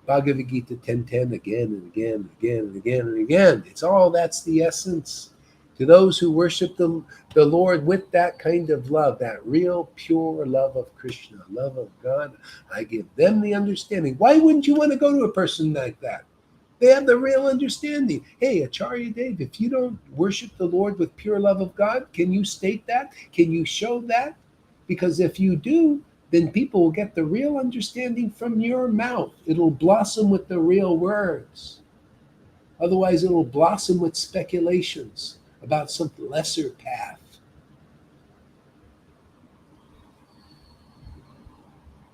Bhagavad Gita 10:10 again and again and again and again and again. That's the essence. To those who worship the Lord with that kind of love, that real pure love of Krishna, love of God, I give them the understanding. Why wouldn't you want to go to a person like that? They have the real understanding. Hey, Acharya Dev, if you don't worship the Lord with pure love of God, can you state that? Can you show that? Because if you do, then people will get the real understanding from your mouth. It'll blossom with the real words. Otherwise, it'll blossom with speculations about some lesser path.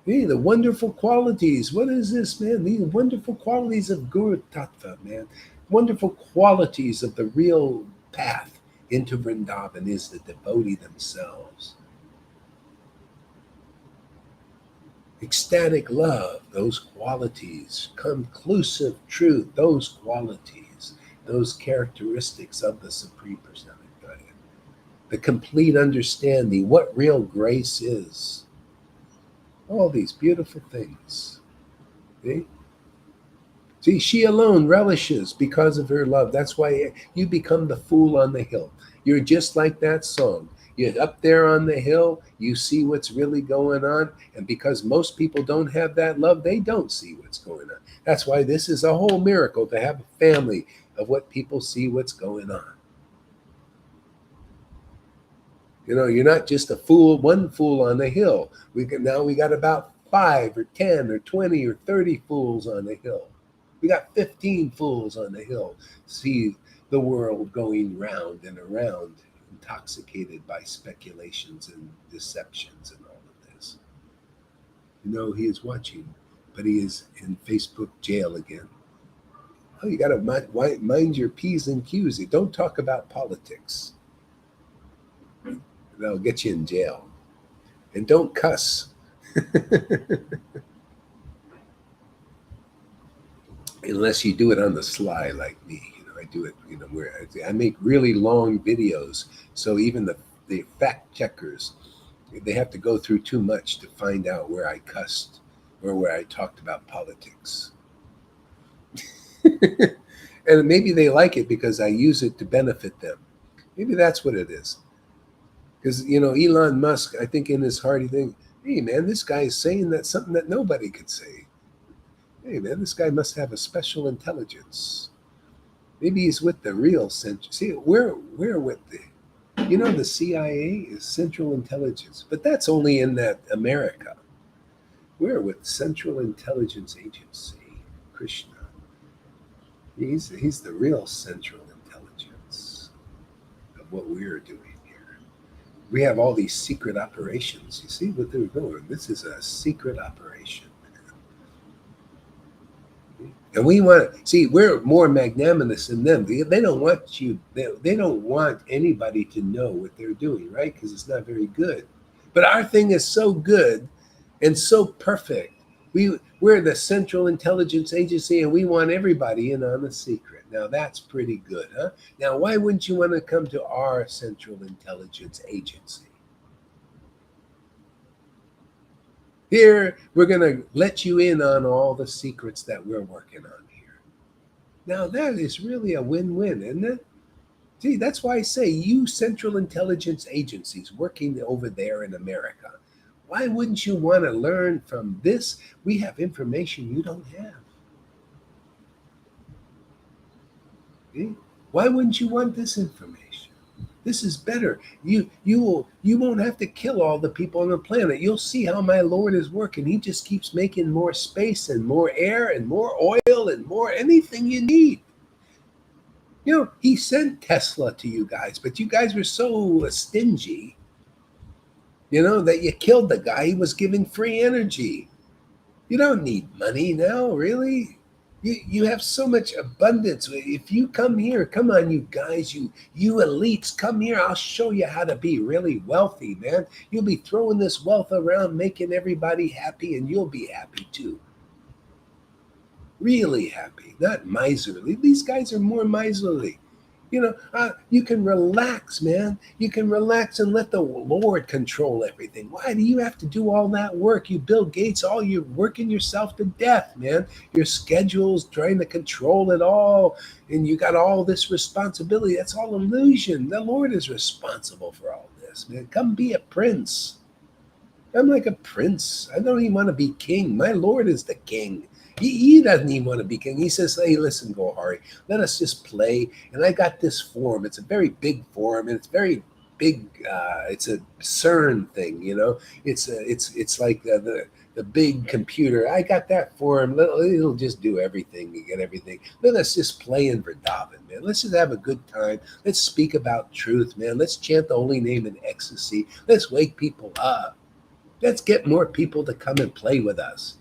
Hey, the wonderful qualities. What is this, man? These wonderful qualities of Guru Tattva, man. Wonderful qualities of the real path into Vrindavan is the devotee themselves. Ecstatic love, those qualities, conclusive truth, those qualities, those characteristics of the Supreme Personality of Godhead. The complete understanding, what real grace is. All these beautiful things. See, she alone relishes because of her love. That's why you become the fool on the hill. You're just like that song. You're up there on the hill, you see what's really going on, and because most people don't have that love, they don't see what's going on. That's why this is a whole miracle to have a family of what people see what's going on. You know, you're not just a fool, one fool on the hill. We got about 5 or 10 or 20 or 30 fools on the hill. We got 15 fools on the hill. See the world going round and around, intoxicated by speculations and deceptions and all of this. You know, he is watching, but he is in Facebook jail again. Oh, you got to mind your P's and Q's. You don't talk about politics. That'll get you in jail. And don't cuss. Unless you do it on the sly like me. I do it, where I make really long videos. So even the fact checkers, they have to go through too much to find out where I cussed or where I talked about politics. And maybe they like it because I use it to benefit them. Maybe that's what it is. Because, Elon Musk, I think in his heart, he thinks, hey, man, this guy is saying that something that nobody could say. Hey, man, this guy must have a special intelligence. Maybe he's with the real central. See, we're with the CIA is Central Intelligence, but that's only in that America. We're with Central Intelligence Agency, Krishna. He's the real Central Intelligence of what we're doing here. We have all these secret operations. You see what they're doing? This is a secret operation. And we want to see, we're more magnanimous than them. They don't want you, they don't want anybody to know what they're doing, right? Because it's not very good. But our thing is so good and so perfect We're the Central Intelligence Agency, and we want everybody in on the secret. Now that's pretty good, huh? Now why wouldn't you want to come to our Central Intelligence Agency? Here, we're going to let you in on all the secrets that we're working on here. Now that is really a win-win, isn't it? See, that's why I say you Central Intelligence Agencies working over there in America, why wouldn't you want to learn from this? We have information you don't have. See? Why wouldn't you want this information? This is better. You won't have to kill all the people on the planet. You'll see how my Lord is working. He just keeps making more space and more air and more oil and more anything you need. You know, he sent Tesla to you guys, but you guys were so stingy, you know, that you killed the guy. He was giving free energy. You don't need money now, really. You have so much abundance. If you come here, come on, you guys, you elites, come here. I'll show you how to be really wealthy, man. You'll be throwing this wealth around, making everybody happy, and you'll be happy too. Really happy, not miserly. These guys are more miserly. You know, you can relax, man. You can relax and let the Lord control everything. Why do you have to do all that work? You Bill Gates, all you're working yourself to death, man. Your schedule's trying to control it all, and you got all this responsibility. That's all illusion. The Lord is responsible for all this, man. Come be a prince. I'm like a prince. I don't even want to be king. My Lord is the king. He doesn't even want to be king. He says, hey, listen, Gohari, let us just play. And I got this form. It's a very big form, and it's very big. It's a CERN thing, you know. It's like the big computer. I got that form. It'll just do everything. You get everything. Let us just play in Vrindavan, man. Let's just have a good time. Let's speak about truth, man. Let's chant the holy name in ecstasy. Let's wake people up. Let's get more people to come and play with us.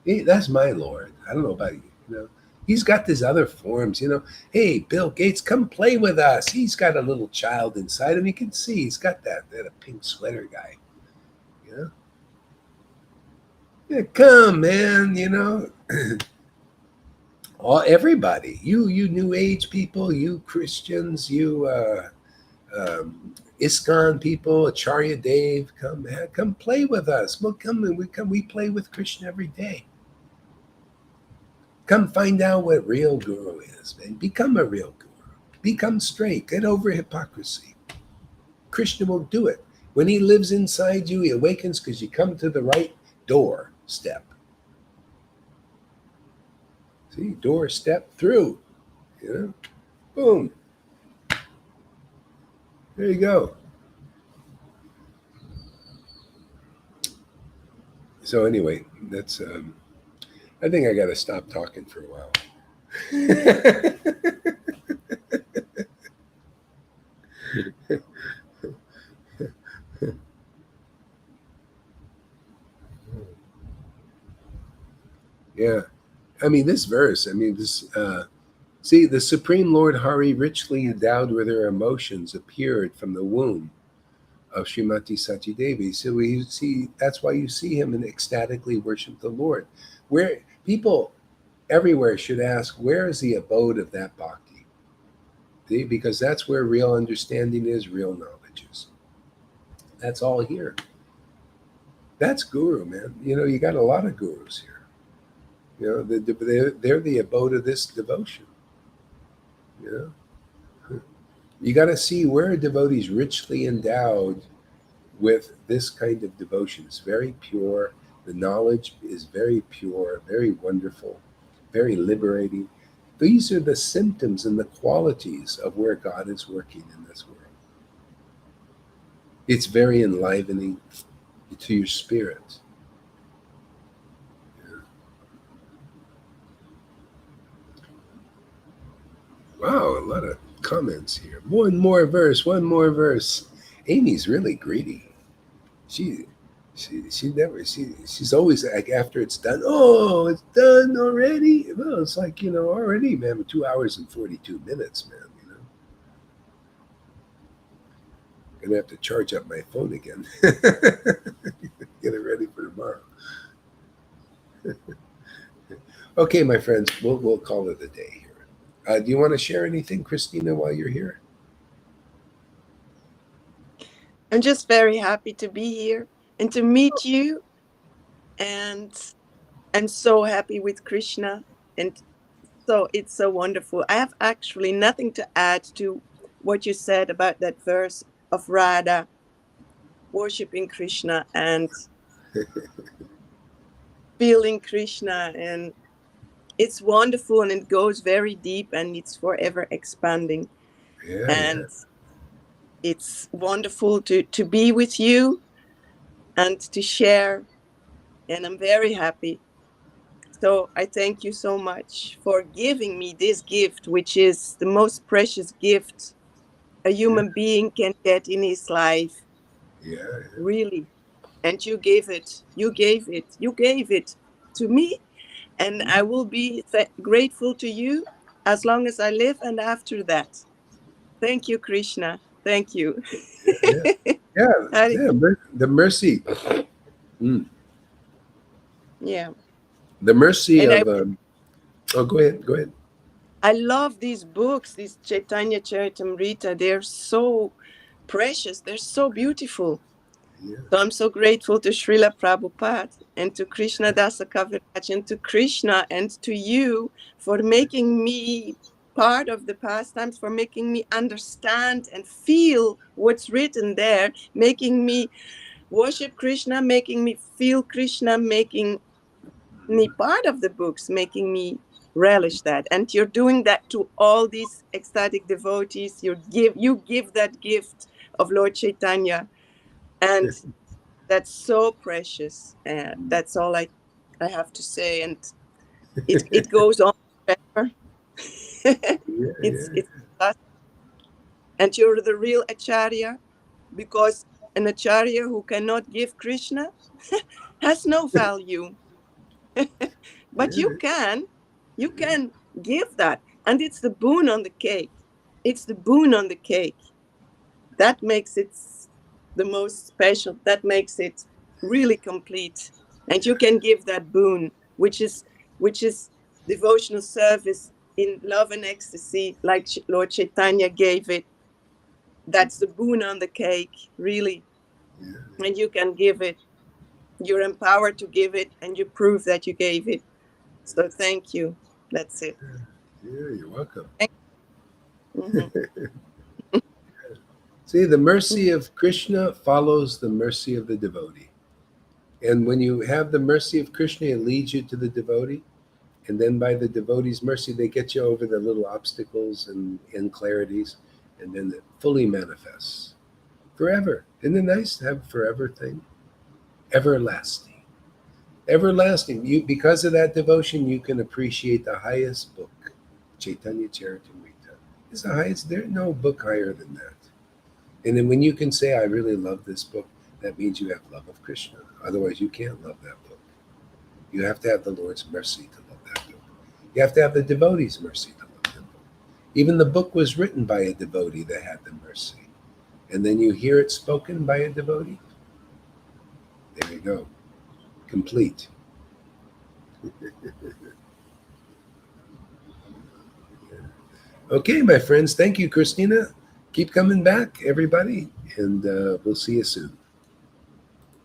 That's my Lord. I don't know about you. You know, he's got these other forms. You know, hey, Bill Gates, come play with us. He's got a little child inside him. You can see he's got that a pink sweater guy. You know, yeah, come, man. You know, everybody. You New Age people. You Christians. You ISKCON people. Acharya Dave. Come, man. Come play with us. Well, come and we play with Krishna every day. Come find out what real guru is, man. Become a real guru. Become straight. Get over hypocrisy. Krishna will do it. When he lives inside you, he awakens because you come to the right door step. See, door step through. You know? Boom. There you go. So anyway, that's I think I got to stop talking for a while. Yeah. I mean, this verse, see, the Supreme Lord Hari, richly endowed with her emotions, appeared from the womb of Srimati Sati Devi. So we see, that's why you see him and ecstatically worship the Lord. Where people everywhere should ask, where is the abode of that bhakti? See? Because that's where real understanding is, real knowledge is. That's all here. That's guru, man. You know, you got a lot of gurus here. You know, they're the abode of this devotion. You know, you got to see where a devotee is richly endowed with this kind of devotion. It's very pure. The knowledge is very pure, very wonderful, very liberating. These are the symptoms and the qualities of where God is working in this world. It's very enlivening to your spirit. Yeah. Wow, a lot of comments here. One more verse. Amy's really greedy. She's always like, after it's done, oh, it's done already. Well, it's like, you know, already, man, 2 hours and 42 minutes, man. You know, gonna have to charge up my phone again. Get it ready for tomorrow. Okay, my friends, we'll call it a day here. Do you want to share anything, Christina, while you're here? I'm just very happy to be here and to meet you. And I'm so happy with Krishna. And so it's so wonderful. I have actually nothing to add to what you said about that verse of Radha worshiping Krishna and feeling Krishna. And it's wonderful and it goes very deep and it's forever expanding. Yeah, And it's wonderful to be with you and to share. And I'm very happy. So I thank you so much for giving me this gift, which is the most precious gift a yeah, human being can get in his life, yeah, really. And you gave it, you gave it, you gave it to me. And I will be grateful to you as long as I live and after that. Thank you, Krishna. Thank you. yeah, yeah, yeah. The mercy, mm, Yeah. the mercy And of. Oh, go ahead, go ahead. I love these books, these Chaitanya Charitamrita. They're so precious. They're so beautiful. Yeah, So I'm so grateful to Srila Prabhupada and to Krishna Dasa Kaviraj and to Krishna and to you for making me part of the pastimes, for making me understand and feel what's written there, making me worship Krishna, making me feel Krishna, making me part of the books, making me relish that. And you're doing that to all these ecstatic devotees. You give that gift of Lord Chaitanya. And that's so precious. That's all I have to say. And it goes on forever. yeah, It's and you're the real acharya, because an acharya who cannot give Krishna has no value. But yeah, you can give that. And it's the boon on the cake. It's the boon on the cake. That makes it the most special. That makes it really complete. And you can give that boon, which is devotional service in love and ecstasy, like Lord Chaitanya gave it. That's the boon on the cake, really. yeah, And you can give it. You're empowered to give it, and you prove that you gave it. So thank you. That's it. yeah. You're welcome. Mhm. See, the mercy of Krishna follows the mercy of the devotee. And when you have the mercy of Krishna, it leads you to the devotee. And then by the devotee's mercy, they get you over the little obstacles and inclarities. And then it fully manifests forever. Isn't it nice to have a forever thing? Everlasting. Everlasting. You, because of that devotion, you can appreciate the highest book, Chaitanya Charitamrita. It's the highest. There's no book higher than that. And then when you can say, I really love this book, that means you have love of Krishna. Otherwise, you can't love that book. You have to have the Lord's mercy to love that book. You have to have the devotee's mercy to love that book. Even the book was written by a devotee that had the mercy. And then you hear it spoken by a devotee. There you go. Complete. Okay, my friends. Thank you, Christina. Keep coming back, everybody. And we'll see you soon.